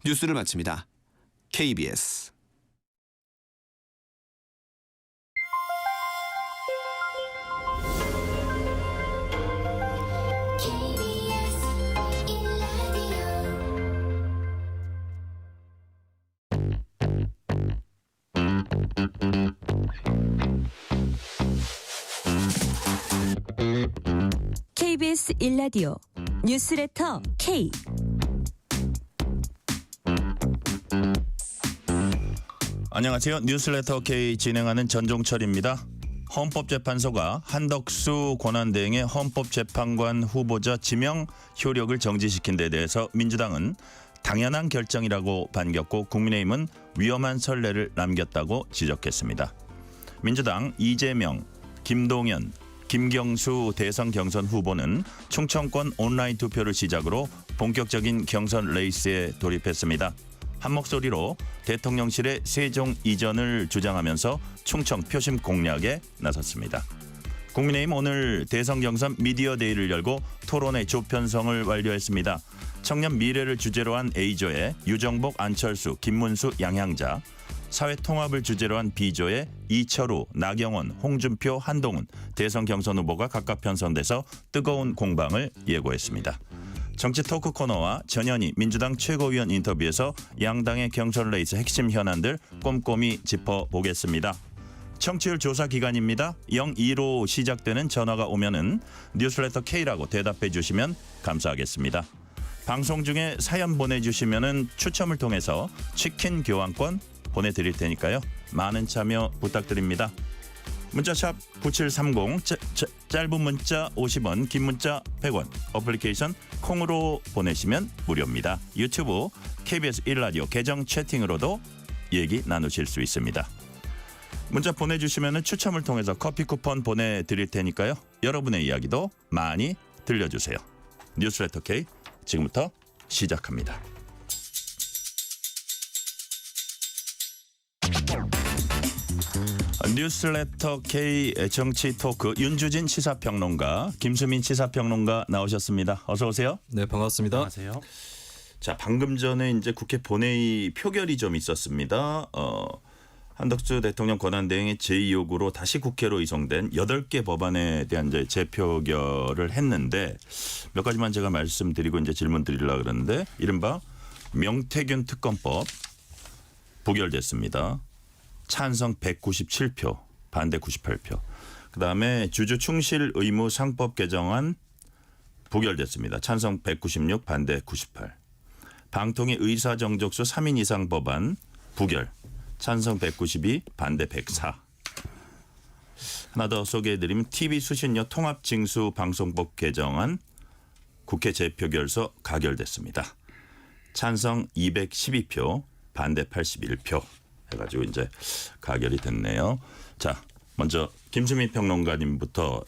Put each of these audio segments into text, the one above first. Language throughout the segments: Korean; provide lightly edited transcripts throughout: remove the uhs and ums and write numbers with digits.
뉴스를 마칩니다. KBS KBS 1라디오 뉴스레터 K. 안녕하세요. 뉴스레터 K 진행하는 전종철입니다. 헌법재판소가 한덕수 권한대행의 헌법재판관 후보자 지명 효력을 정지시킨 데 대해서 민주당은 당연한 결정이라고 반겼고 국민의힘은 위험한 선례를 남겼다고 지적했습니다. 민주당 이재명, 김동연, 김경수 대선 경선 후보는 충청권 온라인 투표를 시작으로 본격적인 경선 레이스에 돌입했습니다. 한 목소리로 대통령실의 세종 이전을 주장하면서 충청 표심 공략에 나섰습니다. 국민의힘 오늘 대선 경선 미디어 데이를 열고 토론회 조편성을 완료했습니다. 청년 미래를 주제로 한 A조에 유정복, 안철수, 김문수, 양향자, 사회통합을 주제로 한 B조에 이철우, 나경원, 홍준표, 한동훈 대선 경선 후보가 각각 편성돼서 뜨거운 공방을 예고했습니다. 정치 토크 코너와 전현희 민주당 최고위원 인터뷰에서 양당의 경선 레이스 핵심 현안들 꼼꼼히 짚어보겠습니다. 청취율 조사 기간입니다. 02로 시작되는 전화가 오면은 뉴스레터 K라고 대답해 주시면 감사하겠습니다. 방송 중에 사연 보내주시면은 추첨을 통해서 치킨 교환권 보내드릴 테니까요. 많은 참여 부탁드립니다. 문자샵 9730 짧은 문자 50원 긴 문자 100원 어플리케이션 콩으로 보내시면 무료입니다. 유튜브 KBS 1라디오 계정 채팅으로도 얘기 나누실 수 있습니다. 문자 보내주시면 추첨을 통해서 커피 쿠폰 보내드릴 테니까요. 여러분의 이야기도 많이 들려주세요. 뉴스레터 K 지금부터 시작합니다. 뉴스레터 K 정치 토크 윤주진 시사평론가, 김수민 시사평론가 나오셨습니다. 어서 오세요. 네, 반갑습니다. 안녕하세요. 자, 방금 전에 이제 국회 본회의 표결이 좀 있었습니다. 한덕수 대통령 권한대행의 제2요구로 다시 국회로 이송된 8개 법안에 대한 이제 재표결을 했는데 몇 가지만 제가 말씀드리고 이제 질문 드리려고 그러는데 이른바 명태균 특검법 부결됐습니다. 찬성 197표, 반대 98표. 그다음에 주주 충실 의무 상법 개정안 부결됐습니다. 찬성 196, 반대 98. 방통위 의사 정족수 3인 이상 법안 부결. 찬성 192, 반대 104. 하나 더 소개해드리면 TV 수신료 통합징수 방송법 개정안 국회 재표결서 가결됐습니다. 찬성 212표, 반대 81표. 해가지고 이제 가결이 됐네요. 자, 먼저 김수민 평론가님부터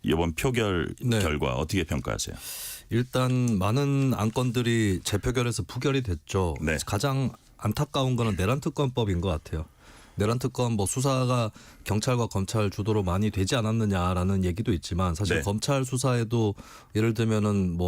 이번 표결 결과 어떻게 평가하세요? 일단 많은 안건들이 재표결에서 부결이 됐죠. 네. 가장 안타까운 거는 내란 특검법인 것 같아요. 내란 특검 수사가 경찰과 검찰 주도로 많이 되지 않았느냐라는 얘기도 있지만 사실 네. 검찰 수사에도 예를 들면은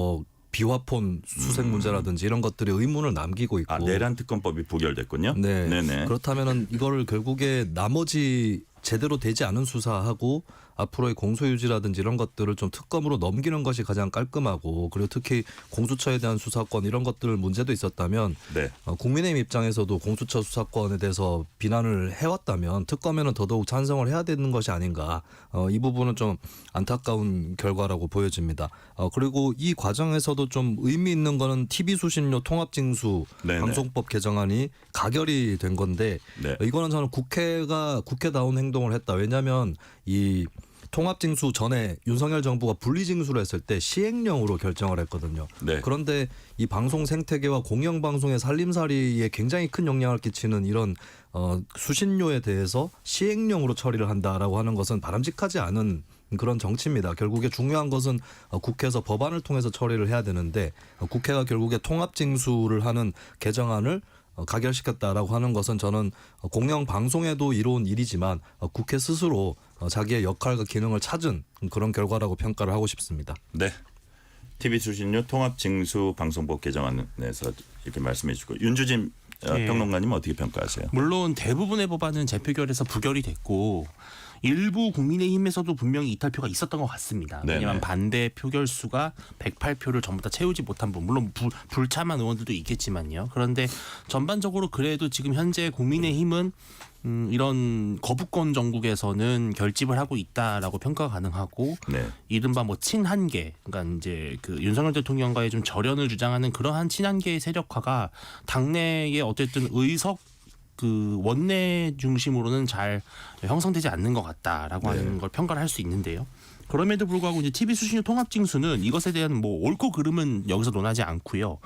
비화폰 수색 문제라든지 이런 것들이 의문을 남기고 있고. 내란 특검법이 부결됐군요. 네. 네네. 그렇다면은 이거를 결국에 나머지 제대로 되지 않은 수사하고 앞으로의 공소유지라든지 이런 것들을 좀 특검으로 넘기는 것이 가장 깔끔하고, 그리고 특히 공수처에 대한 수사권 이런 것들 문제도 있었다면 네. 국민의힘 입장에서도 공수처 수사권에 대해서 비난을 해왔다면 특검에는 더더욱 찬성을 해야 되는 것이 아닌가, 이 부분은 좀 안타까운 결과라고 보여집니다. 그리고 이 과정에서도 좀 의미 있는 거는 TV 수신료 통합징수 네네. 방송법 개정안이 가결이 된 건데 네. 이거는 저는 국회가 국회다운 행동을 했다. 왜냐하면 이 통합징수 전에 윤석열 정부가 분리징수를 했을 때 시행령으로 결정을 했거든요. 네. 그런데 이 방송 생태계와 공영방송의 살림살이에 굉장히 큰 영향을 끼치는 이런 수신료에 대해서 시행령으로 처리를 한다라고 하는 것은 바람직하지 않은 그런 정치입니다. 결국에 중요한 것은 국회에서 법안을 통해서 처리를 해야 되는데 국회가 결국에 통합징수를 하는 개정안을 가결시켰다라고 하는 것은 저는 공영방송에도 이로운 일이지만 국회 스스로 자기의 역할과 기능을 찾은 그런 결과라고 평가를 하고 싶습니다. 네. TV 수신료 통합징수 방송법 개정안에서 이렇게 말씀해 주고 윤주진 예. 평론가님 어떻게 평가하세요? 물론 대부분의 법안은 재표결에서 부결이 됐고 일부 국민의힘에서도 분명히 이탈표가 있었던 것 같습니다. 네네. 왜냐하면 반대 표결수가 108표를 전부 다 채우지 못한 분, 물론 불참한 의원들도 있겠지만요. 그런데 전반적으로 그래도 지금 현재 국민의힘은 이런 거부권 정국에서는 결집을 하고 있다라고 평가가 가능하고 네. 이른바 뭐 친한계, 그러니까 이제 그 윤석열 대통령과의 좀 절연을 주장하는 그러한 친한계의 세력화가 당내에 어쨌든 의석 그 원내 중심으로는 잘 형성되지 않는 것 같다라고 하는 걸 평가를 할 수 있는데요. 그럼에도 불구하고 이제 TV 수신료 통합징수는 이것에 대한 뭐 옳고 그름은 여기서 논하지 않고요.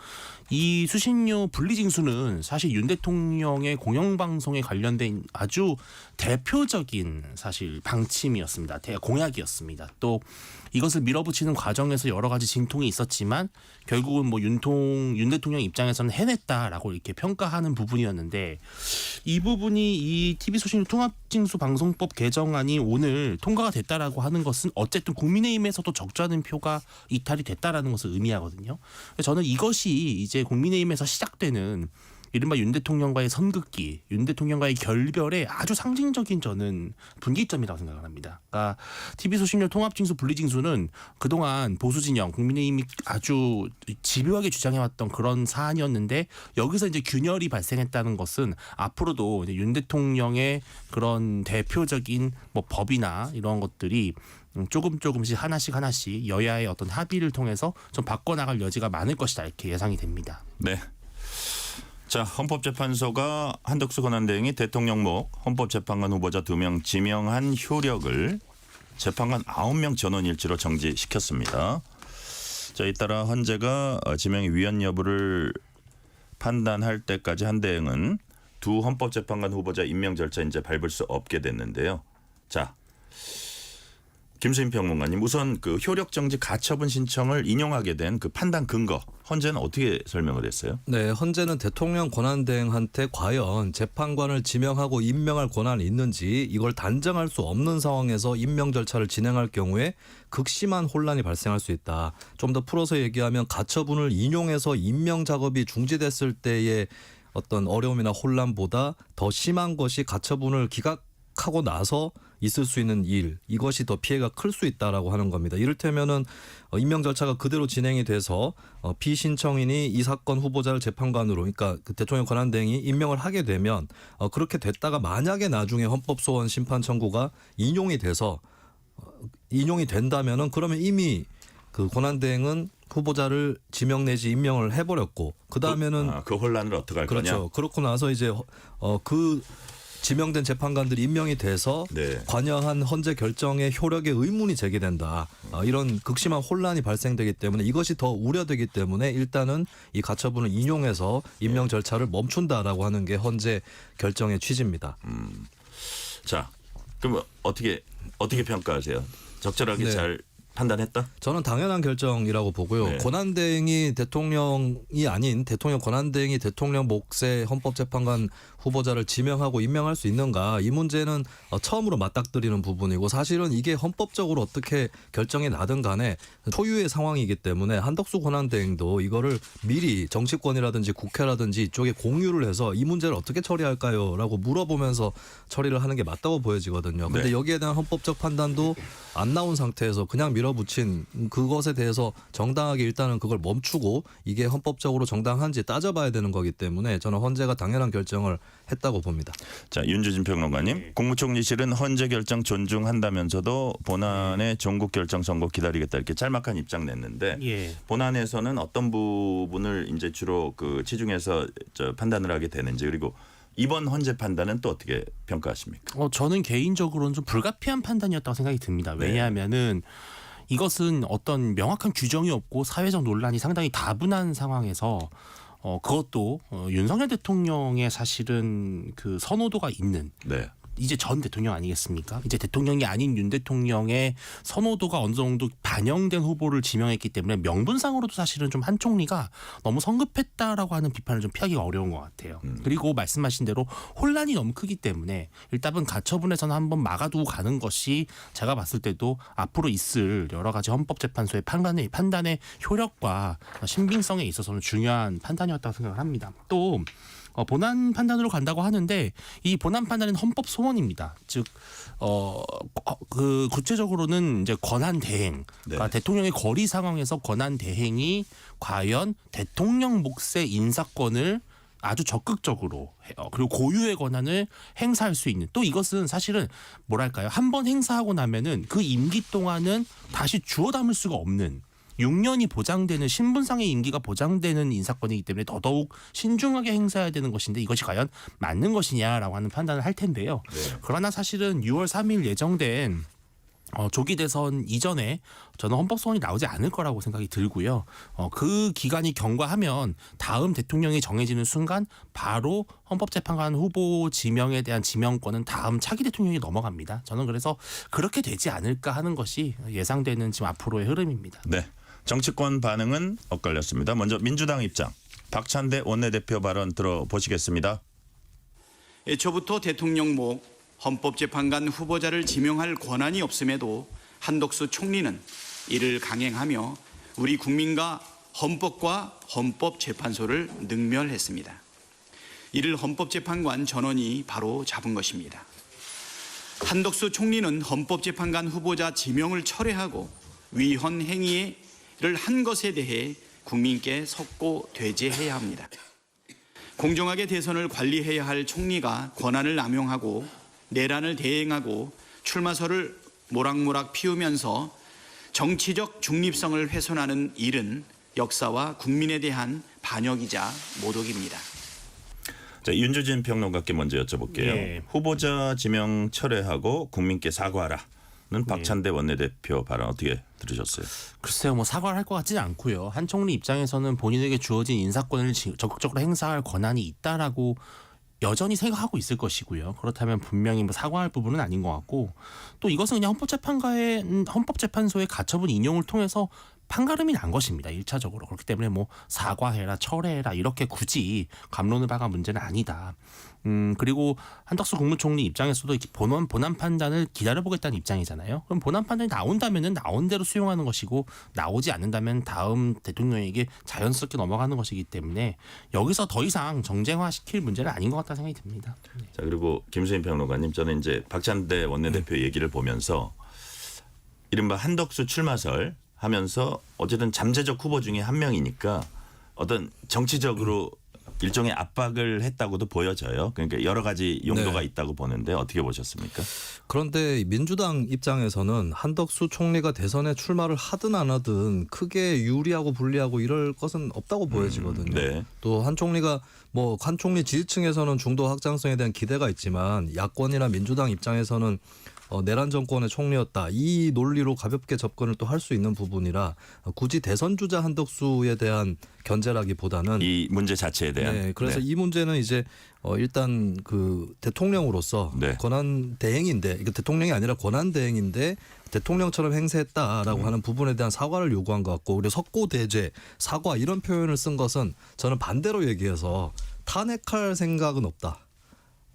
이 수신료 분리징수는 사실 윤 대통령의 공영방송에 관련된 아주 대표적인 사실 방침이었습니다. 공약이었습니다. 또 이것을 밀어붙이는 과정에서 여러 가지 진통이 있었지만 결국은 뭐 윤 대통령 입장에서는 해냈다라고 이렇게 평가하는 부분이었는데 이 부분이 이 TV 수신료 통합징수 방송법 개정안이 오늘 통과가 됐다라고 하는 것은 어쨌든 국민의힘에서도 적잖은 표가 이탈이 됐다라는 것을 의미하거든요. 저는 이것이 이제 국민의힘에서 시작되는 이른바 윤 대통령과의 선긋기, 윤 대통령과의 결별의 아주 상징적인 저는 분기점이라고 생각을 합니다. 그러니까 TV 수신료 통합징수 분리징수는 그동안 보수진영, 국민의힘이 아주 집요하게 주장해왔던 그런 사안이었는데 여기서 이제 균열이 발생했다는 것은 앞으로도 이제 윤 대통령의 그런 대표적인 뭐 법이나 이런 것들이 조금씩 하나씩 여야의 어떤 합의를 통해서 좀 바꿔나갈 여지가 많을 것이다 이렇게 예상이 됩니다. 네. 자, 헌법재판소가 한덕수 권한대행이 대통령목 헌법재판관 후보자 2명 지명한 효력을 재판관 9명 전원일치로 정지시켰습니다. 자, 잇따라 헌재가 지명의 위헌 여부를 판단할 때까지 한 대행은 두 헌법재판관 후보자 임명 절차 이제 밟을 수 없게 됐는데요. 자, 김수인 평론가님, 우선 그 효력 정지 가처분 신청을 인용하게 된 그 판단 근거 헌재는 어떻게 설명을 했어요? 네, 헌재는 대통령 권한대행한테 과연 재판관을 지명하고 임명할 권한이 있는지 이걸 단정할 수 없는 상황에서 임명 절차를 진행할 경우에 극심한 혼란이 발생할 수 있다. 좀 더 풀어서 얘기하면 가처분을 인용해서 임명 작업이 중지됐을 때의 어떤 어려움이나 혼란보다 더 심한 것이 가처분을 기각하고 나서 있을 수 있는 일, 이것이 더 피해가 클 수 있다라고 하는 겁니다. 이를테면은 임명 절차가 그대로 진행이 돼서 피신청인이 이 사건 후보자를 재판관으로, 그러니까 그 대통령 권한대행이 임명을 하게 되면 그렇게 됐다가 만약에 나중에 헌법소원 심판 청구가 인용이 돼서 인용이 된다면은 그러면 이미 그 권한대행은 후보자를 지명 내지 임명을 해버렸고 그 다음에는 그 혼란을 어떻게 할 그렇죠. 거냐? 그렇고 나서 이제 그 지명된 재판관들이 임명이 돼서 네. 관여한 헌재 결정의 효력에 의문이 제기된다. 이런 극심한 혼란이 발생되기 때문에 이것이 더 우려되기 때문에 일단은 이 가처분을 인용해서 임명 절차를 멈춘다라고 하는 게 헌재 결정의 취지입니다. 자, 그럼 어떻게 평가하세요? 적절하게 네. 잘 판단했다? 저는 당연한 결정이라고 보고요. 네. 권한대행이 대통령이 아닌 대통령 권한대행이 대통령 몫의 헌법재판관 후보자를 지명하고 임명할 수 있는가, 이 문제는 처음으로 맞닥뜨리는 부분이고 사실은 이게 헌법적으로 어떻게 결정이 나든 간에 초유의 상황이기 때문에 한덕수 권한대행도 이거를 미리 정치권이라든지 국회라든지 이쪽에 공유를 해서 이 문제를 어떻게 처리할까요? 라고 물어보면서 처리를 하는 게 맞다고 보여지거든요. 근데 네. 여기에 대한 헌법적 판단도 안 나온 상태에서 그냥 밀어붙인 그것에 대해서 정당하게 일단은 그걸 멈추고 이게 헌법적으로 정당한지 따져봐야 되는 거기 때문에 저는 헌재가 당연한 결정을 했다고 봅니다. 자, 윤주진 평론가님, 국무총리실은 헌재 결정 존중한다면서도 본안의 종국 결정 선고 기다리겠다 이렇게 짤막한 입장 냈는데 예. 본안에서는 어떤 부분을 이제 주로 그 치중해서 판단을 하게 되는지, 그리고 이번 헌재 판단은 또 어떻게 평가하십니까? 저는 개인적으로는 좀 불가피한 판단이었다고 생각이 듭니다. 왜냐하면은 이것은 어떤 명확한 규정이 없고 사회적 논란이 상당히 다분한 상황에서 그것도 윤석열 대통령의 사실은 그 선호도가 있는 네. 이제 전 대통령 아니겠습니까? 이제 대통령이 아닌 윤 대통령의 선호도가 어느 정도 반영된 후보를 지명했기 때문에 명분상으로도 사실은 좀 한 총리가 너무 성급했다라고 하는 비판을 좀 피하기가 어려운 것 같아요. 그리고 말씀하신 대로 혼란이 너무 크기 때문에 일단은 가처분에서는 한번 막아두고 가는 것이 제가 봤을 때도 앞으로 있을 여러 가지 헌법재판소의 판단의 효력과 신빙성에 있어서는 중요한 판단이었다고 생각을 합니다. 또 본안 판단으로 간다고 하는데 이 본안 판단은 헌법 소원입니다. 즉, 그 구체적으로는 이제 권한 대행, 그러니까 대통령의 거리 상황에서 권한 대행이 과연 대통령 몫의 인사권을 아주 적극적으로 그리고 고유의 권한을 행사할 수 있는 또 이것은 사실은 뭐랄까요 한 번 행사하고 나면은 그 임기 동안은 다시 주워 담을 수가 없는 6년이 보장되는 신분상의 임기가 보장되는 인사권이기 때문에 더더욱 신중하게 행사해야 되는 것인데 이것이 과연 맞는 것이냐라고 하는 판단을 할 텐데요. 그러나 사실은 6월 3일 예정된 조기 대선 이전에 저는 헌법 소원이 나오지 않을 거라고 생각이 들고요. 그 기간이 경과하면 다음 대통령이 정해지는 순간 바로 헌법재판관 후보 지명에 대한 지명권은 다음 차기 대통령이 넘어갑니다. 저는 그래서 그렇게 되지 않을까 하는 것이 예상되는 지금 앞으로의 흐름입니다. 네. 정치권 반응은 엇갈렸습니다. 먼저 민주당 입장. 박찬대 원내대표 발언 들어보시겠습니다. 애초부터 대통령 목 헌법재판관 후보자를 지명할 권한이 없음에도 한덕수 총리는 이를 강행하며 우리 국민과 헌법과 헌법재판소를 능멸했습니다. 이를 헌법재판관 전원이 바로 잡은 것입니다. 한덕수 총리는 헌법재판관 후보자 지명을 철회하고 위헌 행위를 한 것에 대해 국민께 석고 되제해야 합니다. 공정하게 대선을 관리해야 할 총리가 권한을 남용하고 내란을 대행하고 출마설을 모락모락 피우면서 정치적 중립성을 훼손하는 일은 역사와 국민에 대한 반역이자 모독입니다. 자, 윤주진 평론가께 먼저 여쭤볼게요. 예. 후보자 지명 철회하고 국민께 사과하라는 박찬대 원내대표 발언 어떻게 들으셨어요? 글쎄요, 뭐 사과를 할 것 같지는 않고요. 한 총리 입장에서는 본인에게 주어진 인사권을 적극적으로 행사할 권한이 있다라고 여전히 생각하고 있을 것이고요. 그렇다면 분명히 뭐 사과할 부분은 아닌 것 같고 또 이것은 그냥 헌법재판소의 가처분 인용을 통해서 판가름이 난 것입니다. 1차적으로. 그렇기 때문에 뭐 사과해라 철회해라 이렇게 굳이 갑론을 박은 문제는 아니다. 그리고 한덕수 국무총리 입장에서도 본안 판단을 기다려보겠다는 입장이잖아요. 그럼 본안 판단이 나온다면은 나온 대로 수용하는 것이고 나오지 않는다면 다음 대통령에게 자연스럽게 넘어가는 것이기 때문에 여기서 더 이상 정쟁화시킬 문제는 아닌 것 같다는 생각이 듭니다. 자, 그리고 김수인 평론가님, 저는 이제 박찬대 원내대표 얘기를 보면서 이른바 한덕수 출마설 하면서 어쨌든 잠재적 후보 중에 한 명이니까 어떤 정치적으로 일종의 압박을 했다고도 보여져요. 그러니까 여러 가지 용도가 있다고 보는데 어떻게 보셨습니까? 그런데 민주당 입장에서는 한덕수 총리가 대선에 출마를 하든 안 하든 크게 유리하고 불리하고 이럴 것은 없다고 보여지거든요. 네. 또 한 총리가 뭐 한 총리 지지층에서는 중도 확장성에 대한 기대가 있지만 야권이나 민주당 입장에서는 내란 정권의 총리였다. 이 논리로 가볍게 접근을 또 할 수 있는 부분이라 굳이 대선 주자 한덕수에 대한 견제라기보다는 이 문제 자체에 대한. 네, 그래서 이 문제는 이제 일단 그 대통령으로서 네. 권한 대행인데 이거 대통령이 아니라 권한 대행인데 대통령처럼 행세했다라고 하는 부분에 대한 사과를 요구한 것 같고 그리고 석고대죄 사과 이런 표현을 쓴 것은 저는 반대로 얘기해서 탄핵할 생각은 없다.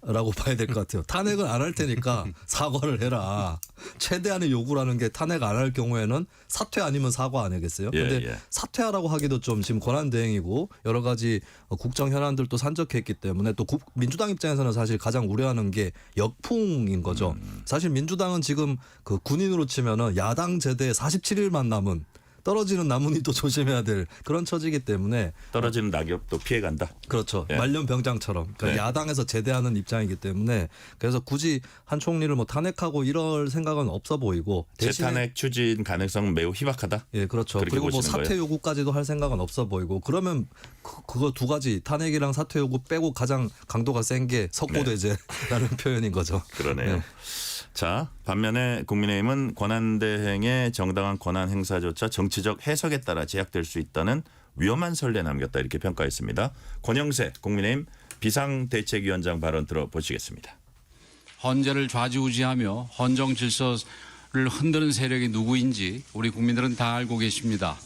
라고 봐야 될 것 같아요. 탄핵을 안 할 테니까 사과를 해라. 최대한의 요구라는 게 탄핵 안 할 경우에는 사퇴 아니면 사과 아니겠어요? 근데 예. 사퇴하라고 하기도 좀 지금 권한대행이고 여러 가지 국정 현안들도 산적했기 때문에 또 민주당 입장에서는 사실 가장 우려하는 게 역풍인 거죠. 사실 민주당은 지금 그 군인으로 치면은 야당 제대 47일만 남은 떨어지는 나뭇잎도 조심해야 될 그런 처지이기 때문에 떨어지는 낙엽도 피해간다. 그렇죠. 예. 말년병장처럼 그러니까 네. 야당에서 제대하는 입장이기 때문에 그래서 굳이 한 총리를 뭐 탄핵하고 이럴 생각은 없어 보이고 대신에 재탄핵 추진 가능성은 매우 희박하다. 예, 그렇죠. 그렇게 그리고 뭐 보시는 사퇴 거예요? 요구까지도 할 생각은 없어 보이고 그러면 그거 두 가지 탄핵이랑 사퇴 요구 빼고 가장 강도가 센 게 석고대죄라는 표현인 거죠. 그러네요. 네. 자, 반면에 국민의힘은 권한대행의 정당한 권한 행사조차 정치적 해석에 따라 제약될 수 있다는 위험한 선례 남겼다 이렇게 평가했습니다. 권영세 국민의힘 비상대책위원장 발언 들어보시겠습니다. 헌재를 좌지우지하며 헌정 질서를 흔드는 세력이 누구인지 우리 국민들은 다 알고 계십니다.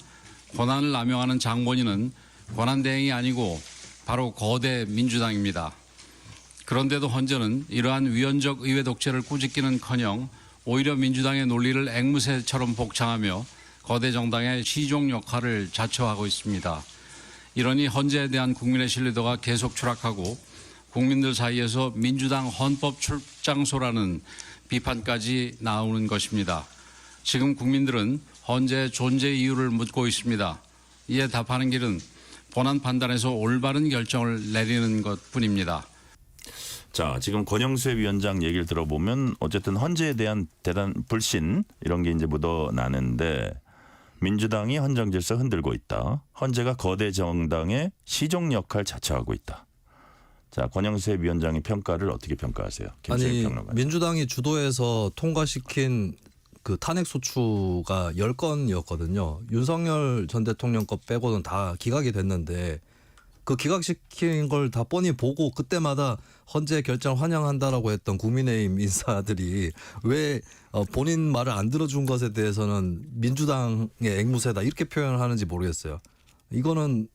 권한을 남용하는 장본인은 권한대행이 아니고 바로 거대 민주당입니다. 그런데도 헌재는 이러한 위헌적 의회 독재를 꾸짖기는커녕 오히려 민주당의 논리를 앵무새처럼 복창하며 거대 정당의 시종 역할을 자처하고 있습니다. 이러니 헌재에 대한 국민의 신뢰도가 계속 추락하고 국민들 사이에서 민주당 헌법 출장소라는 비판까지 나오는 것입니다. 지금 국민들은 헌재의 존재 이유를 묻고 있습니다. 이에 답하는 길은 본안 판단에서 올바른 결정을 내리는 것뿐입니다. 자, 지금 권영세 위원장 얘기를 들어보면 어쨌든 헌재에 대한 대단 불신 이런 게 이제 묻어나는데 민주당이 헌정 질서 흔들고 있다. 헌재가 거대 정당의 시종 역할 자처하고 있다. 자, 권영세 위원장의 평가를 어떻게 평가하세요? 아니 평론가님. 민주당이 주도해서 통과시킨 그 탄핵 소추가 10건이었거든요. 윤석열 전 대통령 것 빼고는 다 기각이 됐는데 그 기각시킨 걸 다 뻔히 보고 그때마다 헌재 결정 환영한다라고 했던 국민의힘 인사들이 왜 본인 말을 안 들어준 것에 대해서는 민주당의 앵무새다 이렇게 표현을 하는지 모르겠어요. 이거는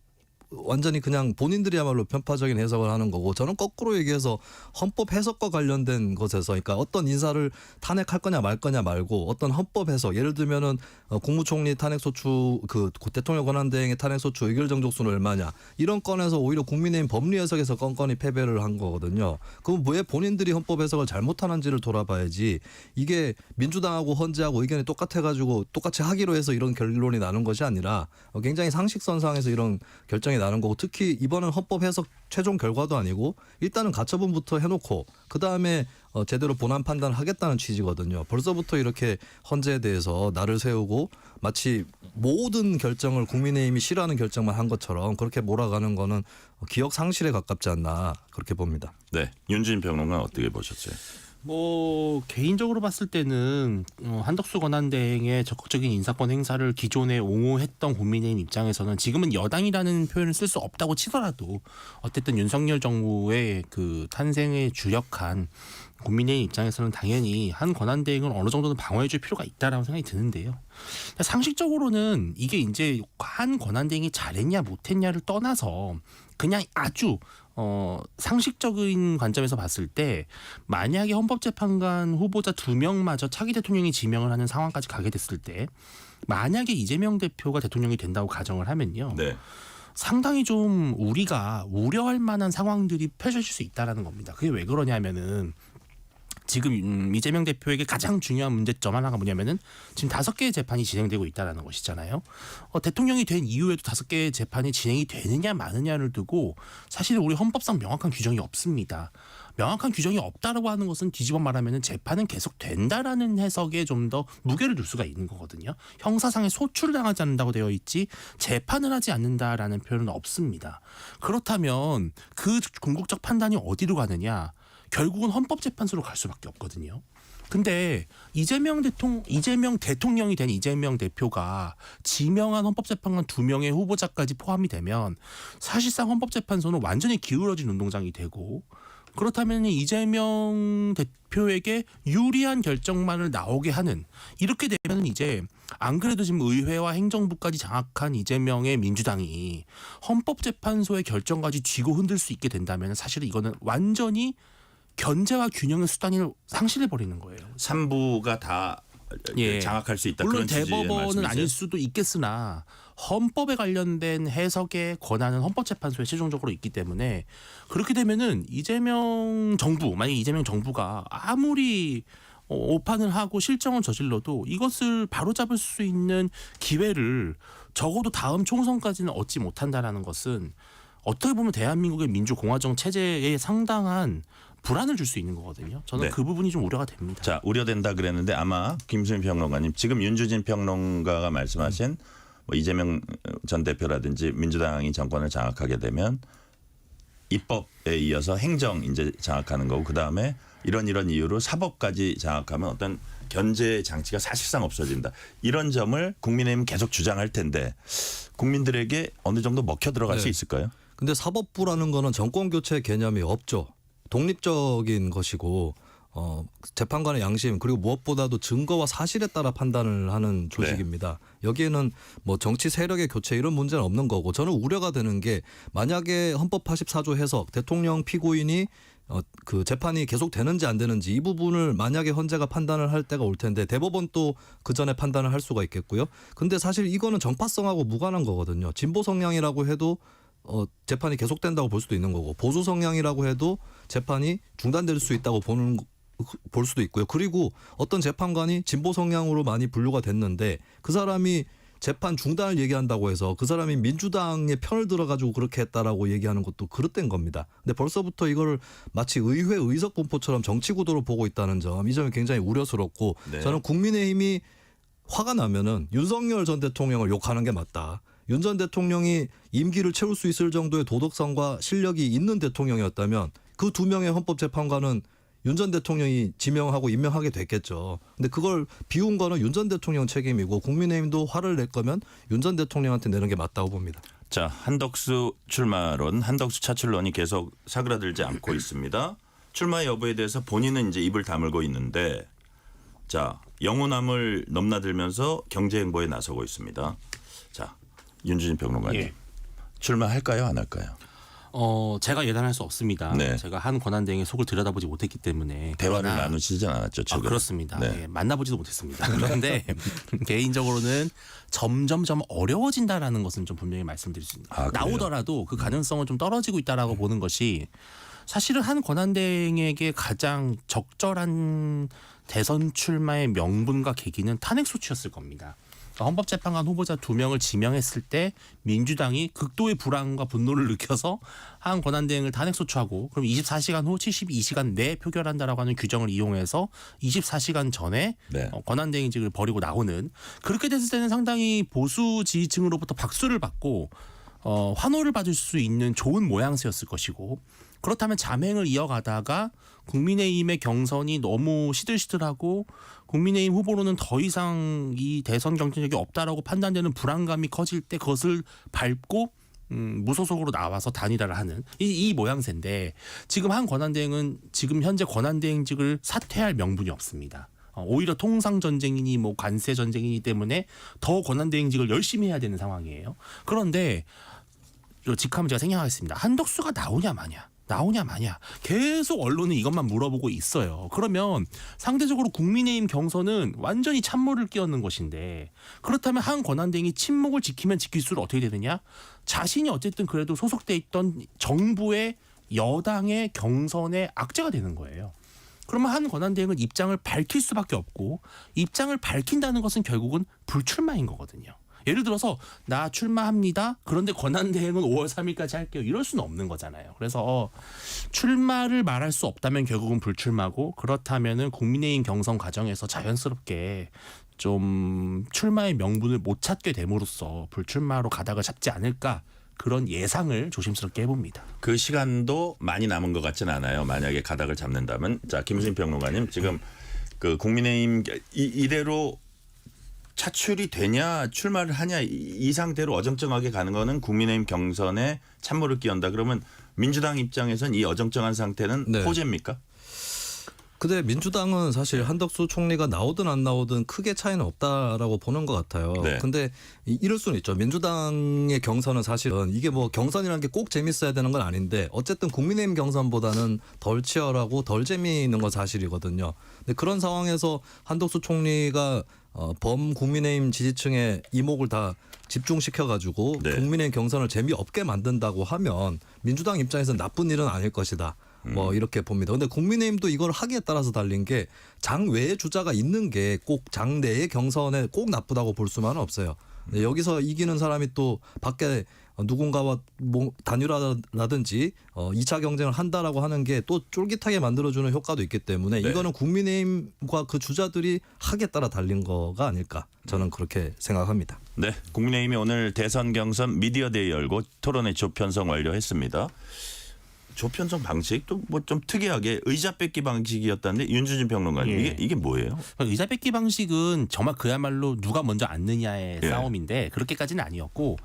완전히 그냥 본인들이야말로 편파적인 해석을 하는 거고 저는 거꾸로 얘기해서 헌법 해석과 관련된 것에서 그러니까 어떤 인사를 탄핵할 거냐 말 거냐 말고 어떤 헌법 해석 예를 들면은 국무총리 탄핵소추 그 대통령 권한대행의 탄핵소추 의결정족수는 얼마냐 이런 건에서 오히려 국민의힘 법리 해석에서 건건이 패배를 한 거거든요. 그럼 왜 본인들이 헌법 해석을 잘못하는지를 돌아봐야지 이게 민주당하고 헌재하고 의견이 똑같아가지고 똑같이 하기로 해서 이런 결론이 나는 것이 아니라 굉장히 상식선상에서 이런 결정이 나는 거고 특히 이번은 헌법 해석 최종 결과도 아니고 일단은 가처분부터 해놓고 그다음에 제대로 본안 판단을 하겠다는 취지거든요. 벌써부터 이렇게 헌재에 대해서 날을 세우고 마치 모든 결정을 국민의힘이 싫어하는 결정만 한 것처럼 그렇게 몰아가는 거는 기억 상실에 가깝지 않나 그렇게 봅니다. 네, 윤진 평론가 어떻게 보셨어요? 뭐 개인적으로 봤을 때는 한덕수 권한대행의 적극적인 인사권 행사를 기존에 옹호했던 국민의힘 입장에서는 지금은 여당이라는 표현을 쓸 수 없다고 치더라도 어쨌든 윤석열 정부의 그 탄생에 주력한 국민의힘 입장에서는 당연히 한 권한대행을 어느 정도는 방어해줄 필요가 있다라는 생각이 드는데요. 상식적으로는 이게 이제 한 권한대행이 잘했냐 못했냐를 떠나서 그냥 아주 상식적인 관점에서 봤을 때 만약에 헌법재판관 후보자 2명마저 차기 대통령이 지명을 하는 상황까지 가게 됐을 때 만약에 이재명 대표가 대통령이 된다고 가정을 하면요. 네. 상당히 좀 우리가 우려할 만한 상황들이 펼쳐질 수 있다라는 겁니다. 그게 왜 그러냐면은 지금 이재명 대표에게 가장 중요한 문제점 하나가 뭐냐면은 지금 5개의 재판이 진행되고 있다라는 것이잖아요. 대통령이 된 이후에도 5개의 재판이 진행이 되느냐 마느냐를 두고 사실 우리 헌법상 명확한 규정이 없습니다. 명확한 규정이 없다라고 하는 것은 뒤집어 말하면은 재판은 계속 된다라는 해석에 좀 더 무게를 둘 수가 있는 거거든요. 형사상의 소출을 당하지 않는다고 되어 있지 재판을 하지 않는다라는 표현은 없습니다. 그렇다면 그 궁극적 판단이 어디로 가느냐? 결국은 헌법재판소로 갈 수밖에 없거든요. 근데 이재명 대통령이 된 이재명 대표가 지명한 헌법재판관 2명의 후보자까지 포함이 되면 사실상 헌법재판소는 완전히 기울어진 운동장이 되고 그렇다면 이재명 대표에게 유리한 결정만을 나오게 하는 이렇게 되면 이제 안 그래도 지금 의회와 행정부까지 장악한 이재명의 민주당이 헌법재판소의 결정까지 쥐고 흔들 수 있게 된다면 사실은 이거는 완전히 견제와 균형의 수단을 상실해 버리는 거예요. 3부가 다 장악할 수 있다. 물론 그런 취지의 대법원은 말씀이세요? 아닐 수도 있겠으나 헌법에 관련된 해석의 권한은 헌법재판소에 최종적으로 있기 때문에 그렇게 되면은 이재명 정부 만약 이재명 정부가 아무리 오판을 하고 실정을 저질러도 이것을 바로잡을 수 있는 기회를 적어도 다음 총선까지는 얻지 못한다라는 것은 어떻게 보면 대한민국의 민주공화정 체제에 상당한 불안을 줄 수 있는 거거든요. 저는 네. 그 부분이 좀 우려가 됩니다. 자, 우려된다 그랬는데 아마 김수민 평론가님 지금 윤주진 평론가가 말씀하신 뭐 이재명 전 대표라든지 민주당이 정권을 장악하게 되면 입법에 이어서 행정 이제 장악하는 거고 그다음에 이런 이유로 사법까지 장악하면 어떤 견제 장치가 사실상 없어진다. 이런 점을 국민의힘은 계속 주장할 텐데 국민들에게 어느 정도 먹혀 들어갈 네. 수 있을까요? 근데 사법부라는 거는 정권 교체 개념이 없죠. 독립적인 것이고 재판관의 양심 그리고 무엇보다도 증거와 사실에 따라 판단을 하는 조직입니다. 여기에는 뭐 정치 세력의 교체 이런 문제는 없는 거고 저는 우려가 되는 게 만약에 헌법 84조 해석 대통령 피고인이 그 재판이 계속 되는지 안 되는지 이 부분을 만약에 헌재가 판단을 할 때가 올 텐데 대법원 또 그 전에 판단을 할 수가 있겠고요. 근데 사실 이거는 정파성하고 무관한 거거든요. 진보 성향이라고 해도 재판이 계속된다고 볼 수도 있는 거고 보수 성향이라고 해도 재판이 중단될 수 있다고 볼 수도 있고요. 그리고 어떤 재판관이 진보 성향으로 많이 분류가 됐는데 그 사람이 재판 중단을 얘기한다고 해서 그 사람이 민주당의 편을 들어가지고 그렇게 했다라고 얘기하는 것도 그릇된 겁니다. 근데 벌써부터 이거를 마치 의회 의석 분포처럼 정치 구도로 보고 있다는 점, 이 점이 굉장히 우려스럽고 네. 저는 국민의힘이 화가 나면은 윤석열 전 대통령을 욕하는 게 맞다. 윤 전 대통령이 임기를 채울 수 있을 정도의 도덕성과 실력이 있는 대통령이었다면 그 두 명의 헌법재판관은 윤 전 대통령이 지명하고 임명하게 됐겠죠. 근데 그걸 비운 거는 윤 전 대통령 책임이고 국민의힘도 화를 낼 거면 윤 전 대통령한테 내는 게 맞다고 봅니다. 자, 한덕수 출마론, 한덕수 차출론이 계속 사그라들지 않고 있습니다. 출마 여부에 대해서 본인은 이제 입을 다물고 있는데, 자, 영호남을 넘나들면서 경제 행보에 나서고 있습니다. 자, 윤주진 평론가님, 예. 출마할까요, 안 할까요? 제가 예단할 수 없습니다. 네. 제가 한 권한대행의 속을 들여다보지 못했기 때문에 대화를 그러나 나누시지 않았죠, 최근. 그렇습니다. 네. 예, 만나보지도 못했습니다. 그런데 개인적으로는 점점점 어려워진다라는 것은 좀 분명히 말씀드릴 수 있습니다. 아, 그래요? 나오더라도 그 가능성은 좀 떨어지고 있다라고 보는 것이 사실은 한 권한대행에게 가장 적절한 대선 출마의 명분과 계기는 탄핵 소추였을 겁니다. 헌법재판관 후보자 2명을 지명했을 때 민주당이 극도의 불안과 분노를 느껴서 한 권한대행을 탄핵 소추하고 그럼 24시간 후 72시간 내에 표결한다라고 하는 규정을 이용해서 24시간 전에 네. 권한대행직을 버리고 나오는, 그렇게 됐을 때는 상당히 보수 지지층으로부터 박수를 받고 환호를 받을 수 있는 좋은 모양새였을 것이고, 그렇다면 잠행을 이어가다가 국민의힘의 경선이 너무 시들시들하고 국민의힘 후보로는 더 이상 이 대선 경쟁력이 없다라고 판단되는 불안감이 커질 때 그것을 밟고 무소속으로 나와서 단일화를 하는 이 모양새인데, 지금 한 권한대행은 지금 현재 권한대행직을 사퇴할 명분이 없습니다. 오히려 통상 전쟁이니 뭐 관세 전쟁이기 때문에 더 권한대행직을 열심히 해야 되는 상황이에요. 그런데 직함은 제가 생략하겠습니다. 한덕수가 나오냐 마냐 계속 언론은 이것만 물어보고 있어요. 그러면 상대적으로 국민의힘 경선은 완전히 찬물을 끼얹는 것인데, 그렇다면 한 권한대행이 침묵을 지키면 지킬수록 어떻게 되느냐, 자신이 어쨌든 그래도 소속돼 있던 정부의 여당의 경선의 악재가 되는 거예요. 그러면 한 권한대행은 입장을 밝힐 수밖에 없고, 입장을 밝힌다는 것은 결국은 불출마인 거거든요. 예를 들어서 나 출마합니다. 그런데 권한대행은 5월 3일까지 할게요. 이럴 수는 없는 거잖아요. 그래서 출마를 말할 수 없다면 결국은 불출마고, 그렇다면은 국민의힘 경선 과정에서 자연스럽게 좀 출마의 명분을 못 찾게 됨으로써 불출마로 가닥을 잡지 않을까, 그런 예상을 조심스럽게 해봅니다. 그 시간도 많이 남은 것 같지는 않아요. 만약에 가닥을 잡는다면. 자, 김수진 평론가님, 지금 그 국민의힘 이대로 차출이 되냐 출마를 하냐 이 상태로 어정쩡하게 가는 거는 국민의힘 경선에 찬물을 끼얹다. 그러면 민주당 입장에선 이 어정쩡한 상태는 네. 호재입니까? 근데 민주당은 사실 한덕수 총리가 나오든 안 나오든 크게 차이는 없다라고 보는 것 같아요. 네. 근데 이럴 수는 있죠. 민주당의 경선은 사실은 이게 뭐 경선이라는 게 꼭 재밌어야 되는 건 아닌데 어쨌든 국민의힘 경선보다는 덜 치열하고 덜 재미있는 건 사실이거든요. 근데 그런 상황에서 한덕수 총리가 범 국민의힘 지지층의 이목을 다 집중시켜가지고 네. 국민의힘 경선을 재미없게 만든다고 하면 민주당 입장에서는 나쁜 일은 아닐 것이다. 뭐 이렇게 봅니다. 근데 국민의힘도 이걸 하기에 따라서 달린 게 장 외의 주자가 있는 게 꼭 장 내의 경선에 꼭 나쁘다고 볼 수만은 없어요. 근데 여기서 이기는 사람이 또 밖에 누군가와 뭐 단일화라든지 2차 경쟁을 한다라고 하는 게 또 쫄깃하게 만들어주는 효과도 있기 때문에 네. 이거는 국민의힘과 그 주자들이 하기에 따라 달린 거가 아닐까 저는 그렇게 생각합니다. 네, 국민의힘이 오늘 대선 경선 미디어데이 열고 토론회 조편성 완료했습니다. 조편성 방식도 뭐 좀 특이하게 의자 뺏기 방식이었다는데 윤주진 평론가님 예. 이게 뭐예요? 의자 뺏기 방식은 정말 그야말로 누가 먼저 앉느냐의 예. 싸움인데 그렇게까지는 아니었고,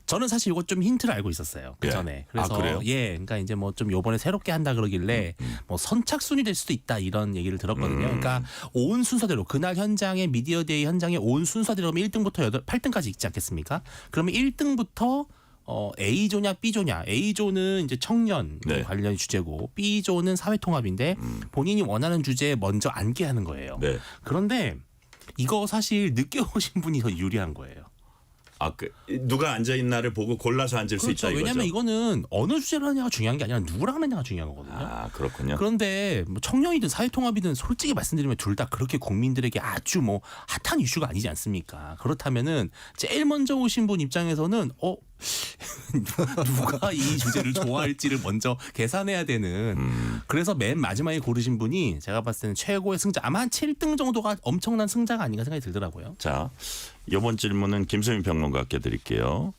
저는 사실 이거 좀 힌트를 알고 있었어요. 그 예. 전에. 그래서 아, 그래요? 예, 그러니까 이제 뭐 좀 요번에 새롭게 한다 그러길래 뭐 선착순이 될 수도 있다 이런 얘기를 들었거든요. 그러니까 온 순서대로 그날 현장에 미디어데이 현장에 온 순서대로 하면 1등부터 8등까지 있지 않겠습니까? 그러면 1등부터 A조냐 B조냐. A조는 이제 청년 네. 관련 주제고 B조는 사회통합인데 본인이 원하는 주제에 먼저 앉게 하는 거예요. 네. 그런데 이거 사실 늦게 오신 분이 더 유리한 거예요. 누가 앉아 있나를 보고 골라서 앉을 수 그렇죠. 있다 이거죠. 왜냐하면 이거는 어느 주제를 하냐가 중요한 게 아니라 누구랑 하느냐가 중요한 거거든요. 아, 그렇군요. 그런데 뭐 청년이든 사회통합이든 솔직히 말씀드리면 둘 다 그렇게 국민들에게 아주 뭐 핫한 이슈가 아니지 않습니까? 그렇다면은 제일 먼저 오신 분 입장에서는 누가 이 주제를 좋아할지를 먼저 계산해야 되는. 그래서 맨 마지막에 고르신 분이 제가 봤을 때는 최고의 승자 아마 한 7등 정도가 엄청난 승자가 아닌가 생각이 들더라고요. 자, 이번 질문은 김수민 평론가께 드릴게요.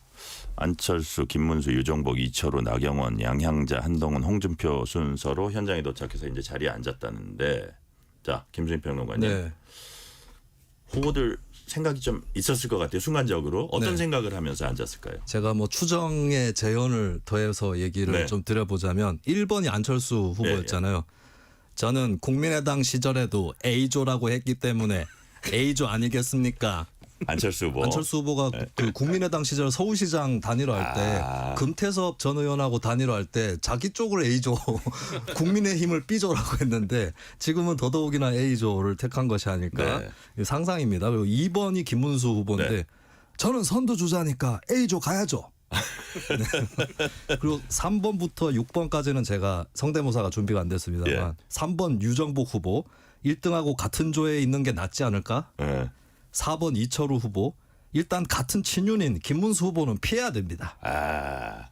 안철수, 김문수, 유정복, 이철우, 나경원, 양향자, 한동훈, 홍준표 순서로 현장에 도착해서 이제 자리에 앉았다는데, 자, 김수민 평론가님, 네. 후보들 생각이 좀 있었을 것 같아요. 순간적으로 어떤 네. 생각을 하면서 앉았을까요? 제가 뭐 추정의 재현을 더해서 얘기를 네. 좀 드려보자면 1번이 안철수 후보였잖아요. 저는 국민의당 시절에도 A조라고 했기 때문에 A조 아니겠습니까? 안철수 후보. 안철수 후보가 그 국민의당 시절 서울시장 단일화할 때 금태섭 전 의원하고 단일화할 때 자기 쪽을 A조 국민의힘을 B조라고 했는데 지금은 더더욱이나 A조를 택한 것이 아닐까 상상입니다. 그리고 2번이 김문수 후보인데 네. 저는 선두주자니까 A조 가야죠. 네. 그리고 3번부터 6번까지는 제가 성대모사가 준비가 안 됐습니다만 3번 유정복 후보 1등하고 같은 조에 있는 게 낫지 않을까? 네. 4번 이철우 후보 일단 같은 친윤인 김문수 후보는 피해야 됩니다.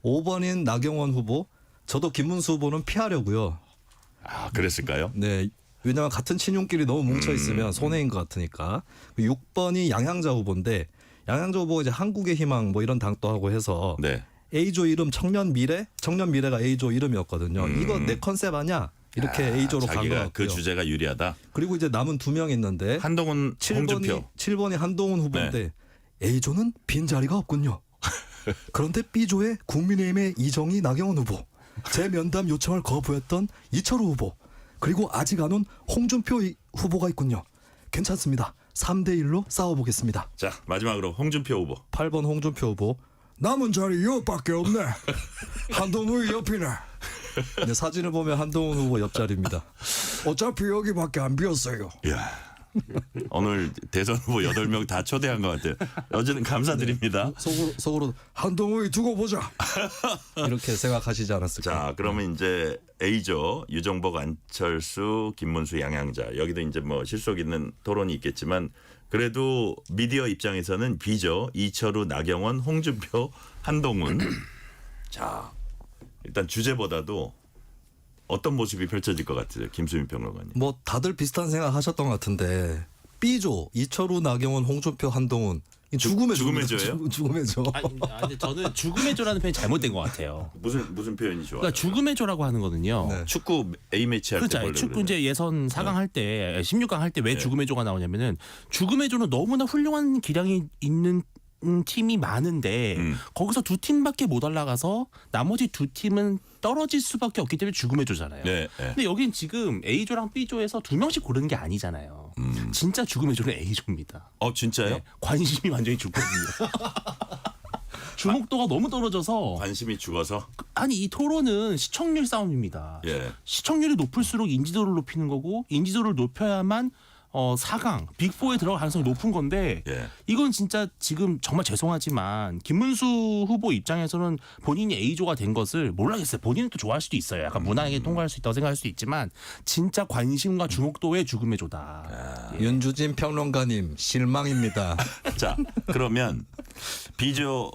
5번인 나경원 후보 저도 김문수 후보는 피하려고요. 그랬을까요? 네, 왜냐하면 같은 친윤끼리 너무 뭉쳐 있으면 손해인 것 같으니까. 6번이 양향자 후보인데 양향자 후보가 이제 한국의 희망 뭐 이런 당도 하고 해서 네. A조 이름 청년 미래가 A조 이름이었거든요. 이거 내 컨셉 아니야? 이렇게 A조로 간 것 자기가 같고요. 그 주제가 유리하다. 그리고 이제 남은 2명 있는데 한동훈, 홍준표. 7번이 한동훈 후보인데 A조는 빈자리가 없군요. 그런데 B조에 국민의힘의 이정희 나경원 후보, 재면담 요청을 거부했던 이철우 후보, 그리고 아직 안 온 홍준표 후보가 있군요. 괜찮습니다. 3대1로 싸워보겠습니다. 자, 마지막으로 홍준표 후보. 8번 홍준표 후보. 남은 자리 이것밖에 없네. 한동훈 옆이네. 네, 사진을 보면 한동훈 후보 옆자리입니다. 어차피 여기밖에 안 비었어요. 이야. 오늘 대선 후보 8명 다 초대한 것 같아요. 어제는 감사드립니다. 속으로 한동훈이 두고 보자. 이렇게 생각하시지 않았을까? 자, 그러면 이제 A조 유정복, 안철수, 김문수, 양향자 여기도 이제 뭐 실속 있는 토론이 있겠지만 그래도 미디어 입장에서는 B조 이철우, 나경원, 홍준표, 한동훈. 자, 일단 주제보다도 어떤 모습이 펼쳐질 것 같아요, 김수민 평론가님? 뭐 다들 비슷한 생각하셨던 것 같은데 B조 이철우, 나경원, 홍준표, 한동훈 죽음의 조예요? 죽음의 조. 근데 저는 죽음의 조라는 표현이 잘못된 것 같아요. 무슨 표현이 좋아요? 그러니까 죽음의 조라고 하는 거거든요. 네. 축구 A 매치 할 때 그렇죠. 원래 축구 그러잖아요. 이제 예선 4강 할 때, 16강 할 때 왜 죽음의 조가 나오냐면은 죽음의 조는 너무나 훌륭한 기량이 있는 팀이 많은데 거기서 2팀밖에 못 올라가서 나머지 2팀은 떨어질 수밖에 없기 때문에 죽음의 조잖아요. 네, 네. 근데 여긴 지금 A조랑 B조에서 2명씩 고르는 게 아니잖아요. 진짜 죽음의 조는 A조입니다. 진짜요? 네, 관심이 완전히 죽거든요. 주목도가 너무 떨어져서 관심이 죽어서. 아니 이 토론은 시청률 싸움입니다. 예. 시청률이 높을수록 인지도를 높이는 거고 인지도를 높여야만 4강 빅4에 들어갈 가능성이 높은 건데 예. 이건 진짜 지금 정말 죄송하지만 김문수 후보 입장에서는 본인이 A조가 된 것을 몰라겠어요. 본인은 또 좋아할 수도 있어요. 약간 무난하게 통과할 수 있다고 생각할 수도 있지만 진짜 관심과 주목도의 죽음의 조다. 윤주진 평론가님 실망입니다. 자, 그러면 B조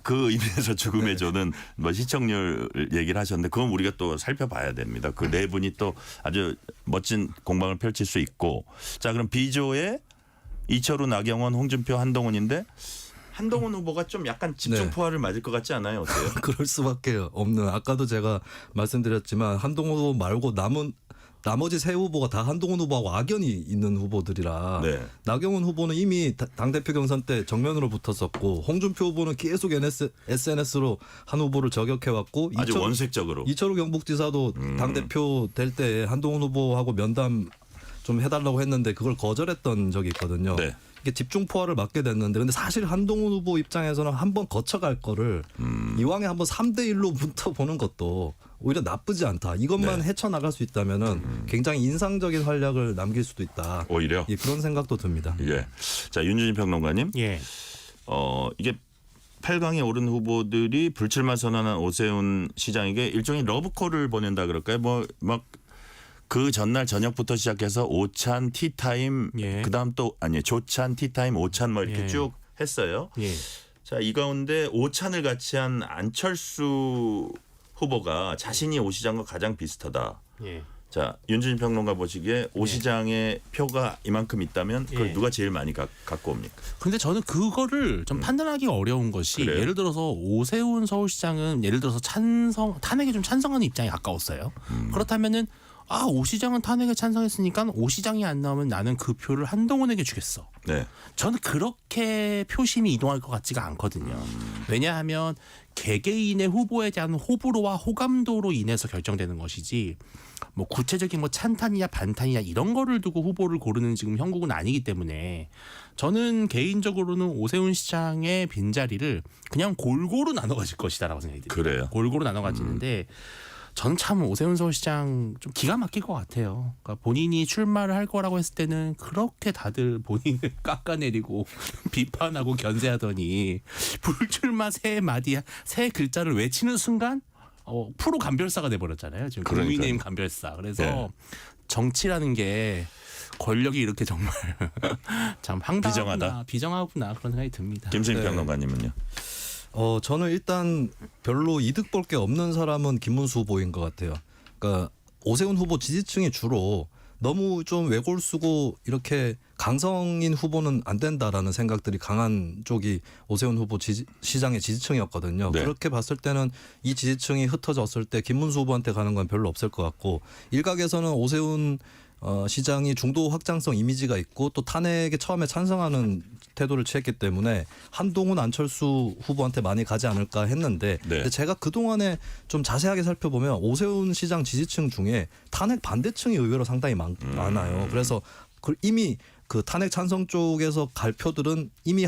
그 의미에서 죽음의 조는 뭐 시청률 얘기를 하셨는데 그건 우리가 또 살펴봐야 됩니다. 그 네 분이 또 아주 멋진 공방을 펼칠 수 있고. 자, 그럼 B조에 이철우, 나경원, 홍준표, 한동훈인데 한동훈 후보가 좀 약간 집중 포화를 맞을 것 같지 않아요? 어때요? 그럴 수밖에 없는. 아까도 제가 말씀드렸지만 한동훈 후보 말고 남은 나머지 세 후보가 다 한동훈 후보하고 악연이 있는 후보들이라 네. 나경원 후보는 이미 당대표 경선 때 정면으로 붙었었고 홍준표 후보는 계속 SNS로 한 후보를 저격해왔고 아주 원색적으로. 이철우 경북지사도 당대표 될 때 한동훈 후보하고 면담 좀 해달라고 했는데 그걸 거절했던 적이 있거든요. 네. 이게 집중포화를 맞게 됐는데 근데 사실 한동훈 후보 입장에서는 한번 거쳐갈 거를 이왕에 한번 3대1로 붙어보는 것도 오히려 나쁘지 않다. 이것만 네. 헤쳐나갈 수 있다면은 굉장히 인상적인 활약을 남길 수도 있다. 오히려. 예, 그런 생각도 듭니다. 예. 자, 윤준희 평론가님. 예. 이게 8강에 오른 후보들이 불출마 선언한 오세훈 시장에게 일종의 러브콜을 보낸다 그럴까요? 뭐 막 그 전날 저녁부터 시작해서 오찬 티타임 예. 그다음 또 아니 조찬 티타임 오찬 뭐 이렇게 예. 쭉 했어요. 예. 자, 이 가운데 오찬을 같이 한 안철수 후보가 자신이 오 시장과 가장 비슷하다. 예. 자, 윤준희 평론가 보시기에 오 시장의 표가 이만큼 있다면 그걸 예. 누가 제일 많이 갖고 옵니까? 근데 저는 그거를 좀 판단하기 어려운 것이 그래요? 예를 들어서 오세훈 서울시장은 예를 들어서 탄핵에 좀 찬성하는 입장에 가까웠어요. 그렇다면은 오 시장은 탄핵에 찬성했으니까 오 시장이 안 나오면 나는 그 표를 한동훈에게 주겠어. 네. 저는 그렇게 표심이 이동할 것 같지가 않거든요. 왜냐하면 개개인의 후보에 대한 호불호와 호감도로 인해서 결정되는 것이지 뭐 구체적인 뭐 찬탄이냐 반탄이냐 이런 거를 두고 후보를 고르는 지금 형국은 아니기 때문에 저는 개인적으로는 오세훈 시장의 빈자리를 그냥 골고루 나눠 가질 것이다라고 생각이 듭니다. 그래요. 골고루 나눠 가지는데 저는 참 오세훈 서울시장 좀 기가 막힐 것 같아요. 그러니까 본인이 출마를 할 거라고 했을 때는 그렇게 다들 본인을 깎아내리고 비판하고 견제하더니 불출마 세 글자를 외치는 순간 프로 간별사가 돼버렸잖아요. 지금 그러니까요. 국민의힘 간별사. 그래서 네. 정치라는 게 권력이 이렇게 정말 참 황당하구나, 비정하구나 그런 생각이 듭니다. 김수인 네. 평론가님은요? 저는 일단 별로 이득 볼 게 없는 사람은 김문수 후보인 것 같아요. 그러니까 오세훈 후보 지지층이 주로 너무 좀 외골 쓰고 이렇게 강성인 후보는 안 된다라는 생각들이 강한 쪽이 오세훈 후보 시장의 지지층이었거든요. 네. 그렇게 봤을 때는 이 지지층이 흩어졌을 때 김문수 후보한테 가는 건 별로 없을 것 같고 일각에서는 오세훈 시장이 중도 확장성 이미지가 있고 또 탄핵에 처음에 찬성하는 태도를 취했기 때문에 한동훈 안철수 후보한테 많이 가지 않을까 했는데 네. 근데 제가 그동안에 좀 자세하게 살펴보면 오세훈 시장 지지층 중에 탄핵 반대층이 의외로 상당히 많아요. 그래서 이미 그 탄핵 찬성 쪽에서 갈 표들은 이미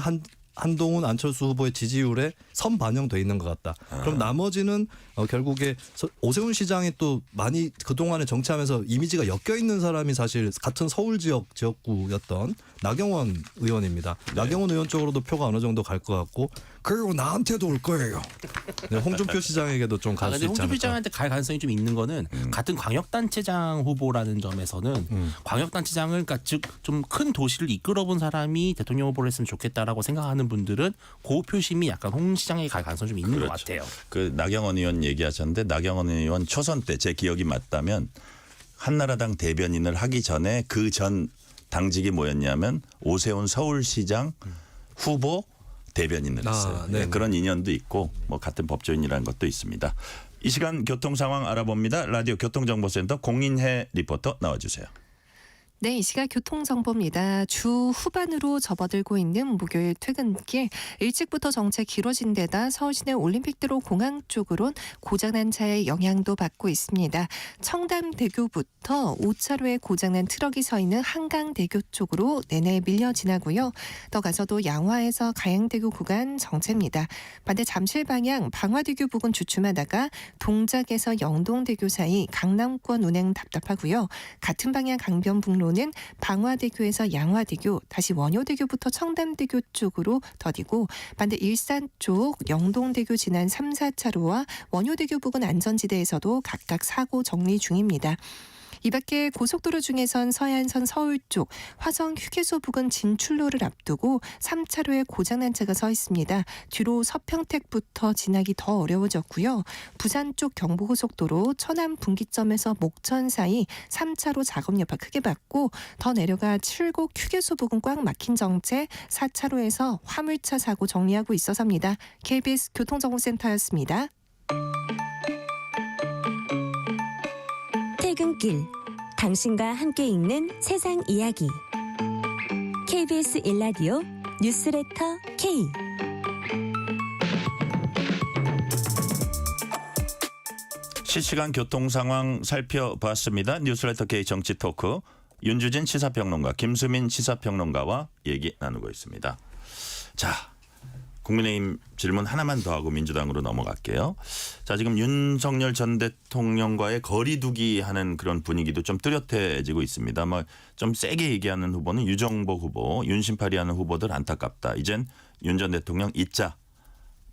한동훈 안철수 후보의 지지율에 선반영돼 있는 것 같다. 그럼 나머지는 결국에 오세훈 시장이 또 많이 그동안에 정치하면서 이미지가 엮여 있는 사람이 사실 같은 서울 지역구였던 나경원 의원입니다. 네. 나경원 의원 쪽으로도 표가 어느 정도 갈 것 같고 그리고 나한테도 올 거예요. 네, 홍준표 시장에게도 좀 갈 수 근데 있지 홍준표 않을까. 시장한테 갈 가능성이 좀 있는 거는 같은 광역단체장 후보라는 점에서는 광역단체장을 그러니까 즉 좀 큰 도시를 이끌어본 사람이 대통령 후보를 했으면 좋겠다라고 생각하는 분들은 그 표심이 약간 홍 시장에게 갈 가능성이 좀 있는 것 그렇죠. 같아요. 그 나경원 의원 얘기하셨는데 나경원 의원 초선 때 제 기억이 맞다면 한나라당 대변인을 하기 전에 그 전 당직이 뭐였냐면 오세훈 서울시장 후보 대변인을 했어요. 네. 그런 인연도 있고 뭐 같은 법조인이라는 것도 있습니다. 이 시간 교통 상황 알아봅니다. 라디오 교통정보센터 공인혜 리포터 나와주세요. 네, 이 시각 교통정보입니다. 주 후반으로 접어들고 있는 목요일 퇴근길 일찍부터 정체 길어진 데다 서울시내 올림픽대로 공항 쪽으론 고장난 차의 영향도 받고 있습니다. 청담대교부터 5차로에 고장난 트럭이 서 있는 한강대교 쪽으로 내내 밀려 지나고요. 더 가서도 양화에서 가양대교 구간 정체입니다. 반대 잠실 방향 방화대교 부근 주춤하다가 동작에서 영동대교 사이 강남권 운행 답답하고요. 같은 방향 강변북로는 방화대교에서 양화대교, 다시 원효대교부터 청담대교 쪽으로 더디고 반대 일산 쪽 영동대교 지난 3, 4차로와 원효대교 부근 안전지대에서도 각각 사고 정리 중입니다. 이 밖에 고속도로 중에선 서해안선 서울 쪽 화성 휴게소 부근 진출로를 앞두고 3차로에 고장난 차가 서 있습니다. 뒤로 서평택부터 지나기 더 어려워졌고요. 부산 쪽 경부고속도로 천안 분기점에서 목천 사이 3차로 작업 여파 크게 받고 더 내려가 칠곡 휴게소 부근 꽉 막힌 정체 4차로에서 화물차 사고 정리하고 있어서입니다. KBS 교통정보센터였습니다. 퇴근길 당신과 함께 읽는 세상 이야기. KBS 일라디오 뉴스레터 K. 실시간 교통 상황 살펴봤습니다. 뉴스레터 K 정치 토크 윤주진 시사평론가, 김수민 시사평론가와 얘기 나누고 있습니다. 자, 국민의힘 질문 하나만 더 하고 민주당으로 넘어갈게요. 자, 지금 윤석열 전 대통령과의 거리두기 하는 그런 분위기도 좀 뚜렷해지고 있습니다. 뭐 좀 세게 얘기하는 후보는 유정복 후보, 윤심파리 하는 후보들 안타깝다. 이젠 윤 전 대통령 잊자,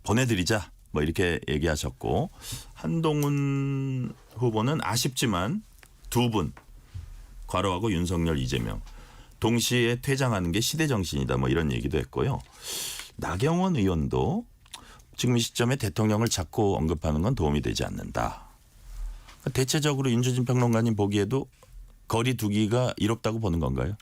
보내드리자. 뭐 이렇게 얘기하셨고, 한동훈 후보는 아쉽지만 두 분, 괄호하고 윤석열, 이재명 동시에 퇴장하는 게 시대 정신이다. 뭐 이런 얘기도 했고요. 나경원 의원도 지금 이 시점에 대통령을 자꾸 언급하는 건 도움이 되지 않는다. 대체적으로 윤주진 평론가님 보기에도 거리 두기가 이롭다고 보는 건가요?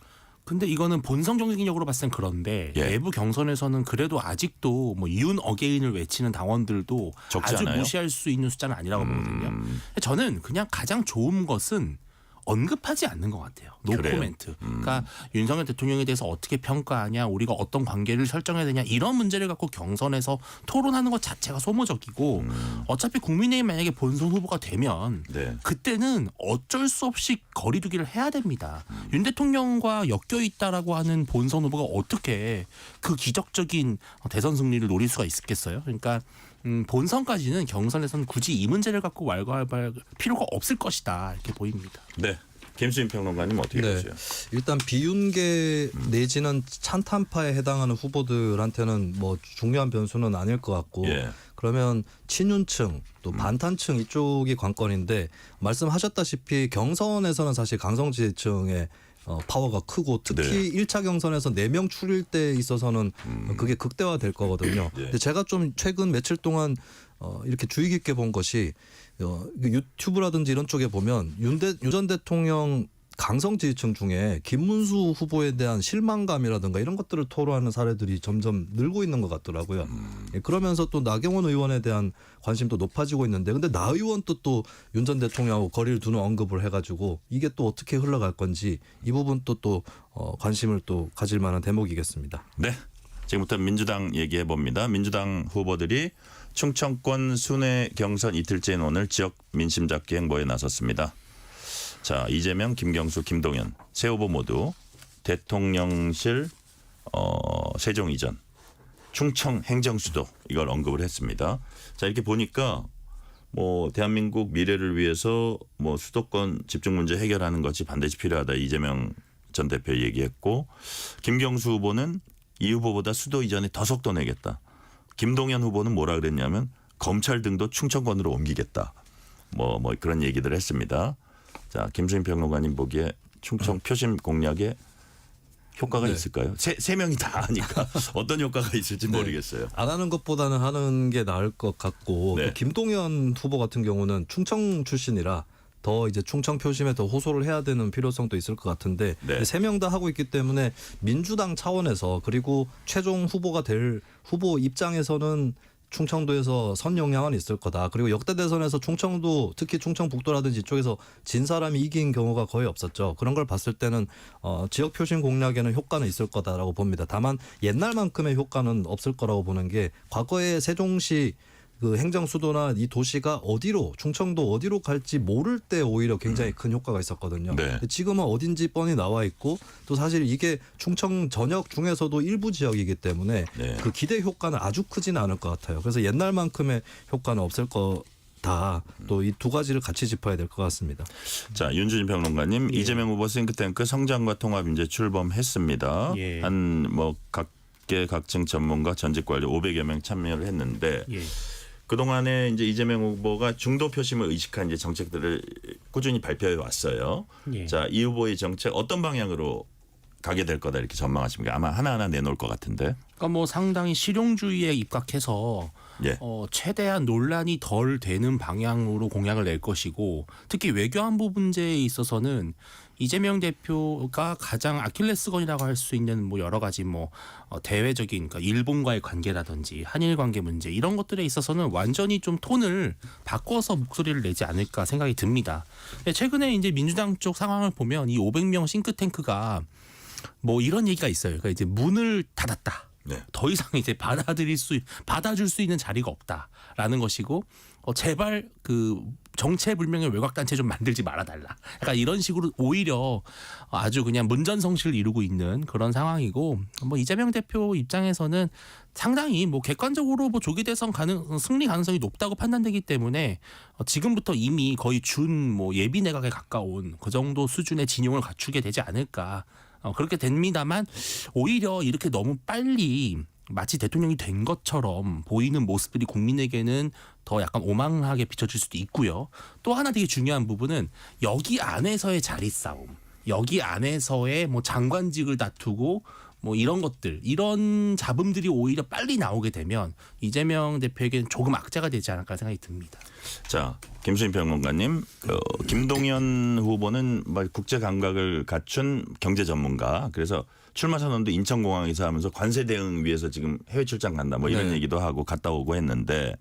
근데 이거는 본성 경쟁력으로 봤을 땐 그런데 예. 내부 경선에서는 그래도 아직도 뭐 윤 어게인을 외치는 당원들도 적지 아주 않아요? 무시할 수 있는 숫자는 아니라고 보거든요. 저는 그냥 가장 좋은 것은 언급하지 않는 것 같아요. 노 그래요? 코멘트. 그러니까 윤석열 대통령에 대해서 어떻게 평가하냐, 우리가 어떤 관계를 설정해야 되냐, 이런 문제를 갖고 경선에서 토론하는 것 자체가 소모적이고 어차피 국민의힘 만약에 본선 후보가 되면 네. 그때는 어쩔 수 없이 거리두기를 해야 됩니다. 윤 대통령과 엮여 있다라고 하는 본선 후보가 어떻게 그 기적적인 대선 승리를 노릴 수가 있겠어요? 그러니까 본선까지는 경선에서는 굳이 이 문제를 갖고 왈가왈부할 필요가 없을 것이다 이렇게 보입니다. 네. 김수인 평론가님 어떻게 네. 보세요? 일단 비윤계 내지는 찬탄파에 해당하는 후보들한테는 뭐 중요한 변수는 아닐 것 같고 예. 그러면 친윤층 또 반탄층 이쪽이 관건인데 말씀하셨다시피 경선에서는 사실 강성지층의 파워가 크고 특히 네. 1차 경선에서 4명 추릴 때 있어서는 그게 극대화될 거거든요. 네. 근데 제가 좀 최근 며칠 동안 이렇게 주의 깊게 본 것이 유튜브라든지 이런 쪽에 보면 윤 전 대통령 강성 지지층 중에 김문수 후보에 대한 실망감이라든가 이런 것들을 토로하는 사례들이 점점 늘고 있는 것 같더라고요. 예, 그러면서 또 나경원 의원에 대한 관심도 높아지고 있는데 근데 나 의원도 또 윤 전 대통령하고 거리를 두는 언급을 해가지고 이게 또 어떻게 흘러갈 건지 이 부분도 또 관심을 또 가질 만한 대목이겠습니다. 네. 지금부터 민주당 얘기해 봅니다. 민주당 후보들이 충청권 순회 경선 이틀째인 오늘 지역 민심 잡기 행보에 나섰습니다. 자, 이재명, 김경수, 김동연 세 후보 모두 대통령실 세종 이전 충청 행정수도 이걸 언급을 했습니다. 자, 이렇게 보니까 뭐 대한민국 미래를 위해서 뭐 수도권 집중 문제 해결하는 것이 반드시 필요하다. 이재명 전 대표 얘기했고, 김경수 후보는 이 후보보다 수도 이전에 더 속도 내겠다. 김동연 후보는 뭐라 그랬냐면 검찰 등도 충청권으로 옮기겠다. 뭐 그런 얘기들 했습니다. 자, 김수인 평론가님 보기에 충청 표심 공략에 효과가 네. 있을까요? 세 명이 다 하니까 어떤 효과가 있을지 모르겠어요. 안 하는 것보다는 하는 게 나을 것 같고 네. 또 김동연 후보 같은 경우는 충청 출신이라 더 이제 충청 표심에 더 호소를 해야 되는 필요성도 있을 것 같은데 네. 세 명 다 하고 있기 때문에 민주당 차원에서 그리고 최종 후보가 될 후보 입장에서는 충청도에서 선 영향은 있을 거다. 그리고 역대 대선에서 충청도 특히 충청북도라든지 이쪽에서 진 사람이 이긴 경우가 거의 없었죠. 그런 걸 봤을 때는 지역 표심 공략에는 효과는 있을 거다라고 봅니다. 다만 옛날만큼의 효과는 없을 거라고 보는 게 과거에 세종시 그 행정 수도나 이 도시가 어디로 충청도 어디로 갈지 모를 때 오히려 굉장히 큰 효과가 있었거든요. 네. 근데 지금은 어딘지 뻔히 나와 있고 또 사실 이게 충청 전역 중에서도 일부 지역이기 때문에 네. 그 기대 효과는 아주 크지는 않을 것 같아요. 그래서 옛날만큼의 효과는 없을 거다. 또 이 두 가지를 같이 짚어야 될 것 같습니다. 자, 윤주진 평론가님, 이재명 후보 싱크탱크 성장과 통합 이제 출범했습니다. 예. 한 뭐 각계 각층 전문가 전직 관료 500여 명 참여를 했는데 예. 그동안에 이제 이재명 후보가 중도 표심을 의식한 이제 정책들을 꾸준히 발표해 왔어요. 예. 자, 이 후보의 정책 어떤 방향으로 가게 될 거다 이렇게 전망하십니까? 아마 하나하나 내놓을 것 같은데. 그러니까 뭐 상당히 실용주의에 입각해서 예. 최대한 논란이 덜 되는 방향으로 공약을 낼 것이고 특히 외교안보 문제에 있어서는 이재명 대표가 가장 아킬레스건이라고 할 수 있는 뭐 여러 가지 뭐 대외적인 그러니까 일본과의 관계라든지 한일 관계 문제 이런 것들에 있어서는 완전히 좀 톤을 바꿔서 목소리를 내지 않을까 생각이 듭니다. 최근에 이제 민주당 쪽 상황을 보면 이 500명 싱크탱크가 뭐 이런 얘기가 있어요. 그러니까 이제 문을 닫았다. 네. 더 이상 이제 받아줄 수 있는 자리가 없다라는 것이고 제발 그 정체불명의 외곽단체 좀 만들지 말아달라. 약간 이런 식으로 오히려 아주 그냥 문전성시를 이루고 있는 그런 상황이고 뭐 이재명 대표 입장에서는 상당히 뭐 객관적으로 뭐 조기 대선 승리 가능성이 높다고 판단되기 때문에 지금부터 이미 거의 준 뭐 예비 내각에 가까운 그 정도 수준의 진용을 갖추게 되지 않을까. 그렇게 됩니다만 오히려 이렇게 너무 빨리 마치 대통령이 된 것처럼 보이는 모습들이 국민에게는 더 약간 오망하게 비춰질 수도 있고요. 또 하나 되게 중요한 부분은 여기 안에서의 자리 싸움, 여기 안에서의 뭐 장관직을 다투고 뭐 이런 것들, 이런 잡음들이 오히려 빨리 나오게 되면 이재명 대표에게는 조금 악재가 되지 않을까 생각이 듭니다. 자, 김수인 평론가님, 김동연 후보는 뭐 국제 감각을 갖춘 경제 전문가. 그래서 출마 선언도 인천공항에서 하면서 관세 대응 위해서 지금 해외 출장 간다. 뭐 이런 네. 얘기도 하고 갔다 오고 했는데,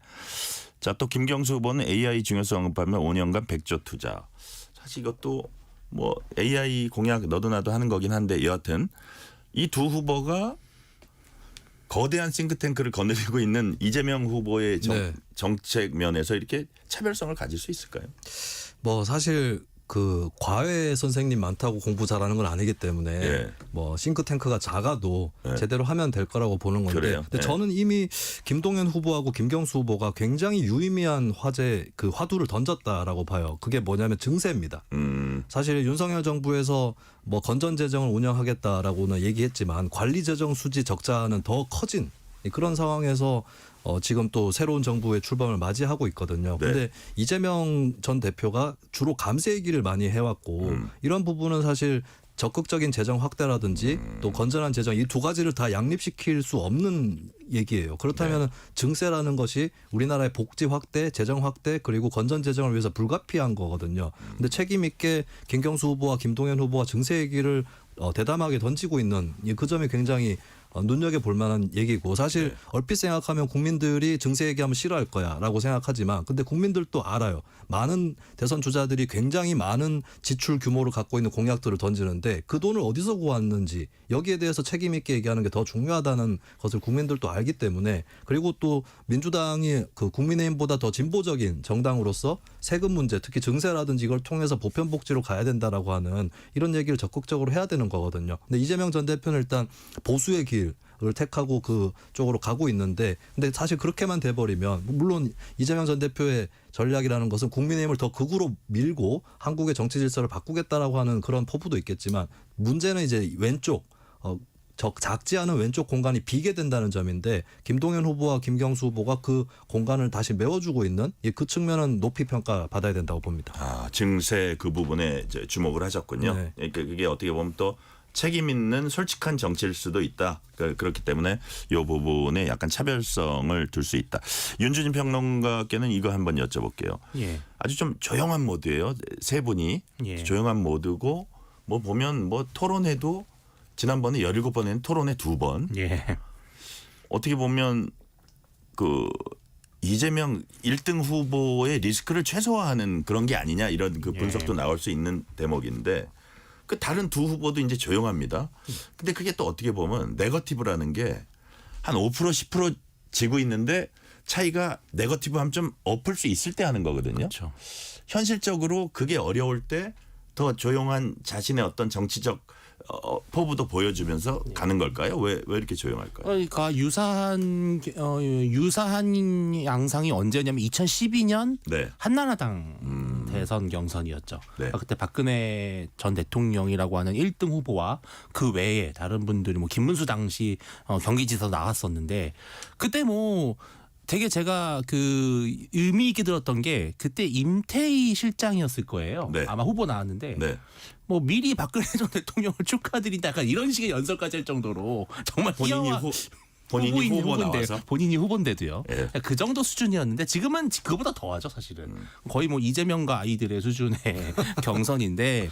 자, 또 김경수 후보는 AI 중요성 언급하면 5년간 100조 투자. 사실 이것도 뭐 AI 공약 너도 나도 하는 거긴 한데 여하튼 이 두 후보가 거대한 싱크탱크를 거느리고 있는 이재명 후보의 네. 정책 면에서 이렇게 차별성을 가질 수 있을까요? 뭐 사실 그 과외 선생님 많다고 공부 잘하는 건 아니기 때문에 예. 뭐 싱크탱크가 작아도 예. 제대로 하면 될 거라고 보는 건데 그래요? 근데 예. 저는 이미 김동연 후보하고 김경수 후보가 굉장히 유의미한 그 화두를 던졌다라고 봐요. 그게 뭐냐면 증세입니다. 사실 윤석열 정부에서 뭐 건전 재정을 운영하겠다라고는 얘기했지만 관리 재정 수지 적자는 더 커진 그런 상황에서 지금 또 새로운 정부의 출범을 맞이하고 있거든요. 네. 근데 이재명 전 대표가 주로 감세 얘기를 많이 해왔고 이런 부분은 사실 적극적인 재정 확대라든지 또 건전한 재정 이 두 가지를 다 양립시킬 수 없는 얘기예요. 그렇다면 증세라는 것이 우리나라의 복지 확대, 재정 확대 그리고 건전 재정을 위해서 불가피한 거거든요. 근데 책임 있게 김경수 후보와 김동연 후보가 증세 얘기를 대담하게 던지고 있는 그 점이 굉장히 눈여겨볼 만한 얘기고 사실 얼핏 생각하면 국민들이 증세 얘기하면 싫어할 거야라고 생각하지만 근데 국민들도 알아요. 많은 대선 주자들이 굉장히 많은 지출 규모를 갖고 있는 공약들을 던지는데 그 돈을 어디서 구했는지 여기에 대해서 책임 있게 얘기하는 게 더 중요하다는 것을 국민들도 알기 때문에 그리고 또 민주당이 그 국민의힘보다 더 진보적인 정당으로서 세금 문제 특히 증세라든지 이걸 통해서 보편 복지로 가야 된다라고 하는 이런 얘기를 적극적으로 해야 되는 거거든요. 근데 이재명 전 대표는 일단 보수의 길을 택하고 그 쪽으로 가고 있는데 근데 사실 그렇게만 돼버리면 물론 이재명 전 대표의 전략이라는 것은 국민의힘을 더 극으로 밀고 한국의 정치 질서를 바꾸겠다라고 하는 그런 포부도 있겠지만 문제는 이제 왼쪽 작지 않은 왼쪽 공간이 비게 된다는 점인데 김동연 후보와 김경수 후보가 그 공간을 다시 메워주고 있는 그 측면은 높이 평가받아야 된다고 봅니다. 아, 증세 그 부분에 이제 주목을 하셨군요. 네. 그러니까 그게 어떻게 보면 또 책임 있는 솔직한 정치일 수도 있다. 그렇기 때문에 이 부분에 약간 차별성을 둘 수 있다. 윤주진 평론가께는 이거 한번 여쭤볼게요. 예. 아주 좀 조용한 모드예요. 세 분이 예. 조용한 모드고 뭐 보면 뭐 토론회도 지난번에 17번에는 토론회 2번. 예. 어떻게 보면 그 이재명 1등 후보의 리스크를 최소화하는 그런 게 아니냐 이런 그 분석도 나올 수 있는 대목인데 그 다른 두 후보도 이제 조용합니다. 근데 그게 또 어떻게 보면 네거티브라는 게 한 5% 10% 지고 있는데 차이가 네거티브 하면 좀 엎을 수 있을 때 하는 거거든요. 그렇죠. 현실적으로 그게 어려울 때 더 조용한 자신의 어떤 정치적 포부도 보여주면서 가는 걸까요? 왜 이렇게 조용할까요? 그러니까 유사한 양상이 언제냐면 2012년 네. 한나라당 대선 경선이었죠. 네. 그때 박근혜 전 대통령이라고 하는 1등 후보와 그 외에 다른 분들이 뭐 김문수 당시 경기지사 나왔었는데 그때 뭐 되게 제가 그 의미 있게 들었던 게 그때 임태희 실장이었을 거예요. 네. 아마 후보 나왔는데 네. 뭐 미리 박근혜 전 대통령을 축하드린다 약간 이런 식의 연설까지 할 정도로 정말 본인이 후보인 후보 후보인데, 나와서 본인이 후보인데도요. 예. 그 정도 수준이었는데 지금은 그보다 더하죠 사실은. 거의 뭐 이재명과 아이들의 수준의 경선인데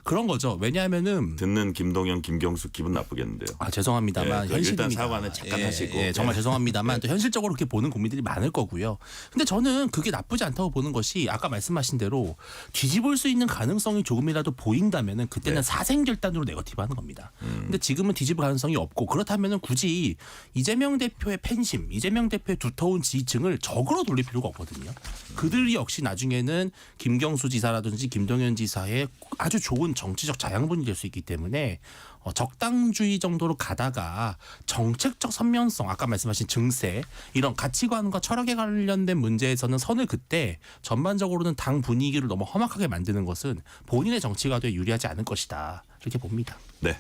그런 거죠. 왜냐하면은 듣는 김동연, 김경수 기분 나쁘겠는데요. 죄송합니다만 예, 현실입니다. 일단 사과는 잠깐 하시고. 정말 예. 죄송합니다만 또 현실적으로 그렇게 보는 국민들이 많을 거고요. 근데 저는 그게 나쁘지 않다고 보는 것이 아까 말씀하신 대로 뒤집을 수 있는 가능성이 조금이라도 보인다면은 그때는 네. 사생결단으로 네거티브하는 겁니다. 근데 지금은 뒤집을 가능성이 없고 그렇다면은 굳이 이재명 대표의 팬심, 이재명 대표의 두터운 지지층을 적으로 돌릴 필요가 없거든요. 그들이 역시 나중에는 김경수 지사라든지 김동연 지사의 아주 좋은 정치적 자양분이 될 수 있기 때문에 적당주의 정도로 가다가 정책적 선면성, 아까 말씀하신 증세 이런 가치관과 철학에 관련된 문제에서는 선을 그때 전반적으로는 당 분위기를 너무 험악하게 만드는 것은 본인의 정치가도에 유리하지 않을 것이다. 이렇게 봅니다. 네.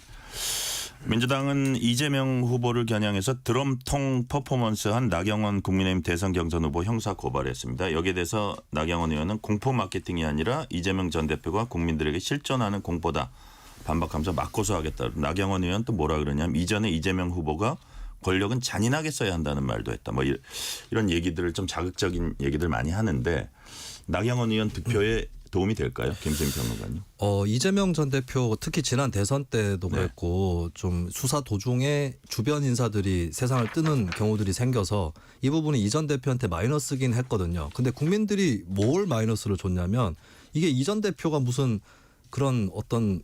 민주당은 이재명 후보를 겨냥해서 드럼통 퍼포먼스한 나경원 국민의힘 대선 경선 후보 형사 고발했습니다. 여기에 대해서 나경원 의원은 공포 마케팅이 아니라 이재명 전 대표가 국민들에게 실존하는 공포다. 반박하면서 맞고소하겠다. 나경원 의원 또 뭐라 그러냐면 이전에 이재명 후보가 권력은 잔인하게 써야 한다는 말도 했다. 뭐 이런 얘기들을 좀 자극적인 얘기들 많이 하는데 나경원 의원 득표에 도움이 될까요? 김수인 평론가님. 이재명 전 대표 특히 지난 대선 때도 네. 그랬고 좀 수사 도중에 주변 인사들이 세상을 뜨는 경우들이 생겨서 이 부분이 이 전 대표한테 마이너스긴 했거든요. 근데 국민들이 뭘 마이너스를 줬냐면 이게 이 전 대표가 무슨 그런 어떤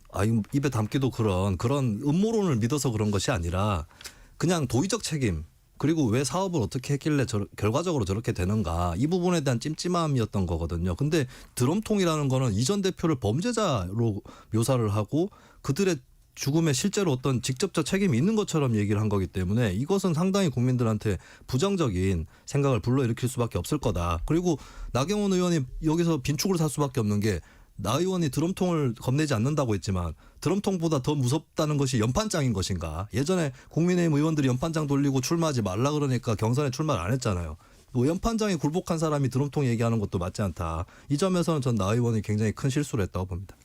입에 담기도 그런 음모론을 믿어서 그런 것이 아니라 그냥 도의적 책임 그리고 왜 사업을 어떻게 했길래 결과적으로 저렇게 되는가 이 부분에 대한 찜찜함이었던 거거든요. 근데 드럼통이라는 거는 이 전 대표를 범죄자로 묘사를 하고 그들의 죽음에 실제로 어떤 직접적 책임이 있는 것처럼 얘기를 한 거기 때문에 이것은 상당히 국민들한테 부정적인 생각을 불러일으킬 수밖에 없을 거다. 그리고 나경원 의원이 여기서 빈축을 살 수밖에 없는 게 나 의원이 드럼통을 겁내지 않는다고 했지만 드럼통보다 더 무섭다는 것이 연판장인 것인가. 예전에 국민의힘 의원들이 연판장 돌리고 출마하지 말라 그러니까 경선에 출마를 안 했잖아요. 뭐 연판장에 굴복한 사람이 드럼통 얘기하는 것도 맞지 않다. 이 점에서는 전 나 의원이 굉장히 큰 실수를 했다고 봅니다.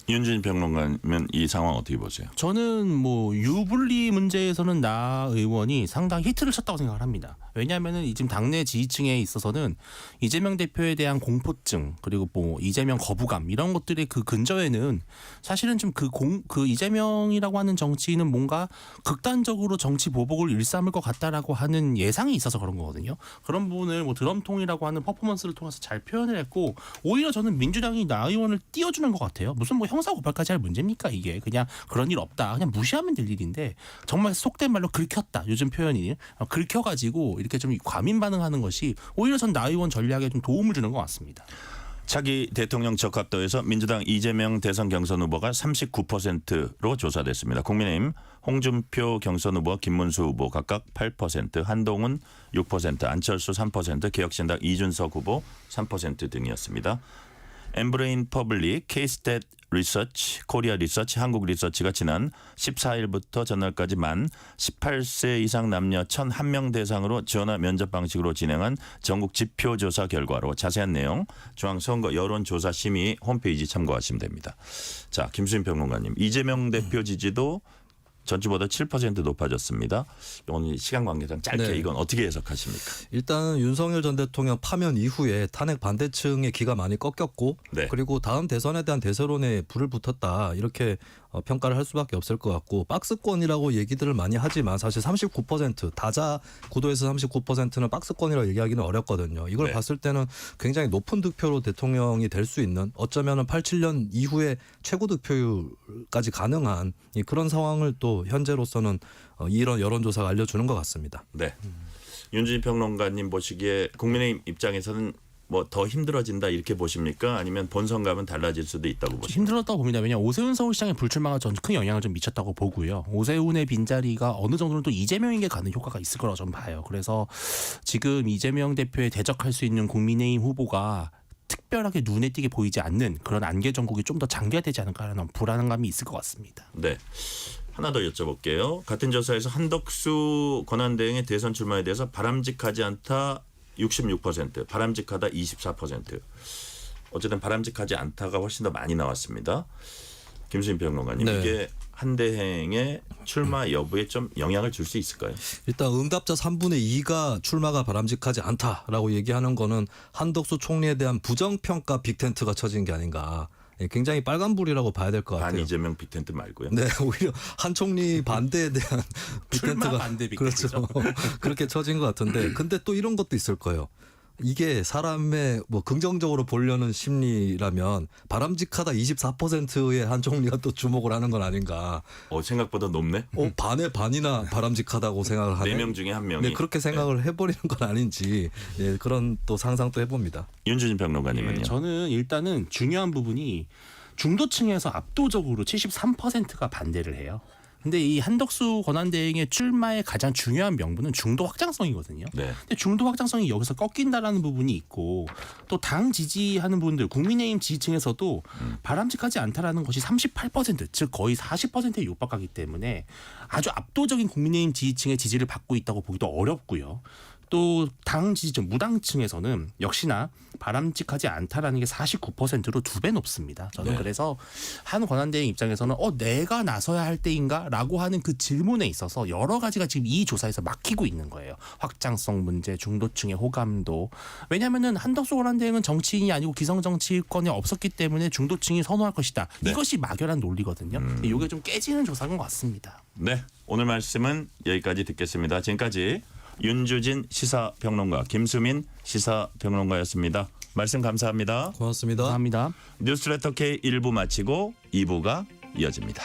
윤진 평론가는 이 상황 어떻게 보세요? 저는 뭐 유불리 문제에서는 나 의원이 상당히 히트를 쳤다고 생각을 합니다. 왜냐하면은 지금 당내 지지층에 있어서는 이재명 대표에 대한 공포증 그리고 뭐 이재명 거부감 이런 것들의 그 근저에는 사실은 좀 그 이재명이라고 하는 정치인은 뭔가 극단적으로 정치 보복을 일삼을 것 같다라고 하는 예상이 있어서 그런 거거든요. 그런 부분을 뭐 드럼통이라고 하는 퍼포먼스를 통해서 잘 표현을 했고 오히려 저는 민주당이 나 의원을 띄워주는 것 같아요. 무슨 뭐 형사 고발까지 할 문제입니까 이게 그냥 그런 일 없다 그냥 무시하면 될 일인데 정말 속된 말로 긁혔다 요즘 표현이 긁혀가지고 이렇게 좀 과민 반응하는 것이 오히려 전 나 의원 전략에 좀 도움을 주는 것 같습니다. 차기 대통령 적합도에서 민주당 이재명 대선 경선 후보가 39%로 조사됐습니다. 국민의힘 홍준표 경선 후보와 김문수 후보 각각 8%, 한동훈 6%, 안철수 3%, 개혁신당 이준석 후보 3% 등이었습니다. 엠브레인 퍼블릭, K-스탯 리서치, 코리아 리서치, 한국 리서치가 지난 14일부터 전날까지 만 18세 이상 남녀 1,001명 대상으로 전화 면접 방식으로 진행한 전국 지표조사 결과로 자세한 내용 중앙선거 여론조사심의 홈페이지 참고하시면 됩니다. 자, 김수인 평론가님, 이재명 대표 지지도 전주보다 7% 높아졌습니다. 오늘 시간 관계상 짧게 네. 이건 어떻게 해석하십니까? 일단 윤석열 전 대통령 파면 이후에 탄핵 반대층의 기가 많이 꺾였고 네. 그리고 다음 대선에 대한 대세론에 불을 붙었다 이렇게 평가를 할 수밖에 없을 것 같고 박스권이라고 얘기들을 많이 하지만 사실 39% 다자 구도에서 39%는 박스권이라고 얘기하기는 어렵거든요. 이걸 네. 봤을 때는 굉장히 높은 득표로 대통령이 될 수 있는 어쩌면 87년 이후에 최고 득표율까지 가능한 그런 상황을 또 현재로서는 이런 여론조사가 알려주는 것 같습니다. 네. 윤준희 평론가님 보시기에 국민의힘 입장에서는 뭐 더 힘들어진다 이렇게 보십니까? 아니면 본선감은 달라질 수도 있다고 보십니까? 힘들었다고 봅니다. 왜냐하면 오세훈 서울시장의 불출마가 전 큰 영향을 좀 미쳤다고 보고요. 오세훈의 빈자리가 어느 정도는 또 이재명에게 가는 효과가 있을 거라고 좀 봐요. 그래서 지금 이재명 대표에 대적할 수 있는 국민의힘 후보가 특별하게 눈에 띄게 보이지 않는 그런 안개 전국이 좀 더 장기화되지 않을까라는 불안감이 있을 것 같습니다. 네. 하나 더 여쭤볼게요. 같은 조사에서 한덕수 권한대행의 대선 출마에 대해서 바람직하지 않다 66%, 바람직하다 24%. 어쨌든 바람직하지 않다가 훨씬 더 많이 나왔습니다. 김수민 평론가님, 네. 이게 한대행의 출마 여부에 좀 영향을 줄 수 있을까요? 일단 응답자 3분의 2가 출마가 바람직하지 않다라고 얘기하는 거는 한덕수 총리에 대한 부정평가 빅텐트가 쳐진 게 아닌가. 굉장히 빨간불이라고 봐야 될 것 같아요. 반 이재명 빅텐트 말고요. 네, 오히려 한 총리 반대에 대한 출마 빅텐트가 반대 빅텐트죠. 그렇죠. 그렇게 쳐진 것 같은데, 근데 또 이런 것도 있을 거예요. 이게 사람의 뭐 긍정적으로 보려는 심리라면 바람직하다 24%의 한 총리가 또 주목을 하는 건 아닌가. 생각보다 높네. 반의 반이나 바람직하다고 생각을 하네. 4명 중에 1명이. 네, 그렇게 생각을 해버리는 건 아닌지, 예, 그런 또 상상도 해봅니다. 윤주진 평론가님은요? 예, 저는 일단은 중요한 부분이 중도층에서 압도적으로 73%가 반대를 해요. 근데 이 한덕수 권한대행의 출마의 가장 중요한 명분은 중도 확장성이거든요. 네. 근데 중도 확장성이 여기서 꺾인다라는 부분이 있고 또 당 지지하는 분들, 국민의힘 지지층에서도 바람직하지 않다라는 것이 38%, 즉 거의 40%에 육박하기 때문에 아주 압도적인 국민의힘 지지층의 지지를 받고 있다고 보기도 어렵고요. 또 당 지지층, 무당층에서는 역시나 바람직하지 않다라는 게 49%로 2배 높습니다. 저는 네. 그래서 한 권한대행 입장에서는 내가 나서야 할 때인가라고 하는 그 질문에 있어서 여러 가지가 지금 이 조사에서 막히고 있는 거예요. 확장성 문제, 중도층의 호감도. 왜냐하면은 한덕수 권한대행은 정치인이 아니고 기성정치권에 없었기 때문에 중도층이 선호할 것이다. 네. 이것이 이것이 막연한 논리거든요. 이게 좀 깨지는 조사인 것 같습니다. 네, 오늘 말씀은 여기까지 듣겠습니다. 지금까지 윤주진 시사평론가, 김수민 시사평론가였습니다. 말씀 감사합니다. 고맙습니다. 감사합니다. 뉴스레터 K 1부 마치고 2부가 이어집니다.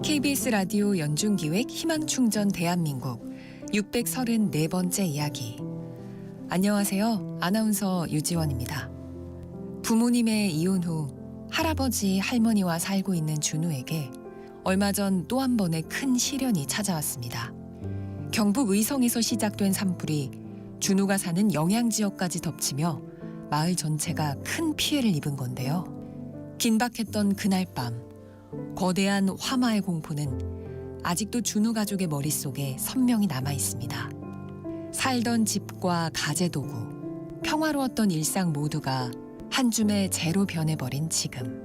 KBS 라디오 연중기획 희망충전 대한민국 634번째 이야기. 안녕하세요. 아나운서 유지원입니다. 부모님의 이혼 후 할아버지, 할머니와 살고 있는 준우에게 얼마 전 또 한 번의 큰 시련이 찾아왔습니다. 경북 의성에서 시작된 산불이 준우가 사는 영양지역까지 덮치며 마을 전체가 큰 피해를 입은 건데요. 긴박했던 그날 밤, 거대한 화마의 공포는 아직도 준우 가족의 머릿속에 선명히 남아 있습니다. 살던 집과 가재도구, 평화로웠던 일상 모두가 한 줌의 재로 변해버린 지금.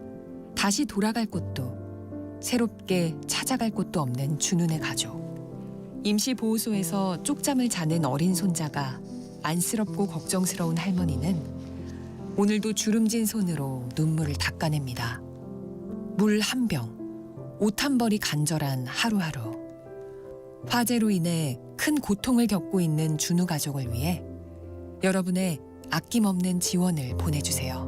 다시 돌아갈 곳도, 새롭게 찾아갈 곳도 없는 준우네 가족. 임시보호소에서 쪽잠을 자는 어린 손자가 안쓰럽고 걱정스러운 할머니는 오늘도 주름진 손으로 눈물을 닦아냅니다. 물 한 병, 옷 한 벌이 간절한 하루하루. 화재로 인해 큰 고통을 겪고 있는 준우 가족을 위해 여러분의 아낌없는 지원을 보내주세요.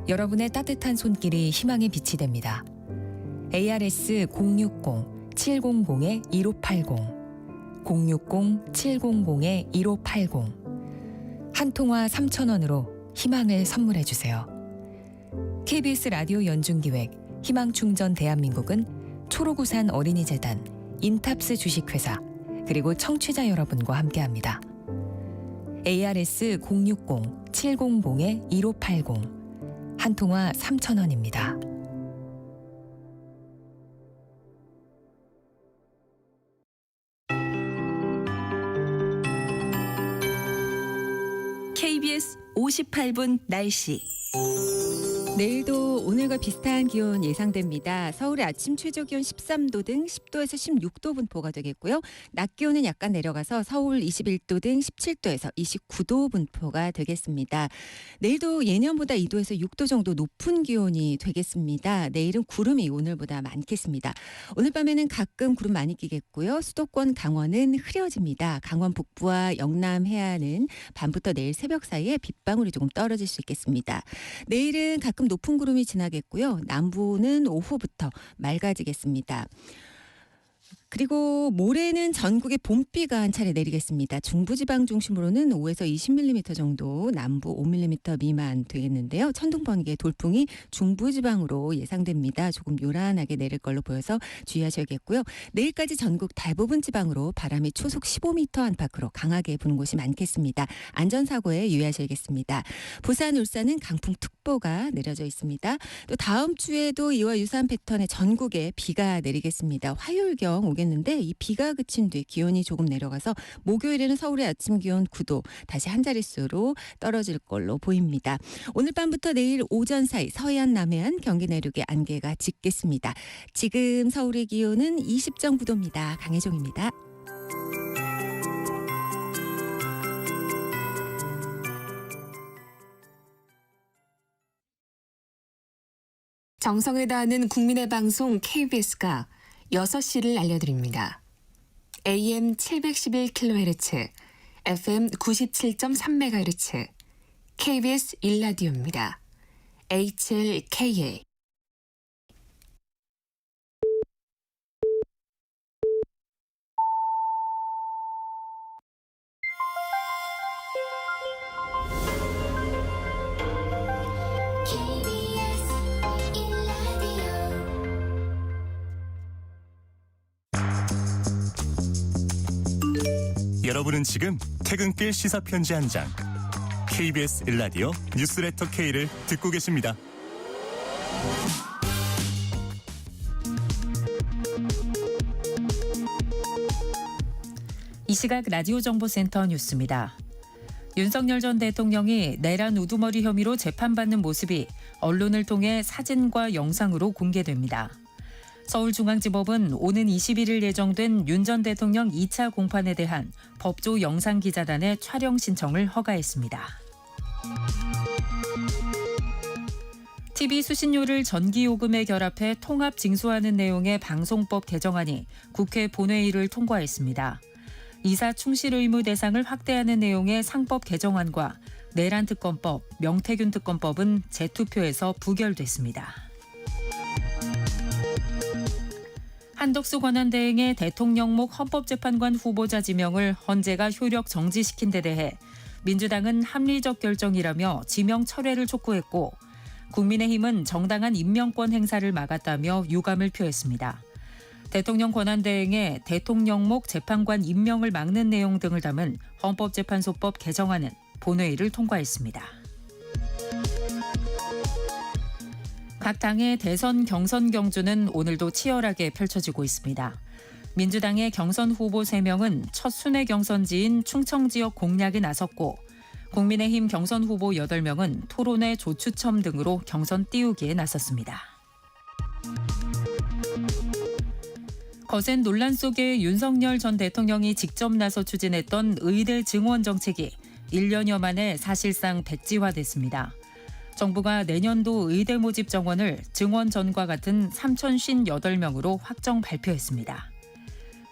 여러분의 따뜻한 손길이 희망의 빛이 됩니다. ARS 060-700-1580 060-700-1580 한 통화 3,000원으로 희망을 선물해주세요. KBS 라디오 연중기획 희망충전 대한민국은 초록우산 어린이재단, 인탑스 주식회사, 그리고 청취자 여러분과 함께합니다. ARS 060-700-1580 한 통화 3,000원입니다. KBS 58분 날씨. 내일도 오늘과 비슷한 기온 예상됩니다. 서울의 아침 최저 기온 13도 등 10도에서 16도 분포가 되겠고요. 낮 기온은 약간 내려가서 서울 21도 등 17도에서 29도 분포가 되겠습니다. 내일도 예년보다 2도에서 6도 정도 높은 기온이 되겠습니다. 내일은 구름이 오늘보다 많겠습니다. 오늘 밤에는 가끔 구름 많이 끼겠고요. 수도권 강원은 흐려집니다. 강원 북부와 영남 해안은 밤부터 내일 새벽 사이에 빗방울이 조금 떨어질 수 있겠습니다. 내일은 가끔 높은 구름이 지나겠고요. 남부는 오후부터 맑아지겠습니다. 그리고 모레는 전국에 봄비가 한 차례 내리겠습니다. 중부지방 중심으로는 5에서 20mm 정도, 남부 5mm 미만 되겠는데요. 천둥, 번개, 돌풍이 중부지방으로 예상됩니다. 조금 요란하게 내릴 걸로 보여서 주의하셔야겠고요. 내일까지 전국 대부분 지방으로 바람이 초속 15m 안팎으로 강하게 부는 곳이 많겠습니다. 안전사고에 유의하셔야겠습니다. 부산, 울산은 강풍특보가 내려져 있습니다. 또 다음 주에도 이와 유사한 패턴의 전국에 비가 내리겠습니다. 화요일경 오겠는데 이 비가 그친 뒤 기온이 조금 내려가서 목요일에는 서울의 아침 기온 9도, 다시 한 자릿수로 떨어질 걸로 보입니다. 오늘 밤부터 내일 오전 사이 서해안, 남해안, 경기 내륙에 안개가 짙겠습니다. 지금 서울의 기온은 20.9도입니다. 강혜종입니다. 정성을 다하는 국민의 방송 KBS가 6시를 알려드립니다. AM 711kHz, FM 97.3MHz, KBS 1라디오입니다. HLKA. 여러분은 지금 퇴근길 시사편지 한 장, KBS 1라디오 뉴스레터 K를 듣고 계십니다. 이 시각 라디오 정보센터 뉴스입니다. 윤석열 전 대통령이 내란 우두머리 혐의로 재판받는 모습이 언론을 통해 사진과 영상으로 공개됩니다. 서울중앙지법은 오는 21일 예정된 윤 전 대통령 2차 공판에 대한 법조 영상기자단의 촬영 신청을 허가했습니다. TV 수신료를 전기요금에 결합해 통합 징수하는 내용의 방송법 개정안이 국회 본회의를 통과했습니다. 이사 충실 의무 대상을 확대하는 내용의 상법 개정안과 내란특검법, 명태균 특검법은 재투표에서 부결됐습니다. 한덕수 권한대행의 대통령목 헌법재판관 후보자 지명을 헌재가 효력 정지시킨 데 대해 민주당은 합리적 결정이라며 지명 철회를 촉구했고 국민의힘은 정당한 임명권 행사를 막았다며 유감을 표했습니다. 대통령 권한대행의 대통령목 재판관 임명을 막는 내용 등을 담은 헌법재판소법 개정안은 본회의를 통과했습니다. 각 당의 대선 경선 경주는 오늘도 치열하게 펼쳐지고 있습니다. 민주당의 경선 후보 3명은 첫 순회 경선지인 충청 지역 공략에 나섰고 국민의힘 경선 후보 8명은 토론회 조추첨 등으로 경선 띄우기에 나섰습니다. 거센 논란 속에 윤석열 전 대통령이 직접 나서 추진했던 의대 증원 정책이 1년여 만에 사실상 백지화됐습니다. 정부가 내년도 의대 모집 정원을 증원 전과 같은 3,058명으로 확정 발표했습니다.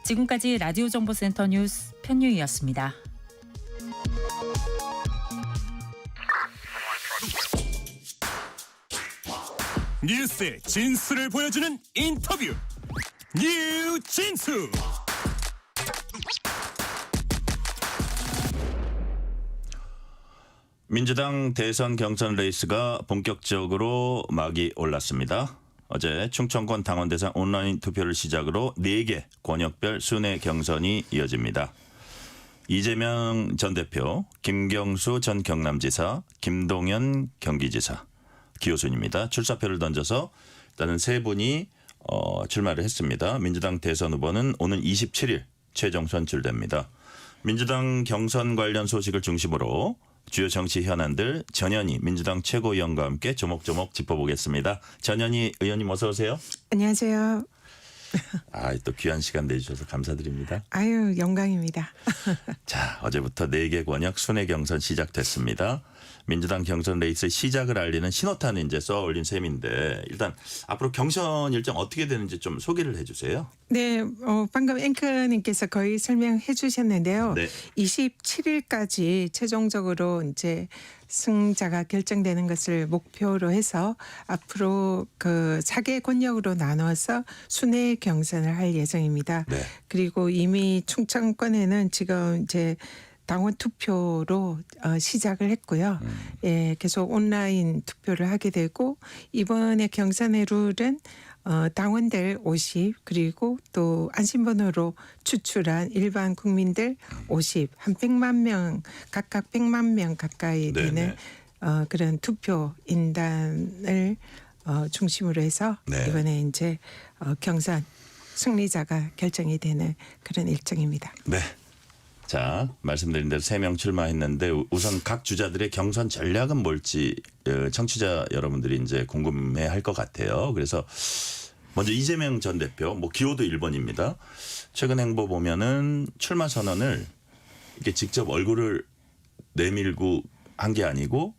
지금까지 라디오 정보센터 뉴스 편유희였습니다. 뉴스의 진수를 보여주는 인터뷰, 뉴진수. 민주당 대선 경선 레이스가 본격적으로 막이 올랐습니다. 어제 충청권 당원대상 온라인 투표를 시작으로 4개 권역별 순회 경선이 이어집니다. 이재명 전 대표, 김경수 전 경남지사, 김동연 경기지사, 기호순입니다. 출사표를 던져서 일단은 3분이 출마를 했습니다. 민주당 대선 후보는 오는 27일 최종 선출됩니다. 민주당 경선 관련 소식을 중심으로 주요 정치 현안들 전현희 민주당 최고위원과 함께 조목조목 짚어보겠습니다. 전현희 의원님 어서 오세요. 안녕하세요. 또 귀한 시간 내주셔서 감사드립니다. 아유, 영광입니다. 자, 어제부터 4개 권역 순회 경선 시작됐습니다. 민주당 경선 레이스 시작을 알리는 신호탄을 이제 쏘아 올린 셈인데 일단 앞으로 경선 일정 어떻게 되는지 좀 소개를 해주세요. 네, 방금 앵커님께서 거의 설명해 주셨는데요. 네. 27일까지 최종적으로 이제 승자가 결정되는 것을 목표로 해서 앞으로 그 4개 권역으로 나눠서 순회 경선을 할 예정입니다. 네. 그리고 이미 충청권에는 지금 이제 당원 투표로 시작을 했고요. 예, 계속 온라인 투표를 하게 되고 이번에 경선의 룰은 당원들 50 그리고 또 안심번호로 추출한 일반 국민들 50 한 100만 명 각각 100만 명 가까이 되는 그런 투표 인단을 중심으로 해서 네. 이번에 이제 경선 승리자가 결정이 되는 그런 일정입니다. 네. 자, 말씀드린 대로 3명 출마했는데 우선 각 주자들의 경선 전략은 뭘지 청취자 여러분들이 이제 궁금해할 것 같아요. 그래서 먼저 이재명 전 대표, 기호도 1번입니다. 최근 행보 보면은 출마 선언을 이렇게 직접 얼굴을 내밀고 한 게 아니고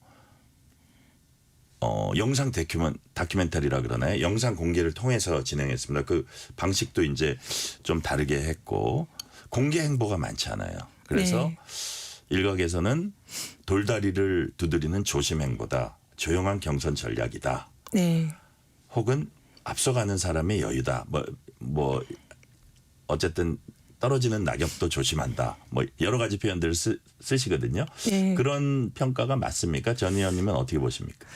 영상 다큐멘터리라 그러나요? 영상 공개를 통해서 진행했습니다. 그 방식도 이제 좀 다르게 했고 공개 행보가 많지 않아요. 그래서 네. 일각에서는 돌다리를 두드리는 조심 행보다, 조용한 경선 전략이다. 네. 혹은 앞서가는 사람의 여유다. 어쨌든 떨어지는 낙엽도 조심한다. 여러 가지 표현들을 쓰시거든요. 네. 그런 평가가 맞습니까? 전 의원님은 어떻게 보십니까?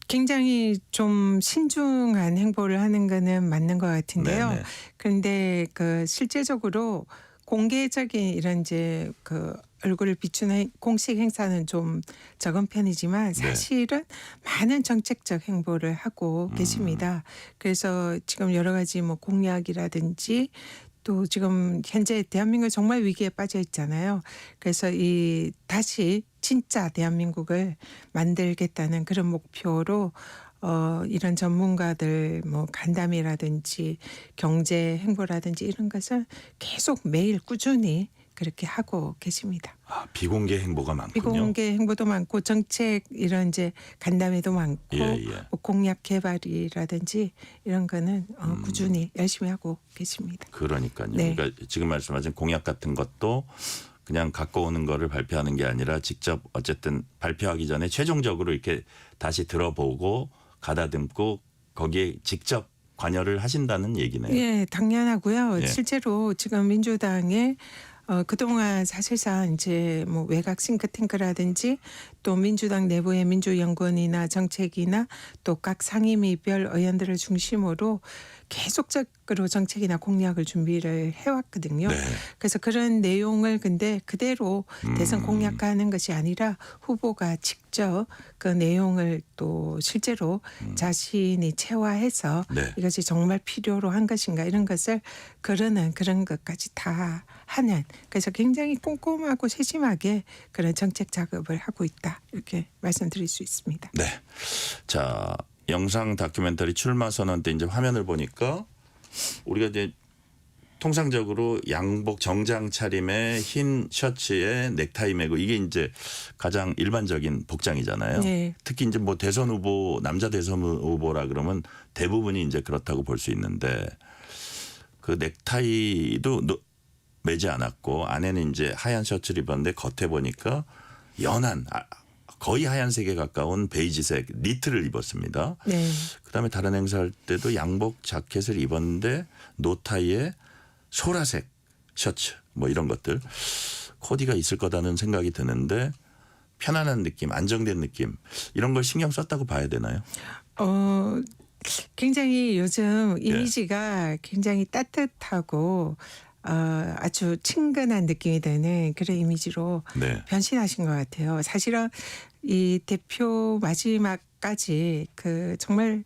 굉장히 좀 신중한 행보를 하는 거는 맞는 것 같은데요. 네네. 그런데 그 실제적으로 공개적인 이런 이제 그 얼굴을 비추는 공식 행사는 좀 적은 편이지만 사실은 많은 정책적 행보를 하고 계십니다. 그래서 지금 여러 가지 공약이라든지 또 지금 현재 대한민국 정말 위기에 빠져 있잖아요. 그래서 이 다시 진짜 대한민국을 만들겠다는 그런 목표로 이런 전문가들 간담회라든지 경제 행보라든지 이런 것을 계속 매일 꾸준히 그렇게 하고 계십니다. 비공개 행보가 많군요. 비공개 행보도 많고 정책 이런 이제 간담회도 많고 공약 개발이라든지 이런 거는 꾸준히 열심히 하고 계십니다. 그러니까요. 네. 그러니까 지금 말씀하신 공약 같은 것도 그냥 갖고 오는 거를 발표하는 게 아니라 직접 어쨌든 발표하기 전에 최종적으로 이렇게 다시 들어보고 가다듬고 거기에 직접 관여를 하신다는 얘기네요. 예, 당연하고요. 예. 실제로 지금 민주당에 그동안 사실상 이제 외곽 싱크탱크라든지 또 민주당 내부의 민주연구원이나 정책이나 또 각 상임위별 의원들을 중심으로 계속적으로 정책이나 공약을 준비를 해왔거든요. 네. 그래서 그런 내용을 근데 그대로 대선 공약화하는 것이 아니라 후보가 직접 그 내용을 또 실제로 자신이 체화해서 이것이 정말 필요로 한 것인가 이런 것을 그러는 그런 것까지 다 하는 그래서 굉장히 꼼꼼하고 세심하게 그런 정책 작업을 하고 있다 이렇게 말씀드릴 수 있습니다. 네. 자, 영상 다큐멘터리 출마 선언 때 이제 화면을 보니까 우리가 이제 통상적으로 양복 정장 차림에 흰 셔츠에 넥타이 매고 이게 이제 가장 일반적인 복장이잖아요. 네. 특히 이제 대선 후보 남자 대선 후보라 그러면 대부분이 이제 그렇다고 볼 수 있는데 그 넥타이도 매지 않았고 안에는 이제 하얀 셔츠를 입었는데 겉에 보니까 연한 거의 하얀색에 가까운 베이지색 니트를 입었습니다. 네. 그다음에 다른 행사할 때도 양복 자켓을 입었는데 노타이에 소라색 셔츠 이런 것들 코디가 있을 거다는 생각이 드는데 편안한 느낌, 안정된 느낌 이런 걸 신경 썼다고 봐야 되나요? 굉장히 요즘 이미지가 굉장히 따뜻하고 아주 친근한 느낌이 드는 그런 이미지로 변신하신 것 같아요. 사실은 이 대표 마지막까지 그 정말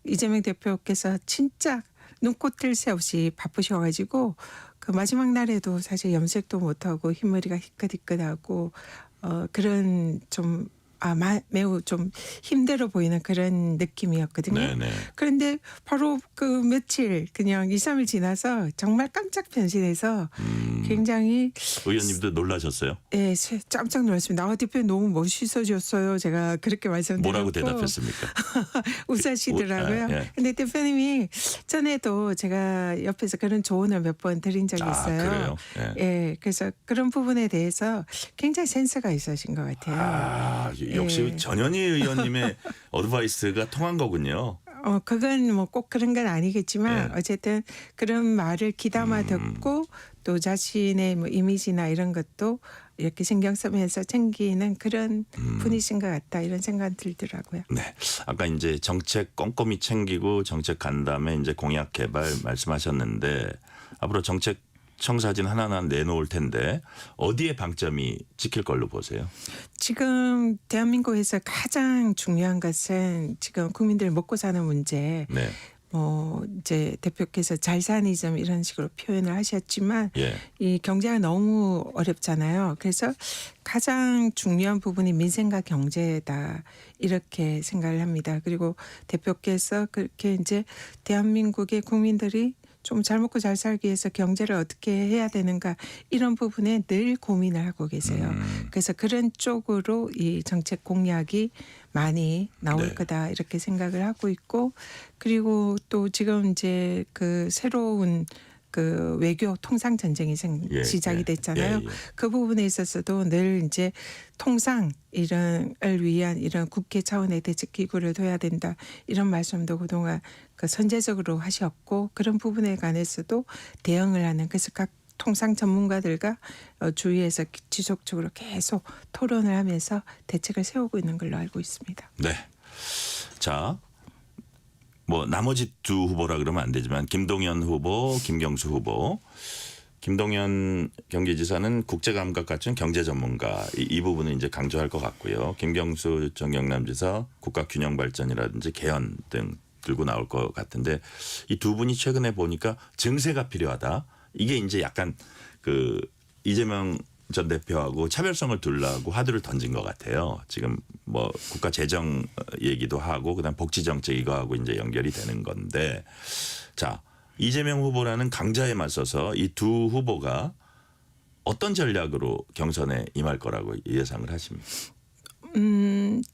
이재명 대표께서 진짜 눈코 뜰 새 없이 바쁘셔가지고 그 마지막 날에도 사실 염색도 못하고 흰머리가 희끗희끗하고 그런 좀 매우 좀 힘들어 보이는 그런 느낌이었거든요. 네네. 그런데 바로 그 며칠 그냥 2, 3일 지나서 정말 깜짝 변신해서 굉장히 의원님도 놀라셨어요? 예, 깜짝 놀랐습니다. 대표님 너무 멋있어졌어요. 제가 그렇게 말씀드렸고. 뭐라고 대답했습니까? 웃으시더라고요. 예. 근데 대표님이 전에도 제가 옆에서 그런 조언을 몇 번 드린 적이 있어요. 그래요? 예, 그래서 그런 부분에 대해서 굉장히 센스가 있으신 것 같아요. 역시 예. 전현희 의원님의 어드바이스가 통한 거군요. 그건 뭐 꼭 그런 건 아니겠지만 예. 어쨌든 그런 말을 귀담아 듣고 또 자신의 뭐 이미지나 이런 것도 이렇게 신경 쓰면서 챙기는 그런 분이신 것 같다 이런 생각 들더라고요. 네. 아까 이제 정책 꼼꼼히 챙기고 정책 간 다음에 이제 공약 개발 말씀하셨는데 앞으로 정책 청사진 하나하나 내놓을 텐데 어디에 방점이 찍힐 걸로 보세요? 지금 대한민국에서 가장 중요한 것은 지금 국민들 먹고 사는 문제. 네. 이제 대표께서 잘사니즘 이런 식으로 표현을 하셨지만 예. 이 경제가 너무 어렵잖아요. 그래서 가장 중요한 부분이 민생과 경제다 이렇게 생각을 합니다. 그리고 대표께서 그렇게 이제 대한민국의 국민들이 좀 잘 먹고 잘 살기 위해서 경제를 어떻게 해야 되는가 이런 부분에 늘 고민을 하고 계세요. 그래서 그런 쪽으로 이 정책 공약이 많이 나올 네. 거다 이렇게 생각을 하고 있고 그리고 또 지금 이제 그 새로운 그 외교 통상 전쟁이 시작이 됐잖아요. 그 부분에 있어서도 늘 이제 통상 이런을 위한 이런 국회 차원의 대책 기구를 둬야 된다 이런 말씀도 그동안 그 선제적으로 하셨고 그런 부분에 관해서도 대응을 하는 그래서 각 통상 전문가들과 주위에서 지속적으로 계속 토론을 하면서 대책을 세우고 있는 걸로 알고 있습니다. 네. 자. 뭐 나머지 두 후보라 그러면 안 되지만 김동연 후보, 김경수 후보. 김동연 경기지사는 국제 감각 갖춘 경제 전문가 이 부분은 이제 강조할 것 같고요. 김경수 전 경남지사 국가 균형 발전이라든지 개헌 등 들고 나올 것 같은데 이 두 분이 최근에 보니까 증세가 필요하다. 이게 이제 약간 그 이재명 전 대표하고 차별성을 두려고 화두를 던진 것 같아요. 지금 뭐 국가 재정 얘기도 하고 그다음 복지 정책 이거하고 이제 연결이 되는 건데 자 이재명 후보라는 강자에 맞서서 이 두 후보가 어떤 전략으로 경선에 임할 거라고 예상을 하십니까?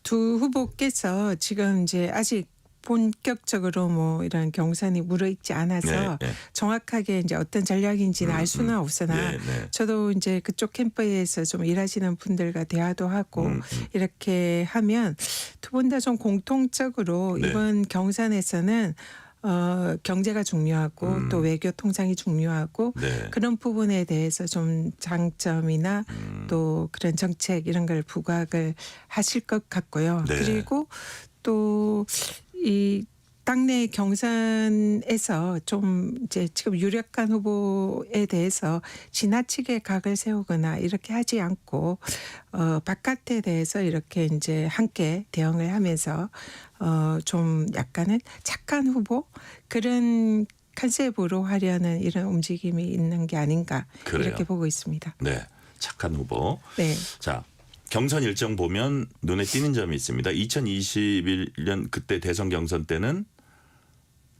두 후보께서 지금 이제 아직 본격적으로 뭐 이런 경선이 무르익지 않아서 정확하게 이제 어떤 전략인지는 알 수는 없으나 저도 이제 그쪽 캠프에서 좀 일하시는 분들과 대화도 하고 이렇게 하면 두 분 다 좀 공통적으로 이번 경선에서는 경제가 중요하고 또 외교 통상이 중요하고 그런 부분에 대해서 좀 장점이나 또 그런 정책 이런 걸 부각을 하실 것 같고요. 그리고 또 이 당내 경선에서 좀 이제 지금 유력한 후보에 대해서 지나치게 각을 세우거나 이렇게 하지 않고 바깥에 대해서 이렇게 이제 함께 대응을 하면서 좀 약간은 착한 후보 그런 컨셉으로 하려는 이런 움직임이 있는 게 아닌가 이렇게 보고 있습니다. 네, 착한 후보. 네. 자. 경선 일정 보면 눈에 띄는 점이 있습니다. 2021년 그때 대선 경선 때는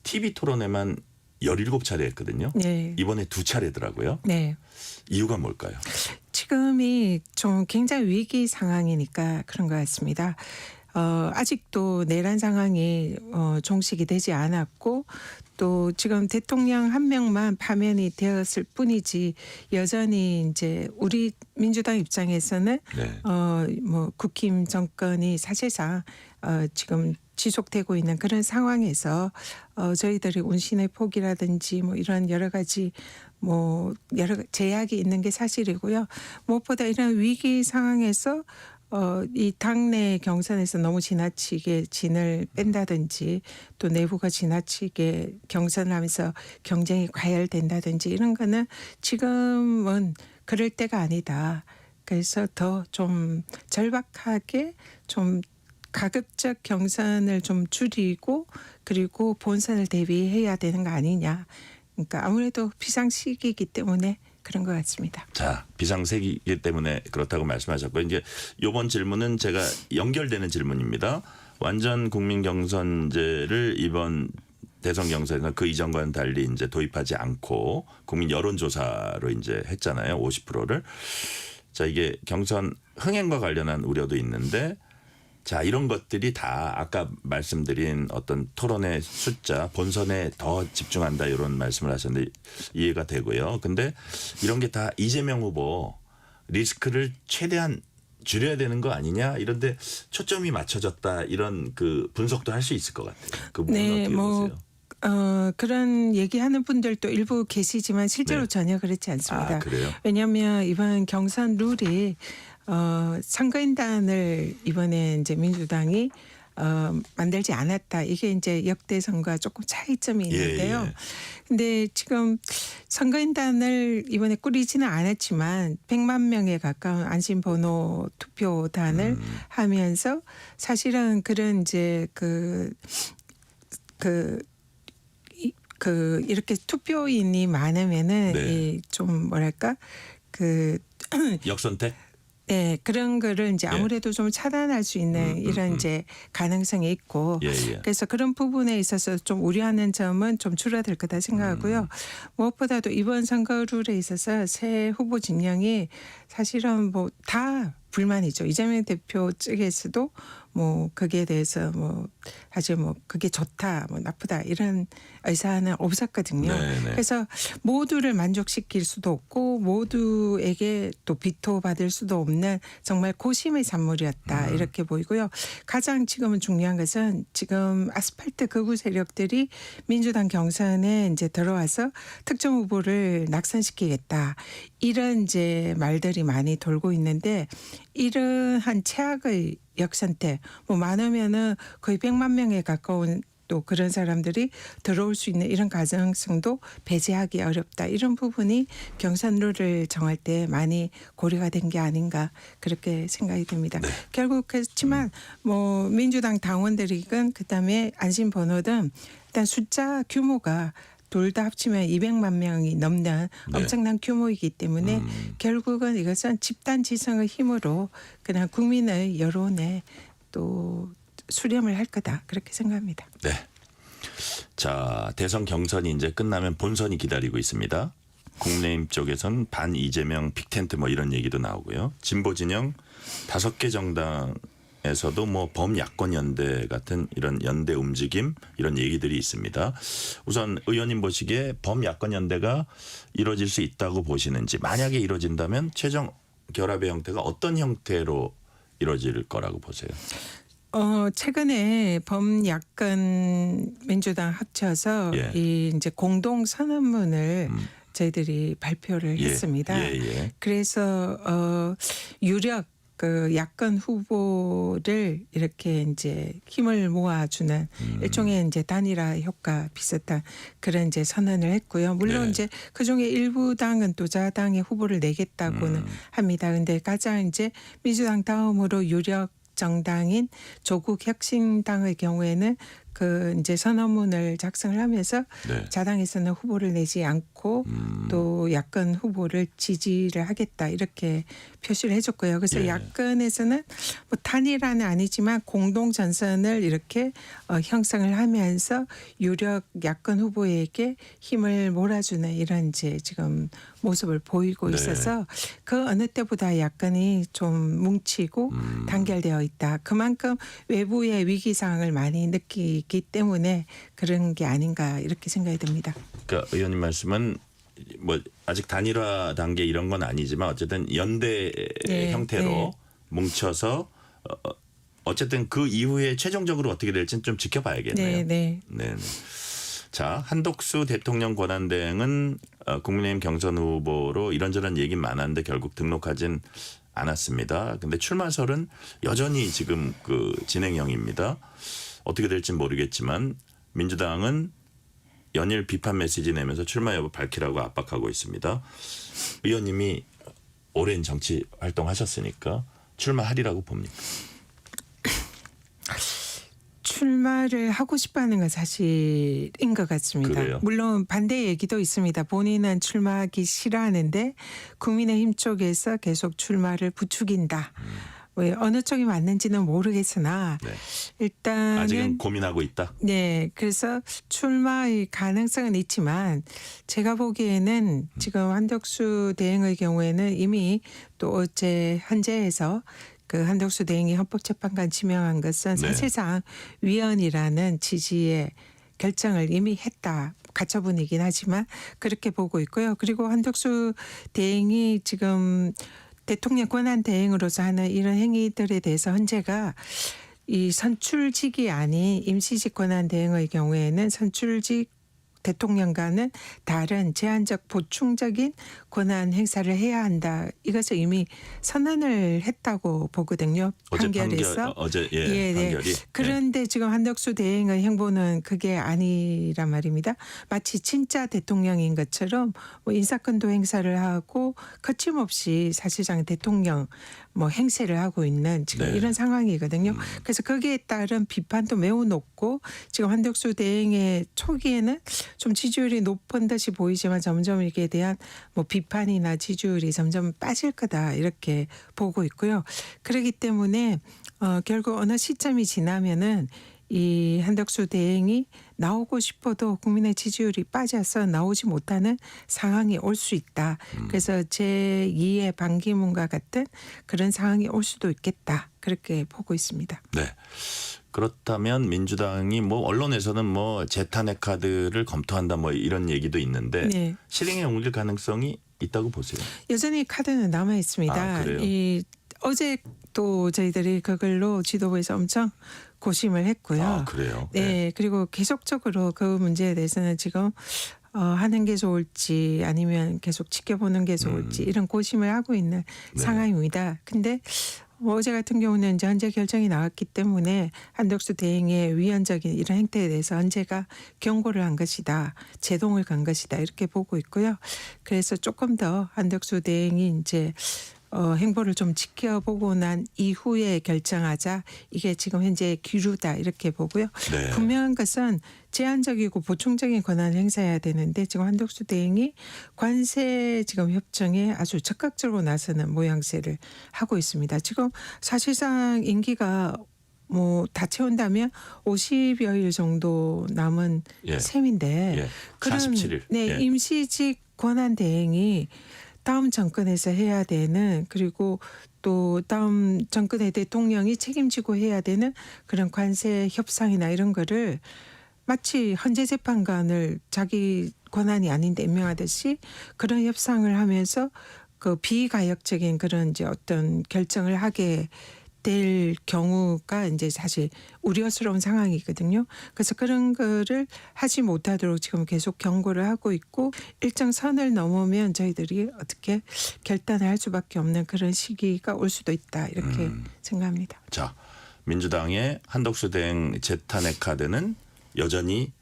TV 토론회만 17차례 했거든요. 네. 이번에 2차례더라고요. 네. 이유가 뭘까요? 지금이 좀 굉장히 위기 상황이니까 그런 것 같습니다. 아직도 내란 상황이 종식이 되지 않았고 또 지금 대통령 한 명만 파면이 되었을 뿐이지 여전히 이제 우리 민주당 입장에서는 뭐 국힘 정권이 사실상 지금 지속되고 있는 그런 상황에서 저희들이 운신의 폭이라든지 뭐 이런 여러 가지 뭐 여러 제약이 있는 게 사실이고요. 무엇보다 이런 위기 상황에서 이 당내 경선에서 너무 지나치게 진을 뺀다든지 또 내부가 지나치게 경선을 하면서 경쟁이 과열된다든지 이런 거는 지금은 그럴 때가 아니다. 그래서 더 좀 절박하게 좀 가급적 경선을 좀 줄이고 그리고 본선을 대비해야 되는 거 아니냐. 그러니까 아무래도 비상시기이기 때문에 그런 것 같습니다. 자, 비상세기이기 때문에 그렇다고 말씀하셨고 이제 이번 질문은 제가 연결되는 질문입니다. 완전 국민 경선제를 이번 대선 경선에서 그 이전과는 달리 이제 도입하지 않고 국민 여론조사로 이제 했잖아요. 50%를. 자, 이게 경선 흥행과 관련한 우려도 있는데 자, 이런 것들이 다 아까 말씀드린 어떤 토론의 숫자, 본선에 더 집중한다 이런 말씀을 하셨는데 이해가 되고요. 근데 이런 게 다 이재명 후보 리스크를 최대한 줄여야 되는 거 아니냐 이런데 초점이 맞춰졌다 이런 그 분석도 할 수 있을 것 같아요. 그 부분은 네, 어떻게 보세요? 그런 얘기하는 분들도 일부 계시지만 실제로 네. 전혀 그렇지 않습니다. 아, 그래요? 왜냐하면 이번 경선 룰이 선거인단을 이번에 이제 민주당이 만들지 않았다. 이게 이제 역대선과 조금 차이점이 있는데요. 예. 근데 지금 선거인단을 이번에 꾸리지는 않았지만 100만 명에 가까운 안심번호 투표단을 하면서 사실은 그런 이제 이렇게 투표인이 많으면은 네. 좀 뭐랄까 역선택? 네, 그런 거를 이제 예. 아무래도 좀 차단할 수 있는 이런 이제 가능성이 있고 예, 예. 그래서 그런 부분에 있어서 좀 우려하는 점은 좀 줄어들 거다 생각하고요. 무엇보다도 이번 선거 룰에 있어서 새 후보 진영이 사실은 뭐 다 불만이죠. 이재명 대표 측에서도 뭐 거기에 대해서 뭐 사실 뭐 그게 좋다, 뭐 나쁘다 이런 의사는 없었거든요. 네네. 그래서 모두를 만족시킬 수도 없고 모두에게 또 비토받을 수도 없는 정말 고심의 산물이었다 이렇게 보이고요. 가장 지금은 중요한 것은 지금 아스팔트 극우 세력들이 민주당 경선에 이제 들어와서 특정 후보를 낙선시키겠다 이런 이제 말들이 많이 돌고 있는데 이러한 최악의 역선택 뭐 많으면은 거의 100만 명에 가까운 또 그런 사람들이 들어올 수 있는 이런 가능성도 배제하기 어렵다. 이런 부분이 경선 룰을 정할 때 많이 고려가 된 게 아닌가 그렇게 생각이 듭니다. 네. 결국 그렇지만 뭐 민주당 당원들이건 그다음에 안심번호든 일단 숫자 규모가 둘 다 합치면 200만 명이 넘는 네. 엄청난 규모이기 때문에 결국은 이것은 집단 지성의 힘으로 그냥 국민의 여론에 또 수렴을 할 거다 그렇게 생각합니다. 네. 자, 대선 경선이 이제 끝나면 본선이 기다리고 있습니다. 국민의힘 쪽에선 반 이재명 빅텐트 뭐 이런 얘기도 나오고요. 진보 진영 5개 정당에서도 뭐 범야권 연대 같은 이런 연대 움직임 이런 얘기들이 있습니다. 우선 의원님 보시기에 범야권 연대가 이루어질 수 있다고 보시는지 만약에 이루어진다면 최종 결합의 형태가 어떤 형태로 이루어질 거라고 보세요? 최근에 범야권 민주당 합쳐서 예. 이 이제 공동 선언문을 저희들이 발표를 했습니다. 예. 그래서 유력 그 야권 후보를 이렇게 이제 힘을 모아주는 일종의 이제 단일화 효과 비슷한 그런 이제 선언을 했고요. 물론 네. 이제 그 중에 일부 당은 또 자당의 후보를 내겠다고는 합니다. 근데 가장 이제 민주당 다음으로 유력 정당인 조국혁신당의 경우에는 그 이제 선언문을 작성을 하면서 네. 자당에서는 후보를 내지 않고 또 야권 후보를 지지를 하겠다 이렇게 표시를 해줬고요. 그래서 예. 야권에서는 뭐 단일화는 아니지만 공동 전선을 이렇게 형성을 하면서 유력 야권 후보에게 힘을 몰아주는 이런 이제 지금 모습을 보이고 네. 있어서 그 어느 때보다 야권이 좀 뭉치고 단결되어 있다. 그만큼 외부의 위기 상황을 많이 느끼기 때문에 그런 게 아닌가 이렇게 생각이 듭니다. 그러니까 의원님 말씀은 뭐 아직 단일화 단계 이런 건 아니지만 어쨌든 연대 네, 형태로 네. 뭉쳐서 어쨌든 그 이후에 최종적으로 어떻게 될지는 좀 지켜봐야겠네요. 네. 자, 한덕수 대통령 권한대행은 국민의힘 경선 후보로 이런저런 얘기 많았는데 결국 등록하진 않았습니다. 근데 출마설은 여전히 지금 그 진행형입니다. 어떻게 될지는 모르겠지만 민주당은 연일 비판 메시지 내면서 출마 여부 밝히라고 압박하고 있습니다. 의원님이 오랜 정치 활동하셨으니까 출마하리라고 봅니까? 출마를 하고 싶어하는 건 사실인 것 같습니다. 그래요? 물론 반대 얘기도 있습니다. 본인은 출마하기 싫어하는데 국민의힘 쪽에서 계속 출마를 부추긴다. 왜 어느 쪽이 맞는지는 모르겠으나 네. 일단은 아직은 고민하고 있다. 네, 그래서 출마의 가능성은 있지만 제가 보기에는 지금 한덕수 대행의 경우에는 이미 또 어제 헌재에서 그 한덕수 대행이 헌법재판관 지명한 것은 네. 사실상 위헌이라는 취지의 결정을 이미 했다. 가처분이긴 하지만 그렇게 보고 있고요. 그리고 한덕수 대행이 지금 대통령 권한 대행으로서 하는 이런 행위들에 대해서 헌재가 이 선출직이 아닌 임시직 권한 대행의 경우에는 선출직 대통령과는 다른 제한적 보충적인 권한 행사를 해야 한다. 이것을 이미 선언을 했다고 보거든요. 판결에서. 어제 네. 판결이. 그런데 지금 한덕수 대행의 행보는 그게 아니란 말입니다. 마치 진짜 대통령인 것처럼 뭐 인사권도 행사를 하고 거침없이 사실상 대통령 뭐 행세를 하고 있는 지금 네. 이런 상황이거든요. 그래서 거기에 따른 비판도 매우 높고 지금 한덕수 대행의 초기에는 좀 지지율이 높은 듯이 보이지만 점점 이게 대한 뭐 비판이나 지지율이 점점 빠질 거다 이렇게 보고 있고요. 그렇기 때문에 결국 어느 시점이 지나면은 이 한덕수 대행이 나오고 싶어도 국민의 지지율이 빠져서 나오지 못하는 상황이 올 수 있다. 그래서 제2의 반기문과 같은 그런 상황이 올 수도 있겠다. 그렇게 보고 있습니다. 네. 그렇다면 민주당이 뭐 언론에서는 뭐 재탄핵 카드를 검토한다 뭐 이런 얘기도 있는데 네. 실행에 옮길 가능성이 있다고 보세요. 여전히 카드는 남아 있습니다. 아, 그래요? 어제 또 저희들이 그걸로 지도부에서 엄청 고심을 했고요. 아, 그래요? 네. 그리고 계속적으로 그 문제에 대해서는 지금 하는 게 좋을지 아니면 계속 지켜보는 게 좋을지 이런 고심을 하고 있는 네. 상황입니다. 근데 어제 같은 경우는 이제 헌재 결정이 나왔기 때문에 한덕수 대행의 위헌적인 이런 행태에 대해서 헌재가 경고를 한 것이다. 제동을 간 것이다. 이렇게 보고 있고요. 그래서 조금 더 한덕수 대행이 이제 행보를 좀 지켜보고 난 이후에 결정하자. 이게 지금 현재 기류다 이렇게 보고요. 네. 분명한 것은 제한적이고 보충적인 권한을 행사해야 되는데 지금 한덕수 대행이 관세 지금 협정에 아주 적극적으로 나서는 모양새를 하고 있습니다. 지금 사실상 임기가 뭐 다 채운다면 50여일 정도 남은 셈인데 47일. 네, 임시직 권한 대행이 다음 정권에서 해야 되는 그리고 또 다음 정권의 대통령이 책임지고 해야 되는 그런 관세 협상이나 이런 거를 마치 헌재 재판관을 자기 권한이 아닌데 임명하듯이 그런 협상을 하면서 그 비가역적인 그런 이제 어떤 결정을 하게 될 경우가 이제 사실 우려스러운 상황이거든요. 그래서 그런 거를 하지 못하도록 지금 계속 경고를 하고 있고 일정 선을 넘으면 저희들이 어떻게 결단을 할 수밖에 없는 그런 시기가 올 수도 있다 이렇게 생각합니다. 자, 민주당의 한덕수 대행 재탄핵 카드는 여전히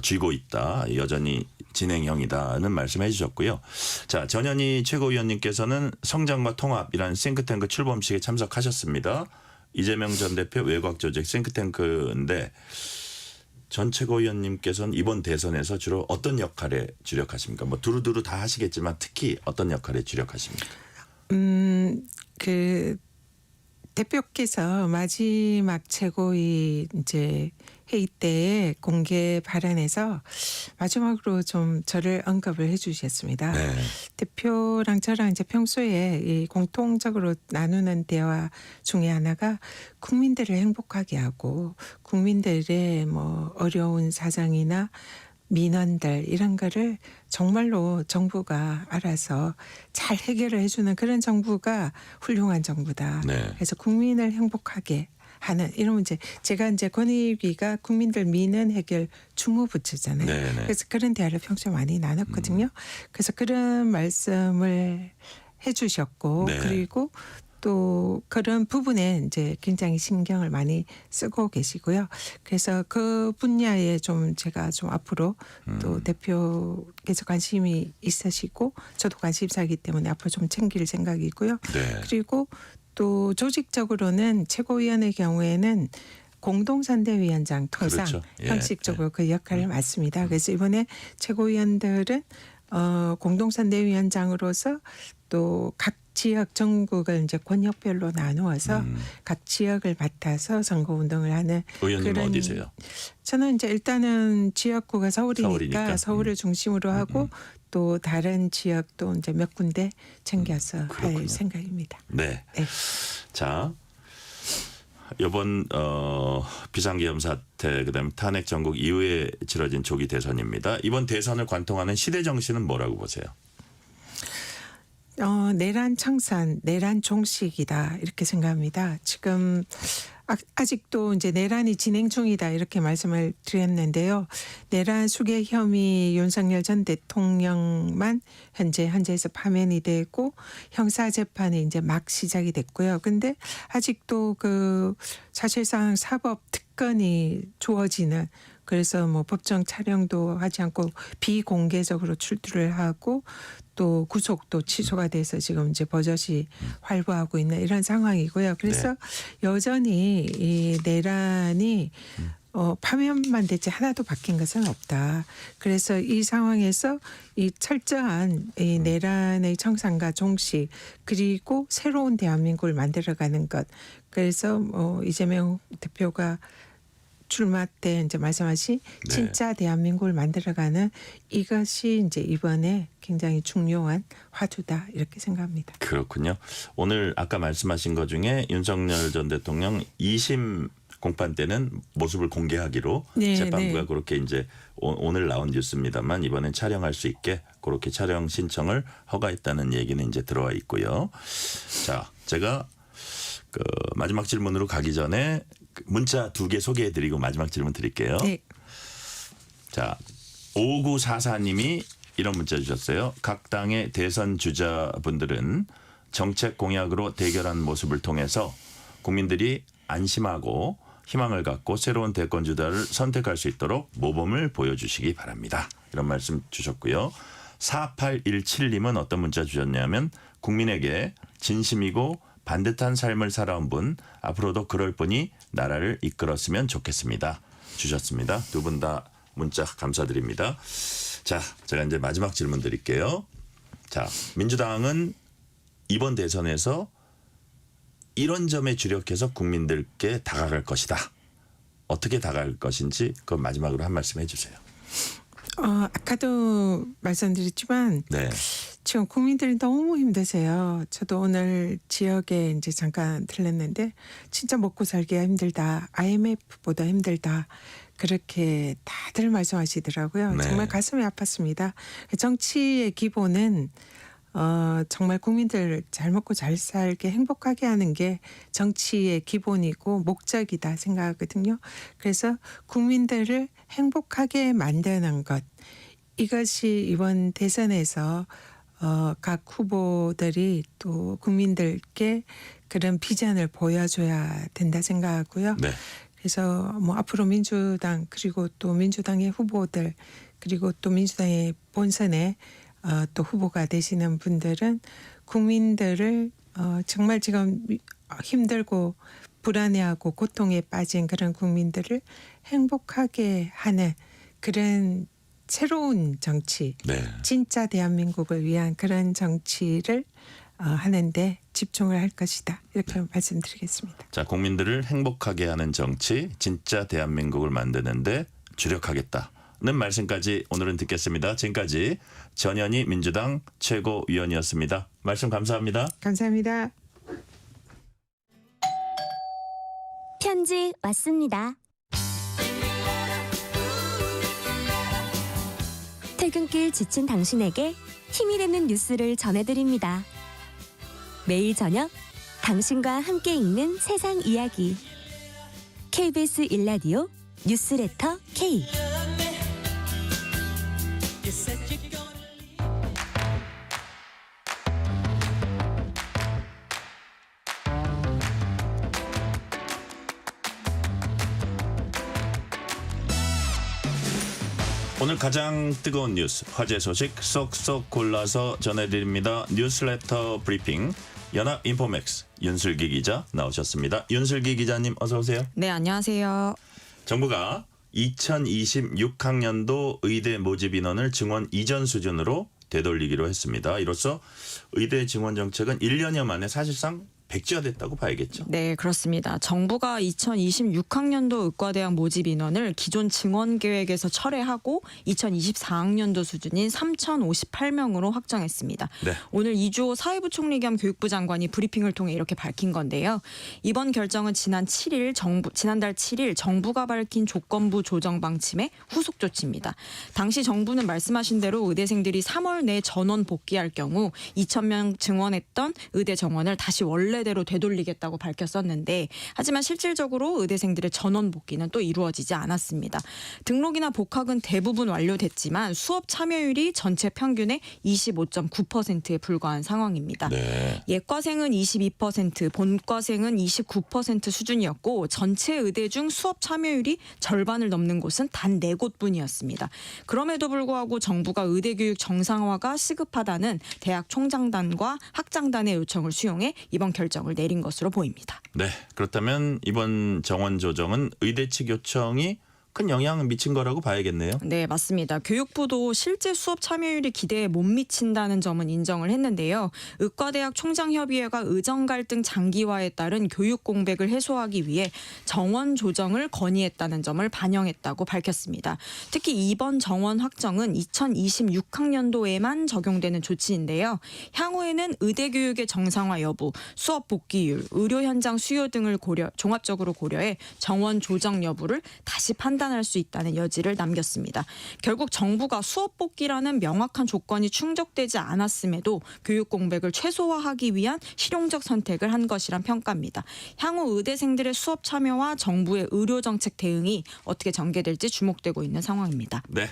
쥐고 있다. 여전히 진행형이다는 말씀해 주셨고요. 자, 전현희 최고위원님께서는 성장과 통합이라는 싱크탱크 출범식에 참석하셨습니다. 이재명 전 대표 외곽조직 싱크탱크인데 전 최고위원님께서는 이번 대선에서 주로 어떤 역할에 주력하십니까? 뭐 두루두루 다 하시겠지만 특히 어떤 역할에 주력하십니까? 그 대표께서 마지막 최고위 이제 회의 때에 공개 발언에서 마지막으로 좀 저를 언급을 해주셨습니다. 네. 대표랑 저랑 이제 평소에 이 공통적으로 나누는 대화 중에 하나가 국민들을 행복하게 하고 국민들의 뭐 어려운 사정이나 민원들 이런 거를 정말로 정부가 알아서 잘 해결을 해주는 그런 정부가 훌륭한 정부다. 네. 그래서 국민을 행복하게 하는 이런 문제. 제가 이제 권익위가 국민들 민원 해결 주무부처잖아요. 네네. 그래서 그런 대화를 평소에 많이 나눴거든요. 그래서 그런 말씀을 해주셨고 네. 그리고 또 그런 부분에 이제 굉장히 신경을 많이 쓰고 계시고요. 그래서 그 분야에 좀 제가 좀 앞으로 또 대표께서 관심이 있으시고 저도 관심사이기 때문에 앞으로 좀 챙길 생각이고요. 네. 그리고 또 조직적으로는 최고위원의 경우에는 공동선대위원장 통상 그렇죠. 예. 형식적으로 그 역할을 맡습니다. 그래서 이번에 최고위원들은 공동선대위원장으로서 또 각 지역 전국을 이제 권역별로 나누어서 각 지역을 맡아서 선거운동을 하는 의원님 어디세요? 저는 이제 일단은 지역구가 서울이니까 서울을 중심으로 하고 또 다른 지역도 이제 몇 군데 챙겨서 할 생각입니다. 네. 네. 자, 이번 비상계엄 사태 그다음에 탄핵 전국 이후에 치러진 조기 대선입니다. 이번 대선을 관통하는 시대 정신은 뭐라고 보세요? 내란 청산, 내란 종식이다 이렇게 생각합니다. 지금 아직도 이제 내란이 진행 중이다 이렇게 말씀을 드렸는데요. 내란 수괴 혐의 윤석열 전 대통령만 현재에서 파면이 되고 형사 재판이 이제 막 시작이 됐고요. 근데 아직도 그 사실상 사법 특권이 주어지는 그래서 뭐 법정 촬영도 하지 않고 비공개적으로 출두를 하고 또 구속도 취소가 돼서 지금 이제 버젓이 활보하고 있는 이런 상황이고요. 그래서 여전히 이 내란이 파면만 됐지 하나도 바뀐 것은 없다. 그래서 이 상황에서 이 철저한 이 내란의 청산과 종식 그리고 새로운 대한민국을 만들어가는 것. 그래서 이재명 대표가 출마 때 이제 말씀하신 진짜 대한민국을 만들어가는 이것이 이제 이번에 굉장히 중요한 화두다 이렇게 생각합니다. 그렇군요. 오늘 아까 말씀하신 것 중에 윤석열 전 대통령 2심 공판 때는 모습을 공개하기로 재판부가 그렇게 이제 오늘 나온 뉴스입니다만 이번엔 촬영할 수 있게 그렇게 촬영 신청을 허가했다는 얘기는 이제 들어와 있고요. 자, 제가 그 마지막 질문으로 가기 전에 문자 2개 소개해드리고 마지막 질문 드릴게요. 네. 자, 5944님이 이런 문자 주셨어요. 각 당의 대선 주자분들은 정책 공약으로 대결한 모습을 통해서 국민들이 안심하고 희망을 갖고 새로운 대권 주자를 선택할 수 있도록 모범을 보여주시기 바랍니다. 이런 말씀 주셨고요. 4817님은 어떤 문자 주셨냐면 국민에게 진심이고 반듯한 삶을 살아온 분 앞으로도 그럴 분이 나라를 이끌었으면 좋겠습니다. 주셨습니다. 두 분 다 문자 감사드립니다. 자, 제가 이제 마지막 질문 드릴게요. 자, 민주당은 이번 대선에서 이런 점에 주력해서 국민들께 다가갈 것이다. 어떻게 다가갈 것인지 그 마지막으로 한 말씀 해주세요. 아까도 말씀드렸지만 지금 국민들이 너무 힘드세요. 저도 오늘 지역에 이제 잠깐 들렸는데 진짜 먹고 살기가 힘들다. IMF보다 힘들다. 그렇게 다들 말씀하시더라고요. 정말 가슴이 아팠습니다. 정치의 기본은 정말 국민들 잘 먹고 잘 살게 행복하게 하는 게 정치의 기본이고 목적이다 생각하거든요. 그래서 국민들을 행복하게 만드는 것 이것이 이번 대선에서 각 후보들이 또 국민들께 그런 비전을 보여줘야 된다 생각하고요. 그래서 뭐 앞으로 민주당 그리고 또 민주당의 후보들 그리고 또 민주당의 본선에 또 후보가 되시는 분들은 국민들을 정말 지금 힘들고 불안해하고 고통에 빠진 그런 국민들을 행복하게 하는 그런 새로운 정치, 진짜 대한민국을 위한 그런 정치를 하는데 집중을 할 것이다. 이렇게 말씀드리겠습니다. 자, 국민들을 행복하게 하는 정치, 진짜 대한민국을 만드는데 주력하겠다는 말씀까지 오늘은 듣겠습니다. 지금까지 전현희 민주당 최고위원이었습니다. 말씀 감사합니다. 감사합니다. 편지 왔습니다. 퇴근길 지친 당신에게 힘이 되는 뉴스를 전해드립니다. 매일 저녁 당신과 함께 읽는 세상 이야기 KBS 1라디오 뉴스레터 K 오늘 가장 뜨거운 뉴스, 화제 소식 쏙쏙 골라서 전해드립니다. 뉴스레터 브리핑 연합 인포맥스 윤슬기 기자 나오셨습니다. 윤슬기 기자님 어서 오세요. 네, 안녕하세요. 정부가 2026학년도 의대 모집 인원을 증원 이전 수준으로 되돌리기로 했습니다. 이로써 의대 증원 정책은 1년여 만에 사실상 백지화됐다고 봐야겠죠. 네, 그렇습니다. 정부가 2026학년도 의과대학 모집 인원을 기존 증원 계획에서 철회하고 2024학년도 수준인 3,058명으로 확정했습니다. 네. 오늘 이주호 사회부 총리 겸 교육부 장관이 브리핑을 통해 이렇게 밝힌 건데요. 이번 결정은 지난달 7일 정부가 밝힌 조건부 조정 방침의 후속 조치입니다. 당시 정부는 말씀하신 대로 의대생들이 3월 내 전원 복귀할 경우 2,000명 증원했던 의대 정원을 다시 원래대로 되돌리겠다고 밝혔었는데 하지만 실질적으로 의대생들의 전원 복귀는 또 이루어지지 않았습니다. 등록이나 복학은 대부분 완료됐지만 수업 참여율이 전체 평균의 25.9%에 불과한 상황입니다. 네. 예과생은 22%, 본과생은 29% 수준이었고 전체 의대 중 수업 참여율이 절반을 넘는 곳은 단 4곳뿐이었습니다. 그럼에도 불구하고 정부가 의대교육 정상화가 시급하다는 대학 총장단과 학장단의 요청을 수용해 이번 결정을 내린 것으로 보입니다. 네, 그렇다면 이번 정원 조정은 의대 측 요청이 큰 영향을 미친 거라고 봐야겠네요. 네, 맞습니다. 교육부도 실제 수업 참여율이 기대에 못 미친다는 점은 인정을 했는데요. 의과대학 총장협의회가 의정 갈등 장기화에 따른 교육 공백을 해소하기 위해 정원 조정을 건의했다는 점을 반영했다고 밝혔습니다. 특히 이번 정원 확정은 2026학년도에만 적용되는 조치인데요. 향후에는 의대 교육의 정상화 여부, 수업 복귀율, 의료 현장 수요 등을 종합적으로 고려해 정원 조정 여부를 다시 판단할 수 있다는 여지를 남겼습니다. 결국 정부가 수업 복귀라는 명확한 조건이 충족되지 않았음에도 교육 공백을 최소화하기 위한 실용적 선택을 한 것이란 평가입니다. 향후 의대생들의 수업 참여와 정부의 의료 정책 대응이 어떻게 전개될지 주목되고 있는 상황입니다. 네,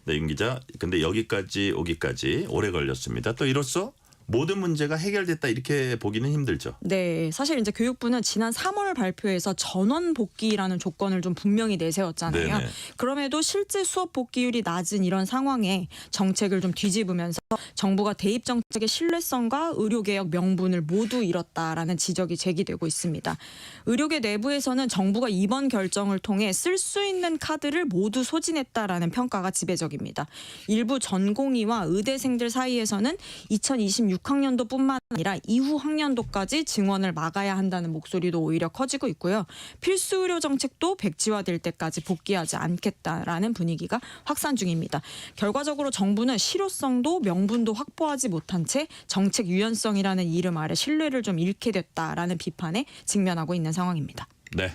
윤 기자. 근데 여기까지 오기까지 오래 걸렸습니다. 또 이로써 모든 문제가 해결됐다 이렇게 보기는 힘들죠. 네, 사실 이제 교육부는 지난 3월 발표에서 전원 복귀라는 조건을 좀 분명히 내세웠잖아요. 네네. 그럼에도 실제 수업 복귀율이 낮은 이런 상황에 정책을 좀 뒤집으면서 정부가 대입 정책의 신뢰성과 의료개혁 명분을 모두 잃었다라는 지적이 제기되고 있습니다. 의료계 내부에서는 정부가 이번 결정을 통해 쓸 수 있는 카드를 모두 소진했다라는 평가가 지배적입니다. 일부 전공의와 의대생들 사이에서는 2026학년도뿐만 아니라 이후 학년도까지 증원을 막아야 한다는 목소리도 오히려 커지고 있고요. 필수 의료 정책도 백지화될 때까지 복귀하지 않겠다라는 분위기가 확산 중입니다. 결과적으로 정부는 실효성도 명분도 확보하지 못한 채 정책 유연성이라는 이름 아래 신뢰를 좀 잃게 됐다라는 비판에 직면하고 있는 상황입니다. 네,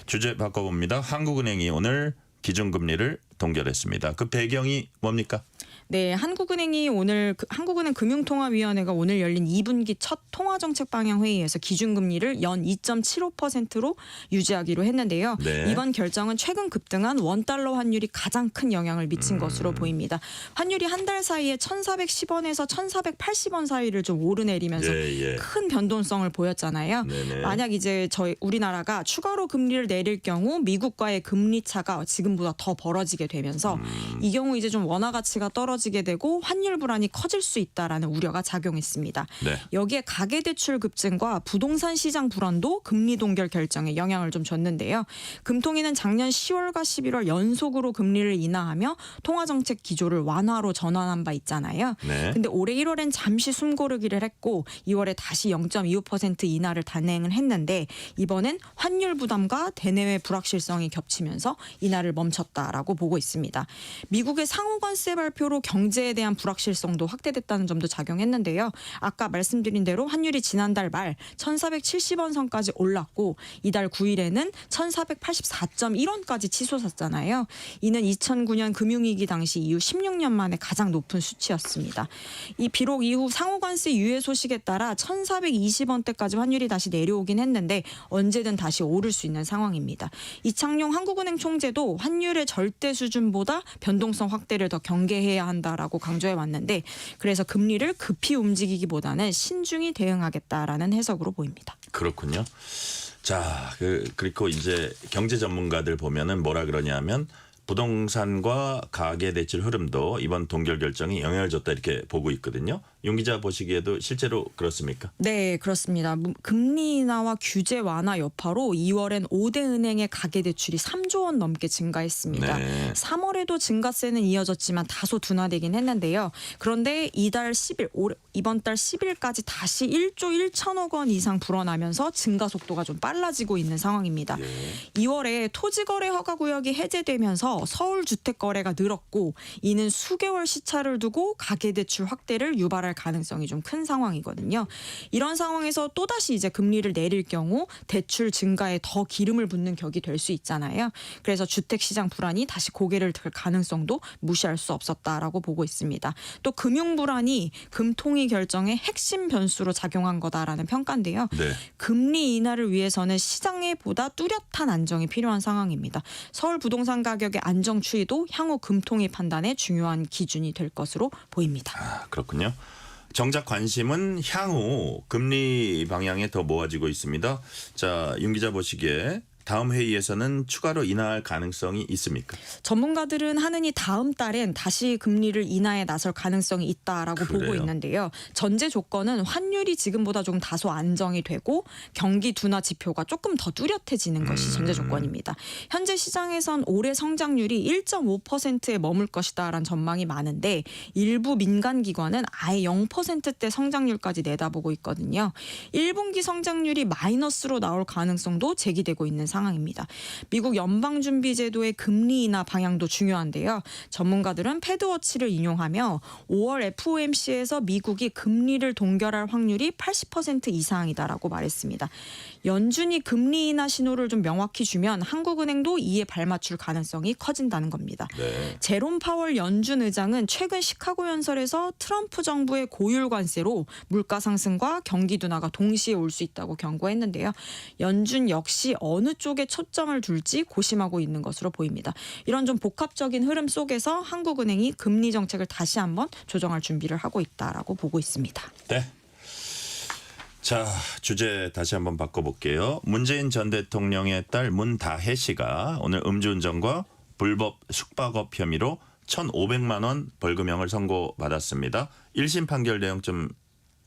주제 바꿔봅니다. 한국은행이 오늘 기준금리를 동결했습니다. 그 배경이 뭡니까? 네, 한국은행 금융통화위원회가 오늘 열린 2분기 첫 통화정책 방향 회의에서 기준금리를 연 2.75%로 유지하기로 했는데요. 네. 이번 결정은 최근 급등한 원달러 환율이 가장 큰 영향을 미친 것으로 보입니다. 환율이 한 달 사이에 1,410원에서 1,480원 사이를 좀 오르내리면서 큰 변동성을 보였잖아요. 네네. 만약 이제 우리나라가 추가로 금리를 내릴 경우 미국과의 금리 차가 지금보다 더 벌어지게 되면서 이 경우 이제 좀 원화 가치가 떨어지게 되고 환율 불안이 커질 수 있다라는 우려가 작용했습니다. 네. 여기에 가계대출 급증과 부동산 시장 불안도 금리 동결 결정에 영향을 좀 줬는데요. 금통위는 작년 10월과 11월 연속으로 금리를 인하하며 통화정책 기조를 완화로 전환한 바 있잖아요. 네. 근데 올해 1월엔 잠시 숨고르기를 했고 2월에 다시 0.25% 인하를 단행을 했는데 이번엔 환율 부담과 대내외 불확실성이 겹치면서 인하를 멈췄다라고 보고 있습니다. 미국의 상호관세 발표로 경제에 대한 불확실성도 확대됐다는 점도 작용했는데요. 아까 말씀드린 대로 환율이 지난달 말 1,470원 선까지 올랐고 이달 9일에는 1,484.1원까지 치솟았잖아요. 이는 2009년 금융위기 당시 이후 16년 만에 가장 높은 수치였습니다. 비록 이후 상호관세 유예 소식에 따라 1,420원대까지 환율이 다시 내려오긴 했는데 언제든 다시 오를 수 있는 상황입니다. 이창용 한국은행 총재도 환율의 절대 수준보다 변동성 확대를 더 경계해야 한다라고 강조해 왔는데 그래서 금리를 급히 움직이기보다는 신중히 대응하겠다라는 해석으로 보입니다. 그렇군요. 자, 그리고 이제 경제 전문가들 보면은 뭐라 그러냐면 부동산과 가계 대출 흐름도 이번 동결 결정이 영향을 줬다 이렇게 보고 있거든요. 윤 기자 보시기에도 실제로 그렇습니까? 네, 그렇습니다. 금리 인하와 규제 완화 여파로 2월엔 5대 은행의 가계대출이 3조 원 넘게 증가했습니다. 네. 3월에도 증가세는 이어졌지만 다소 둔화되긴 했는데요. 그런데 이번 달 10일까지 다시 1조 1천억 원 이상 불어나면서 증가 속도가 좀 빨라지고 있는 상황입니다. 2월에 토지거래 허가구역이 해제되면서 서울 주택거래가 늘었고 이는 수개월 시차를 두고 가계대출 확대를 유발할 가능성이 좀 큰 상황이거든요. 이런 상황에서 또다시 이제 금리를 내릴 경우 대출 증가에 더 기름을 붓는 격이 될 수 있잖아요. 그래서 주택시장 불안이 다시 고개를 들 가능성도 무시할 수 없었다라고 보고 있습니다. 또 금융 불안이 금통위 결정의 핵심 변수로 작용한 거다라는 평가인데요. 네. 금리 인하를 위해서는 시장에 보다 뚜렷한 안정이 필요한 상황입니다. 서울 부동산 가격의 안정 추이도 향후 금통위 판단의 중요한 기준이 될 것으로 보입니다. 아, 그렇군요. 정작 관심은 향후 금리 방향에 더 모아지고 있습니다. 자, 윤 기자 보시기에 다음 회의에서는 추가로 인하할 가능성이 있습니까? 전문가들은 하느니 다음 달엔 다시 금리를 인하에 나설 가능성이 있다라고 그래요? 보고 있는데요. 전제 조건은 환율이 지금보다 좀 다소 안정이 되고 경기 둔화 지표가 조금 더 뚜렷해지는 것이 전제 조건입니다. 현재 시장에선 올해 성장률이 1.5%에 머물 것이다라는 전망이 많은데 일부 민간 기관은 아예 0%대 성장률까지 내다보고 있거든요. 1분기 성장률이 마이너스로 나올 가능성도 제기되고 있는 상황입니다. 미국 연방준비제도의 금리 인하 방향도 중요한데요. 전문가들은 패드워치를 인용하며 5월 FOMC에서 미국이 금리를 동결할 확률이 80% 이상이다라고 말했습니다. 연준이 금리 인하 신호를 좀 명확히 주면 한국은행도 이에 발맞출 가능성이 커진다는 겁니다. 네. 제롬 파월 연준 의장은 최근 시카고 연설에서 트럼프 정부의 고율 관세로 물가 상승과 경기 둔화가 동시에 올 수 있다고 경고했는데요. 연준 역시 어느 쪽에 초점을 둘지 고심하고 있는 것으로 보입니다. 이런 좀 복합적인 흐름 속에서 한국은행이 금리 정책을 다시 한번 조정할 준비를 하고 있다라고 보고 있습니다. 네. 자, 주제 다시 한번 바꿔볼게요. 문재인 전 대통령의 딸 문다혜 씨가 오늘 음주운전과 불법 숙박업 혐의로 1,500만 원 벌금형을 선고받았습니다. 1심 판결 내용 좀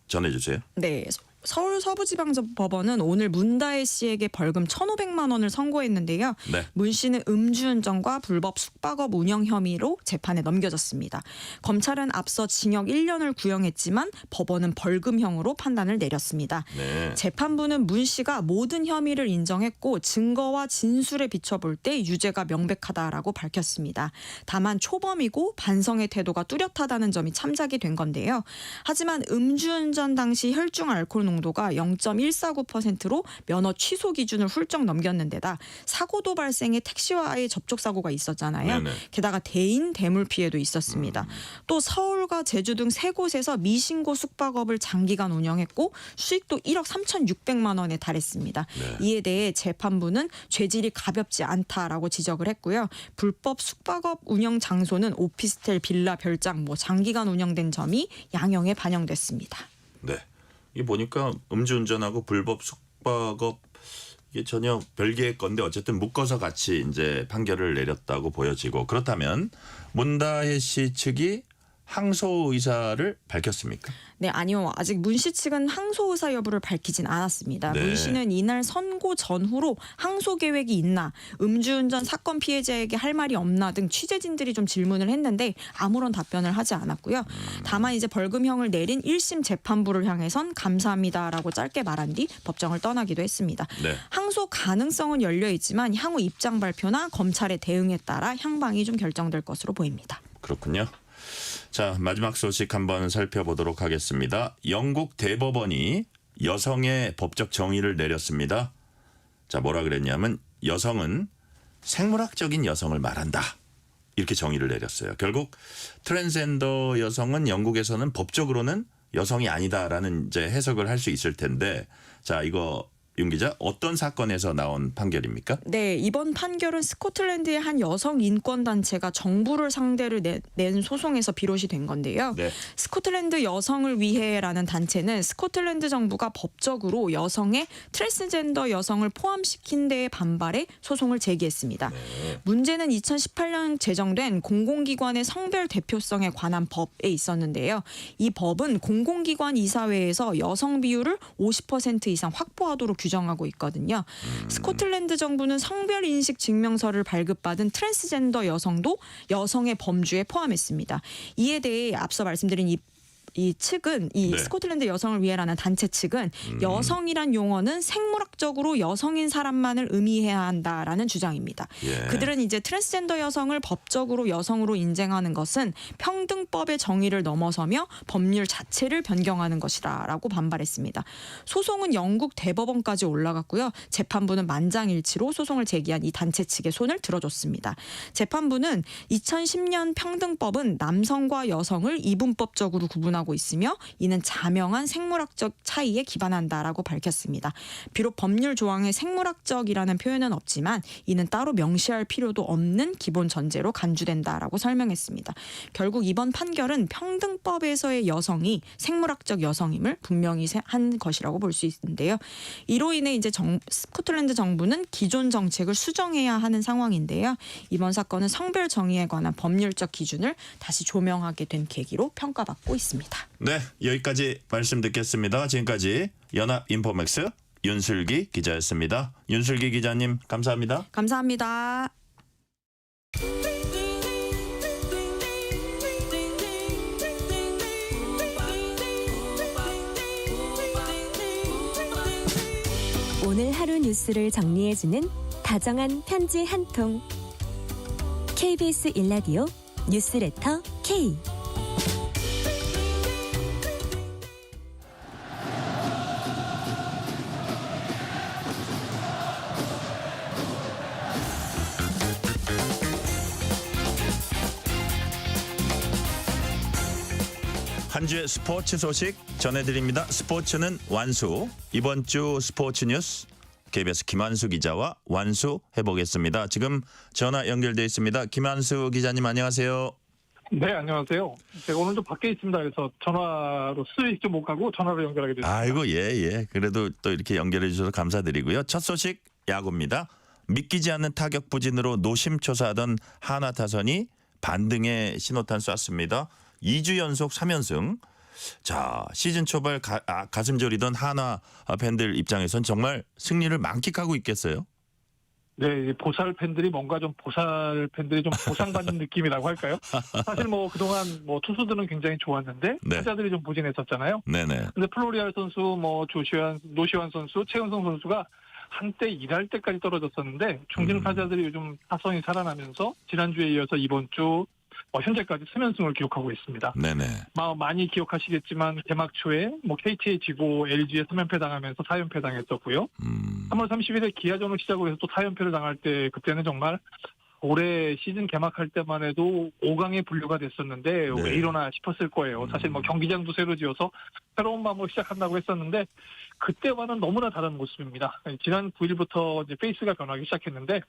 전해주세요. 네. 서울 서부지방법원은 오늘 문다혜 씨에게 벌금 1,500만 원을 선고했는데요. 네. 문 씨는 음주운전과 불법 숙박업 운영 혐의로 재판에 넘겨졌습니다. 검찰은 앞서 징역 1년을 구형했지만 법원은 벌금형으로 판단을 내렸습니다. 네. 재판부는 문 씨가 모든 혐의를 인정했고 증거와 진술에 비춰볼 때 유죄가 명백하다라고 밝혔습니다. 다만 초범이고 반성의 태도가 뚜렷하다는 점이 참작이 된 건데요. 하지만 음주운전 당시 혈중 알코올 농도가 0.149%로 면허 취소 기준을 훌쩍 넘겼는 데다 사고도 발생해 택시와의 접촉 사고가 있었잖아요. 네네. 게다가 대인 대물 피해도 있었습니다. 또 서울과 제주 등 세 곳에서 미신고 숙박업을 장기간 운영했고 수익도 1억 3,600만 원에 달했습니다. 네. 이에 대해 재판부는 죄질이 가볍지 않다라고 지적을 했고요. 불법 숙박업 운영 장소는 오피스텔, 빌라, 별장 장기간 운영된 점이 양형에 반영됐습니다. 네. 이 보니까 음주운전하고 불법 숙박업 이게 전혀 별개의 건데 어쨌든 묶어서 같이 이제 판결을 내렸다고 보여지고 그렇다면 문다혜 씨 측이 항소 의사를 밝혔습니까? 네, 아니요. 아직 문 씨 측은 항소 의사 여부를 밝히진 않았습니다. 네. 문 씨는 이날 선고 전후로 항소 계획이 있나, 음주운전 사건 피해자에게 할 말이 없나 등 취재진들이 좀 질문을 했는데 아무런 답변을 하지 않았고요. 다만 이제 벌금형을 내린 1심 재판부를 향해선 감사합니다라고 짧게 말한 뒤 법정을 떠나기도 했습니다. 네. 항소 가능성은 열려 있지만 향후 입장 발표나 검찰의 대응에 따라 향방이 좀 결정될 것으로 보입니다. 그렇군요. 자, 마지막 소식 한번 살펴보도록 하겠습니다. 영국 대법원이 여성의 법적 정의를 내렸습니다. 자, 뭐라 그랬냐면 여성은 생물학적인 여성을 말한다. 이렇게 정의를 내렸어요. 결국 트랜스젠더 여성은 영국에서는 법적으로는 여성이 아니다라는 이제 해석을 할 수 있을 텐데 자, 이거 윤 기자, 어떤 사건에서 나온 판결입니까? 네, 이번 판결은 스코틀랜드의 한 여성 인권 단체가 정부를 상대로 낸 소송에서 비롯이 된 건데요. 네. 스코틀랜드 여성을 위해라는 단체는 스코틀랜드 정부가 법적으로 여성의 트랜스젠더 여성을 포함시킨 데에 반발해 소송을 제기했습니다. 네. 문제는 2018년 제정된 공공기관의 성별 대표성에 관한 법에 있었는데요. 이 법은 공공기관 이사회에서 여성 비율을 50% 이상 확보하도록 규정하고 있거든요. 스코틀랜드 정부는 성별 인식 증명서를 발급받은 트랜스젠더 여성도 여성의 범주에 포함했습니다. 이에 대해 앞서 말씀드린 이 측은 이 네. 스코틀랜드 여성을 위해라는 단체 측은 여성이란 용어는 생물학적으로 여성인 사람만을 의미해야 한다라는 주장입니다. 예. 그들은 이제 트랜스젠더 여성을 법적으로 여성으로 인정하는 것은 평등법의 정의를 넘어서며 법률 자체를 변경하는 것이다라고 반발했습니다. 소송은 영국 대법원까지 올라갔고요. 재판부는 만장일치로 소송을 제기한 이 단체 측의 손을 들어줬습니다. 재판부는 2010년 평등법은 남성과 여성을 이분법적으로 구분하고 있으며 이는 자명한 생물학적 차이에 기반한다라고 밝혔습니다. 비록 법률 조항에 생물학적이라는 표현은 없지만 이는 따로 명시할 필요도 없는 기본 전제로 간주된다라고 설명했습니다. 결국 이번 판결은 평등법에서의 여성이 생물학적 여성임을 분명히 한 것이라고 볼 수 있는데요. 이로 인해 이제 스코틀랜드 정부는 기존 정책을 수정해야 하는 상황인데요. 이번 사건은 성별 정의에 관한 법률적 기준을 다시 조명하게 된 계기로 평가받고 있습니다. 네, 여기까지 말씀 듣겠습니다. 지금까지 연합인포맥스 윤슬기 기자였습니다. 윤슬기 기자님 감사합니다. 감사합니다. 오늘 하루 뉴스를 정리해주는 다정한 편지 한 통. KBS 1라디오 뉴스레터 K. 한 주의 스포츠 소식 전해드립니다. 스포츠는 완수. 이번 주 스포츠 뉴스 KBS 김한수 기자와 완수해보겠습니다. 지금 전화 연결돼 있습니다. 김한수 기자님 안녕하세요. 네, 안녕하세요. 제가 오늘 좀 밖에 있습니다. 그래서 전화로 수익 좀 못 가고 전화로 연결하게 됐습니다. 아이고 예. 그래도 또 이렇게 연결해 주셔서 감사드리고요. 첫 소식 야구입니다. 믿기지 않는 타격 부진으로 노심초사하던 하나 타선이 반등의 신호탄 쐈습니다. 2주 연속 3연승. 자, 시즌 초반 가슴 저리던 하나 팬들 입장에선 정말 승리를 만끽하고 있겠어요. 네, 보살 팬들이 뭔가 좀 보살 팬들이 좀 보상받는 느낌이라고 할까요? 사실 뭐 그동안 뭐 투수들은 굉장히 좋았는데 네. 타자들이 좀 부진했었잖아요. 네네. 근데 플로리알 선수, 뭐 노시환 선수, 최은성 선수가 한때 일할 때까지 떨어졌었는데 중진 타자들이 요즘 타선이 살아나면서 지난주에 이어서 이번 주 현재까지 3연승을 기록하고 있습니다. 네네. 많이 기억하시겠지만 개막 초에 뭐 KT에 지고 LG에 3연패 당하면서 4연패 당했었고요. 3월 30일에 기아전을 시작으로 해서 또 4연패를 당할 때 그때는 정말 올해 시즌 개막할 때만 해도 5강에 분류가 됐었는데 왜 이러나 싶었을 거예요. 사실 뭐 경기장도 새로 지어서 새로운 마음으로 시작한다고 했었는데 그때와는 너무나 다른 모습입니다. 지난 9일부터 이제 페이스가 변하기 시작했는데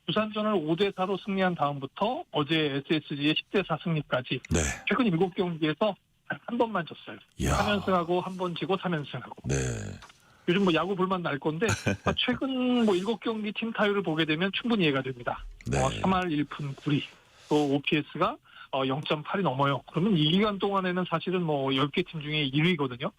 부산전을 5대4로 승리한 다음부터 어제 SSG의 10대4 승리까지 최근 7경기에서 한 번만 졌어요. 3연승하고 한 번 지고 3연승하고. 네. 요즘 뭐 야구 볼만 날 건데 최근 뭐 7경기 팀 타율을 보게 되면 충분히 이해가 됩니다. 3할 1푼 9리 또 OPS가 0.8이 넘어요. 그러면 이 기간 동안에는 사실은 뭐 10개 팀 중에 1위거든요.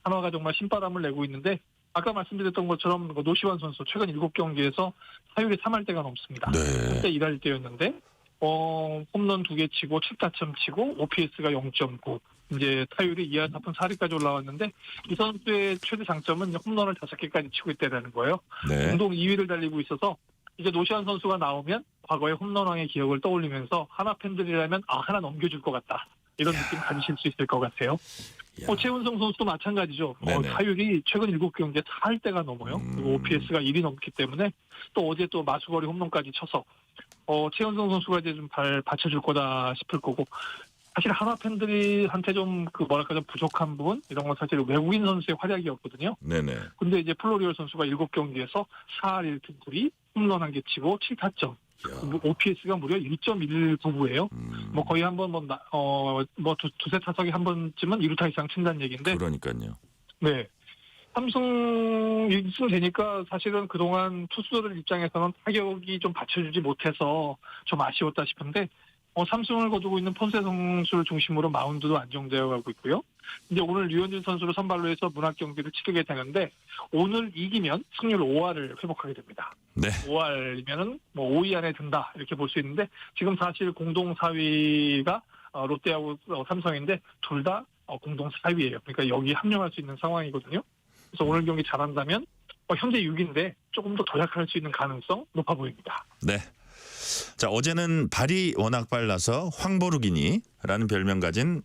한화가 정말 신바람을 내고 있는데 아까 말씀드렸던 것처럼 노시환 선수 최근 7경기에서 타율이 3할 때가 넘습니다. 그때 1할 때였는데 홈런 2개 치고 7타점 치고 OPS가 0.9 이제 타율이 2할 4푼 4리까지 올라왔는데 이 선수의 최대 장점은 홈런을 5개까지 치고 있다는 거예요. 공동 2위를 달리고 있어서 이제 노시환 선수가 나오면 과거의 홈런왕의 기억을 떠올리면서 하나 팬들이라면 하나 넘겨줄 것 같다. 이런 느낌 가지실 수 있을 것 같아요. 최은성 선수도 마찬가지죠. 타율이 최근 7경기에 4할 때가 넘어요. 그리고 OPS가 1이 넘기 때문에 또 어제 또 마수거리 홈런까지 쳐서 최은성 선수가 이제 좀 발 받쳐줄 거다 싶을 거고 사실 한화 팬들한테 좀 그 뭐랄까 좀 부족한 부분 이런 건 사실 외국인 선수의 활약이었거든요. 네네. 근데 이제 플로리오 선수가 7경기에서 4할 1푼 9리, 홈런 1개 치고 7타점. OPS가 무려 1.199예요. 뭐 거의 한번 두세 타석에 한 번쯤은 2루타 이상 친다는 얘기인데. 그러니까요. 네. 삼성 1승 되니까 사실은 그동안 투수들 입장에서는 타격이 좀 받쳐주지 못해서 좀 아쉬웠다 싶은데 삼승을 거두고 있는 폰세 선수를 중심으로 마운드도 안정되어 가고 있고요. 이제 오늘 류현진 선수를 선발로 해서 문학 경기를 치르게 되는데 오늘 이기면 승률 5할을 회복하게 됩니다. 네. 5할이면은 뭐 5위 안에 든다 이렇게 볼 수 있는데 지금 사실 공동 4위가 롯데하고 삼성인데 둘 다 공동 4위예요. 그러니까 여기 합류할 수 있는 상황이거든요. 그래서 오늘 경기 잘한다면 현재 6위인데 조금 더 도약할 수 있는 가능성 높아 보입니다. 네. 자, 어제는 발이 워낙 빨라서 황보르기니라는 별명 가진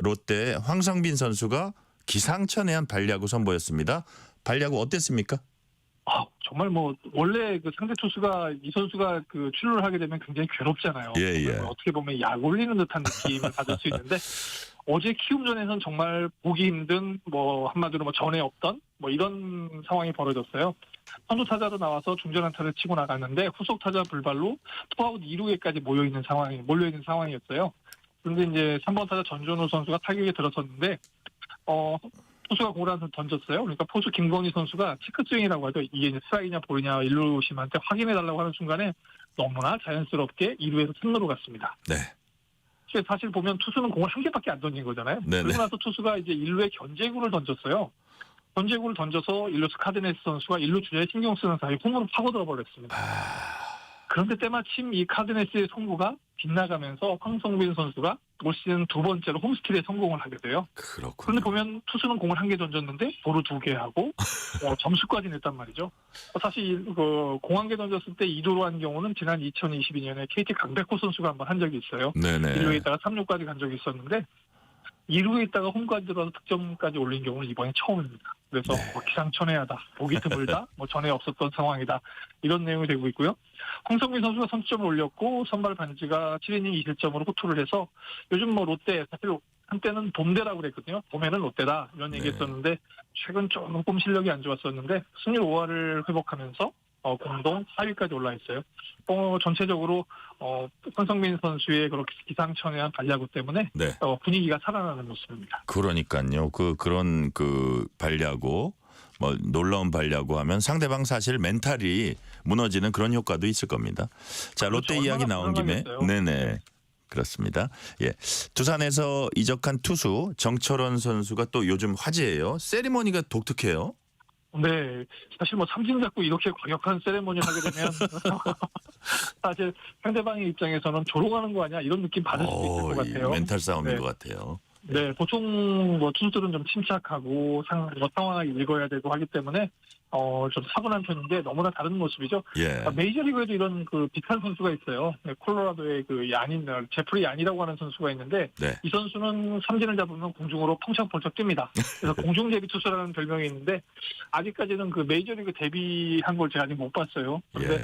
롯데 황성빈 선수가 기상천외한 발야구 선보였습니다. 발야구 어땠습니까? 정말 원래 그 상대 투수가 이 선수가 그 출루를 하게 되면 굉장히 괴롭잖아요. 예. 어떻게 보면 약 올리는 듯한 느낌을 받을 수 있는데 어제 키움전에서는 정말 보기 힘든 한마디로 전에 없던 이런 상황이 벌어졌어요. 선두 타자로 나와서 중전 안타를 치고 나갔는데 후속 타자 불발로 투아웃 2루에까지 몰려 있는 상황이었어요. 그런데 이제 3번 타자 전준우 선수가 타격에 들어섰는데 투수가 공을 한 번 던졌어요. 그러니까 포수 김건희 선수가 체크스윙이라고 하죠. 이게 이제 스트라이크냐 볼이냐 1루 심한테 확인해달라고 하는 순간에 너무나 자연스럽게 2루에서 3루로 갔습니다. 네. 사실 보면 투수는 공을 한 개밖에 안 던진 거잖아요. 네네. 그러고 나서 투수가 이제 1루에 견제구를 던졌어요. 견제구를 던져서 1루수 카드네스 선수가 1루 주자에 신경 쓰는 사이 홈으로 파고들어 버렸습니다. 그런데 때마침 이 카드네스의 송구가 빗나가면서 황성빈 선수가 올 시즌 두 번째로 홈스틸에 성공을 하게 돼요. 그렇군요. 그런데 보면 투수는 공을 한 개 던졌는데 도루 2개 하고 점수까지 냈단 말이죠. 사실 공 한 개 던졌을 때 2도로 한 경우는 지난 2022년에 KT 강백호 선수가 한번 한 적이 있어요. 네네. 1루에 있다가 3루까지 간 적이 있었는데 2루에 있다가 홈까지 들어서 득점까지 올린 경우는 이번이 처음입니다. 그래서 기상천외하다, 보기 드물다, 전에 없었던 상황이다 이런 내용이 되고 있고요. 황성민 선수가 선취점을 올렸고 선발 반지가 7이닝 2실점으로 호투를 해서 요즘 롯데 사실 한때는 봄대라고 그랬거든요. 봄에는 롯데다 이런 얘기했었는데 최근 조금 실력이 안 좋았었는데 승률 5할을 회복하면서 공동 4위까지 올라 있어요. 전체적으로 황성민 선수의 그렇게 기상천외한 발야구 때문에 분위기가 살아나는 모습입니다. 그러니까요. 그런 발야구 놀라운 발야구 하면 상대방 사실 멘탈이 무너지는 그런 효과도 있을 겁니다. 자, 롯데 이야기 나온 김에 네네. 그렇습니다. 예. 두산에서 이적한 투수 정철원 선수가 또 요즘 화제예요. 세리머니가 독특해요. 네, 사실 삼진 잡고 이렇게 과격한 세레모니를 하게 되면 사실 상대방의 입장에서는 조롱하는 거 아니야 이런 느낌 받을 수도 있을 것 같아요. 멘탈 싸움인 것 같아요. 네, 보통 투수들은 좀 침착하고 상황을 읽어야 되고 하기 때문에 좀 차분한 편인데 너무나 다른 모습이죠. 예. 메이저리그에도 이런 비슷한 선수가 있어요. 콜로라도의 제프리 얀이라고 하는 선수가 있는데 이 선수는 삼진을 잡으면 공중으로 펑창펑창 뜹니다. 그래서 공중 데뷔 투수라는 별명이 있는데 아직까지는 메이저리그 데뷔한 걸 제가 아직 못 봤어요. 그런데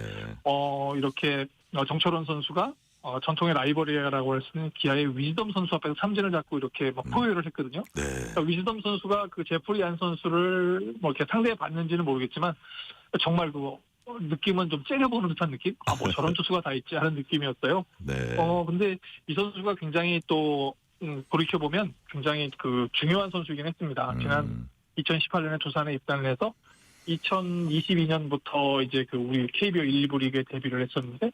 이렇게 정철원 선수가 전통의 라이벌이라고 할 수 있는 기아의 위즈덤 선수 앞에서 삼진을 잡고 이렇게 포효를 했거든요. 그러니까 위즈덤 선수가 제프리 얀 선수를 이렇게 상대해 봤는지는 모르겠지만 정말 느낌은 좀 째려보는 듯한 느낌? 저런 투수가 다 있지 하는 느낌이었어요. 네. 근데 이 선수가 굉장히 또 돌이켜보면 굉장히 중요한 선수이긴 했습니다. 지난 2018년에 두산에 입단을 해서 2022년부터 이제 우리 KBO 1부 리그에 데뷔를 했었는데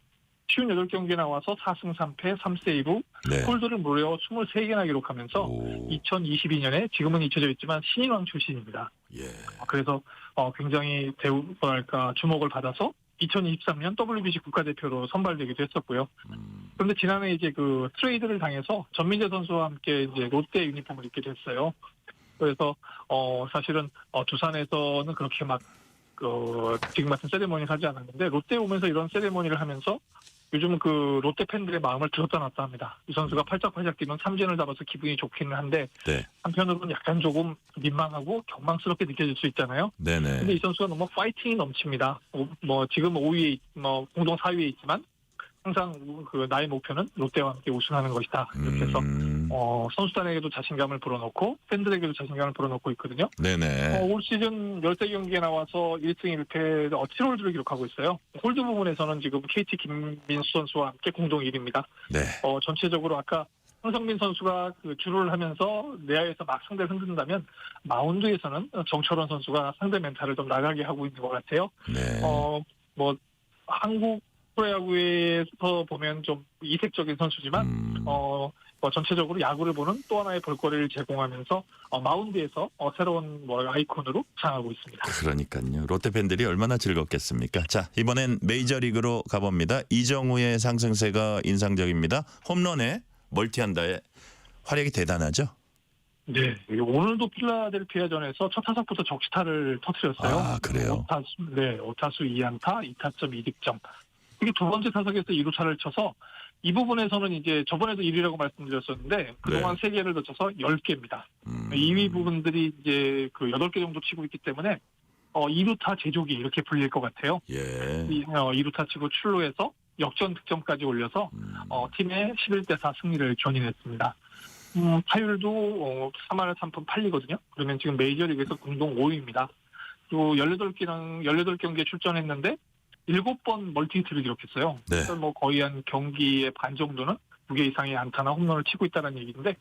58경기에 나와서 4승 3패 3세이브 홀드를 무려 23개나 기록하면서 2022년에 지금은 잊혀져 있지만 신인왕 출신입니다. 그래서 굉장히 주목을 받아서 2023년 WBC 국가대표로 선발되기도 했었고요. 그런데 지난해 이제 트레이드를 당해서 전민재 선수와 함께 이제 롯데 유니폼을 입게 됐어요. 그래서 사실은 두산에서는 그렇게 지금 같은 세레모니를 하지 않았는데 롯데에 오면서 이런 세레모니를 하면서 요즘 롯데 팬들의 마음을 들었다 놨다 합니다. 이 선수가 팔짝팔짝 뛰면 삼진을 잡아서 기분이 좋기는 한데 한편으로는 약간 조금 민망하고 경망스럽게 느껴질 수 있잖아요. 네네. 근데 이 선수가 너무 파이팅이 넘칩니다. 지금 5위에 공동 4위에 있지만 항상 그 나의 목표는 롯데와 함께 우승하는 것이다. 이렇게 해서 선수단에게도 자신감을 불어넣고 팬들에게도 자신감을 불어넣고 있거든요. 네네. 올 시즌 13경기에 나와서 1승 1패 7홀드를 기록하고 있어요. 홀드 부분에서는 지금 KT 김민수 선수와 함께 공동 1위입니다. 네. 전체적으로 아까 황성민 선수가 그 주루를 하면서 내야에서 막 상대를 흔든다면 마운드에서는 정철원 선수가 상대 멘탈을 좀 나가게 하고 있는 것 같아요. 네. 한국 프로야구에서 보면 좀 이색적인 선수지만 전체적으로 야구를 보는 또 하나의 볼거리를 제공하면서 마운드에서 새로운 아이콘으로 부상하고 있습니다. 그러니까요. 롯데 팬들이 얼마나 즐겁겠습니까? 자, 이번엔 메이저리그로 가봅니다. 이정우의 상승세가 인상적입니다. 홈런에 멀티안다의 활약이 대단하죠? 네, 오늘도 필라델피아전에서 첫 타석부터 적시타를 터뜨렸어요. 아, 그래요? 5타수 2안타, 2타점 2득점. 이게 두 번째 타석에서 2루타를 쳐서 이 부분에서는 이제 저번에도 1위라고 말씀드렸었는데 그동안 3개를 더 쳐서 10개입니다. 2위 부분들이 이제 그 8개 정도 치고 있기 때문에 2루타 제조기 이렇게 불릴 것 같아요. 예. 2루타 치고 출루해서 역전 득점까지 올려서 팀의 11대4 승리를 견인했습니다. 타율도 3할 3푼 8리거든요. 그러면 지금 메이저리그에서 공동 5위입니다. 또 18경기에 출전했는데 7번 멀티히트를 기록했어요. 네. 그래서 거의 한 경기의 반 정도는 2개 이상의 안타나 홈런을 치고 있다는 얘기인데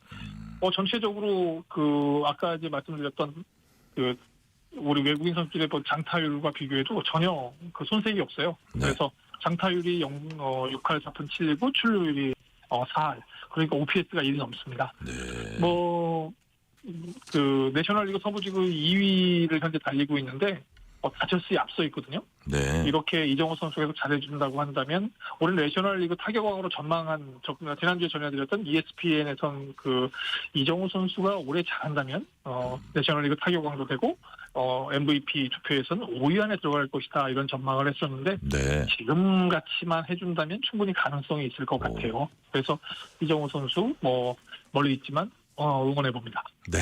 전체적으로 그 아까 이제 말씀드렸던 그 우리 외국인 선수들의 장타율과 비교해도 전혀 그 손색이 없어요. 네. 그래서 장타율이 6할 4푼 7리고 출루율이 4할. 그러니까 OPS가 1이 넘습니다. 네. 그 내셔널리그 서부지구 2위를 현재 달리고 있는데 다저스에 앞서 있거든요. 네. 이렇게 이정우 선수가 계속 잘해준다고 한다면 올해 내셔널리그 타격왕으로 전망한 지난주에 전해드렸던 ESPN에선 그 이정우 선수가 올해 잘한다면 내셔널리그 타격왕도 되고 MVP 투표에서는 5위 안에 들어갈 것이다 이런 전망을 했었는데 네. 지금 같이만 해준다면 충분히 가능성이 있을 것 같아요. 그래서 이정우 선수 멀리 있지만 응원해 봅니다. 네.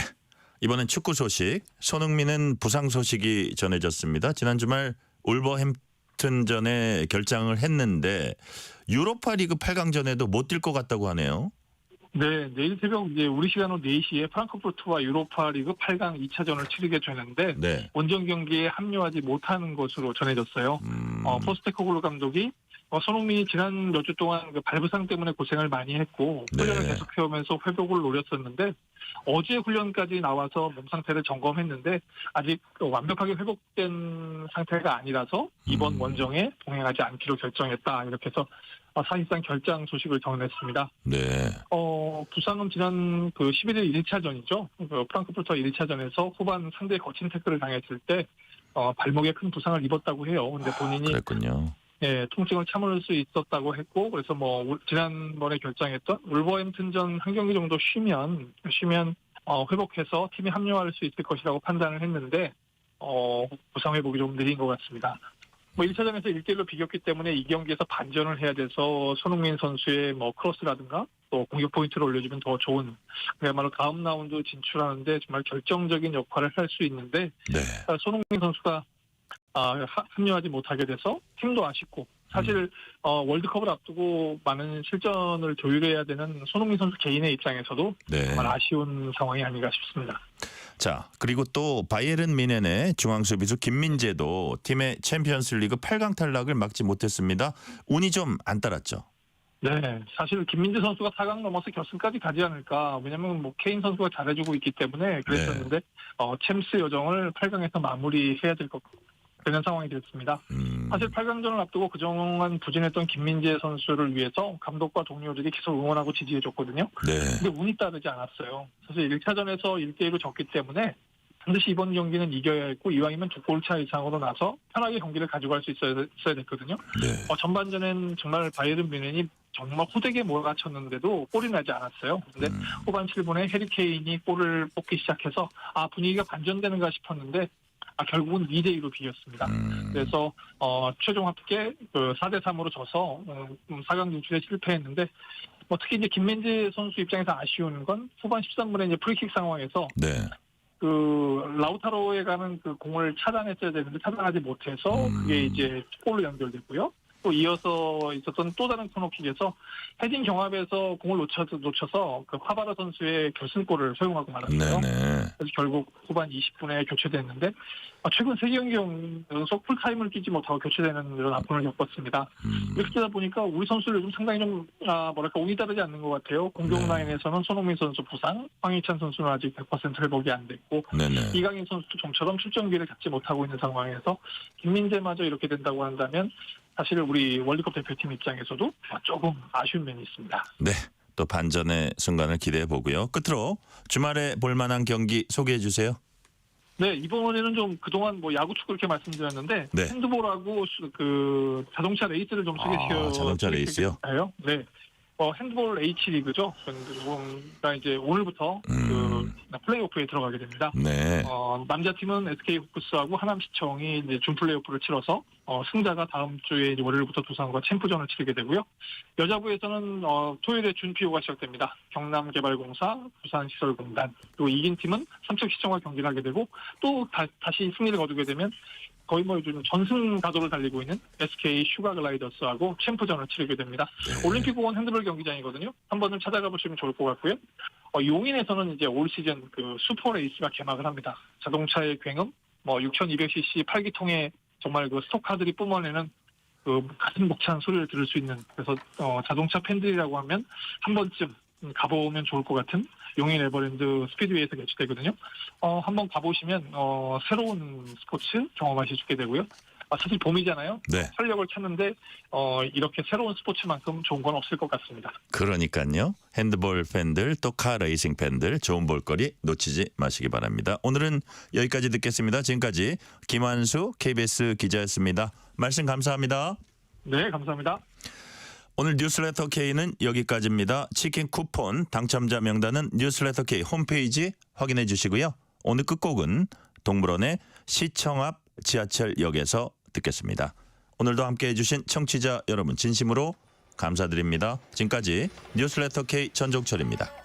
이번엔 축구 소식. 손흥민은 부상 소식이 전해졌습니다. 지난 주말 울버햄튼전에 결장을 했는데 유로파리그 8강전에도 못 뛸 것 같다고 하네요. 네, 내일 새벽 이제 우리 시간으로 4시에 프랑크푸르트와 유로파리그 8강 2차전을 치르게 되는데 네. 원정 경기에 합류하지 못하는 것으로 전해졌어요. 포스테코글루 감독이 손흥민이 지난 몇 주 동안 그 발부상 때문에 고생을 많이 했고 훈련을 네. 계속해오면서 회복을 노렸었는데 어제 훈련까지 나와서 몸 상태를 점검했는데 아직 완벽하게 회복된 상태가 아니라서 이번 원정에 동행하지 않기로 결정했다. 이렇게 해서 사실상 결장 소식을 전했습니다. 네. 부상은 지난 그 11일 1차전이죠. 그 프랑크푸르트 1차전에서 후반 상대의 거친 태클을 당했을 때 발목에 큰 부상을 입었다고 해요. 근데 본인이 그랬군요. 예, 통증을 참을 수 있었다고 했고 그래서 지난번에 결정했던 울버햄튼전 한 경기 정도 쉬면 회복해서 팀에 합류할 수 있을 것이라고 판단을 했는데 부상 회복이 좀 느린 것 같습니다. 1차전에서 1대1로 비겼기 때문에 이 경기에서 반전을 해야 돼서 손흥민 선수의 크로스라든가 또 공격 포인트를 올려주면 더 좋은 그야말로 다음 라운드 진출하는데 정말 결정적인 역할을 할 수 있는데 네. 손흥민 선수가 합류하지 못하게 돼서 팀도 아쉽고 사실 월드컵을 앞두고 많은 실전을 조율해야 되는 손흥민 선수 개인의 입장에서도 네. 정말 아쉬운 상황이 아닌가 싶습니다. 자, 그리고 또 바이에른 미넨의 중앙수비수 김민재도 팀의 챔피언스리그 8강 탈락을 막지 못했습니다. 운이 좀 안 따랐죠. 네, 사실 김민재 선수가 4강 넘어서 결승까지 가지 않을까. 왜냐하면 케인 선수가 잘해주고 있기 때문에 그랬었는데 챔스 여정을 8강에서 마무리해야 되는 상황이 됐습니다. 사실 8강전을 앞두고 그동안 부진했던 김민재 선수를 위해서 감독과 동료들이 계속 응원하고 지지해줬거든요. 네. 근데 운이 따르지 않았어요. 사실 1차전에서 1대1로 졌기 때문에 반드시 이번 경기는 이겨야 했고 이왕이면 2골 차 이상으로 나서 편하게 경기를 가져갈 수 있어야 됐거든요. 네. 전반전엔 정말 바이에른 뮌헨이 정말 호되게 몰아쳤는데도 골이 나지 않았어요. 근데 후반 7분에 해리 케인이 골을 뽑기 시작해서 분위기가 반전되는가 싶었는데 결국은 2대2로 비겼습니다. 그래서 최종 합계 4대3으로 져서 4강 진출에 실패했는데 특히 이제 김민재 선수 입장에서 아쉬운 건 후반 13분에 이제 프리킥 상황에서 네. 그 라우타로에 가는 그 공을 차단했어야 되는데 차단하지 못해서 그게 이제 골로 연결됐고요. 또 이어서 있었던 또 다른 코너킥에서 헤딩 경합에서 공을 놓쳐서 그 파바라 선수의 결승골을 허용하고 말았어요. 그래서 결국 후반 20분에 교체됐는데 최근 3경기 연속 풀타임을 뛰지 못하고 교체되는 이런 아픔을 겪었습니다. 이렇게 되다 보니까 우리 선수들 요즘 상당히 좀 운이 따르지 않는 것 같아요. 공격 라인에서는 손흥민 선수 부상, 황희찬 선수는 아직 100% 회복이 안 됐고 이강인 선수도 좀처럼 출전기를 갖지 못하고 있는 상황에서 김민재마저 이렇게 된다고 한다면 사실 우리 월드컵 대표팀 입장에서도 조금 아쉬운 면이 있습니다. 네, 또 반전의 순간을 기대해 보고요. 끝으로 주말에 볼만한 경기 소개해 주세요. 네, 이번에는 좀 그동안 야구 축구 이렇게 말씀드렸는데 핸드볼하고 그 자동차 레이스를 좀 소개시켜 자동차 레이스요? 네. 핸드볼 H리그죠. 그러니까 이제 오늘부터 그 플레이오프에 들어가게 됩니다. 네. 남자 팀은 SK 호크스하고 하남시청이 이제 준 플레이오프를 치러서 승자가 다음 주에 이제 월요일부터 두산과 챔프전을 치르게 되고요. 여자부에서는 토요일에 준피오가 시작됩니다. 경남개발공사, 부산시설공단. 그리고 이긴 팀은 삼척시청과 경기를 하게 되고 또 다시 승리를 거두게 되면 거의 요즘 전승 가도를 달리고 있는 SK 슈가글라이더스하고 챔프전을 치르게 됩니다. 올림픽공원 핸드볼 경기장이거든요. 한번 좀 찾아가 보시면 좋을 것 같고요. 용인에서는 이제 올 시즌 그 슈퍼레이스가 개막을 합니다. 자동차의 굉음, 6200cc 8기통의 정말 그 스토카들이 뿜어내는 그 가슴 벅찬 소리를 들을 수 있는, 그래서 자동차 팬들이라고 하면 한 번쯤 가보면 좋을 것 같은 용인 에버랜드 스피드웨이에서 개최되거든요. 한번 가보시면 새로운 스포츠 경험하실 수 있게 되고요. 사실 봄이잖아요. 네. 활력을 찾는데 이렇게 새로운 스포츠만큼 좋은 건 없을 것 같습니다. 그러니까요. 핸드볼 팬들 또 카 레이싱 팬들 좋은 볼거리 놓치지 마시기 바랍니다. 오늘은 여기까지 듣겠습니다. 지금까지 김환수 KBS 기자였습니다. 말씀 감사합니다. 네, 감사합니다. 오늘 뉴스레터 K는 여기까지입니다. 치킨 쿠폰 당첨자 명단은 뉴스레터 K 홈페이지 확인해 주시고요. 오늘 끝곡은 동물원의 시청 앞 지하철역에서 듣겠습니다. 오늘도 함께해 주신 청취자 여러분 진심으로 감사드립니다. 지금까지 뉴스레터 K 전종철입니다.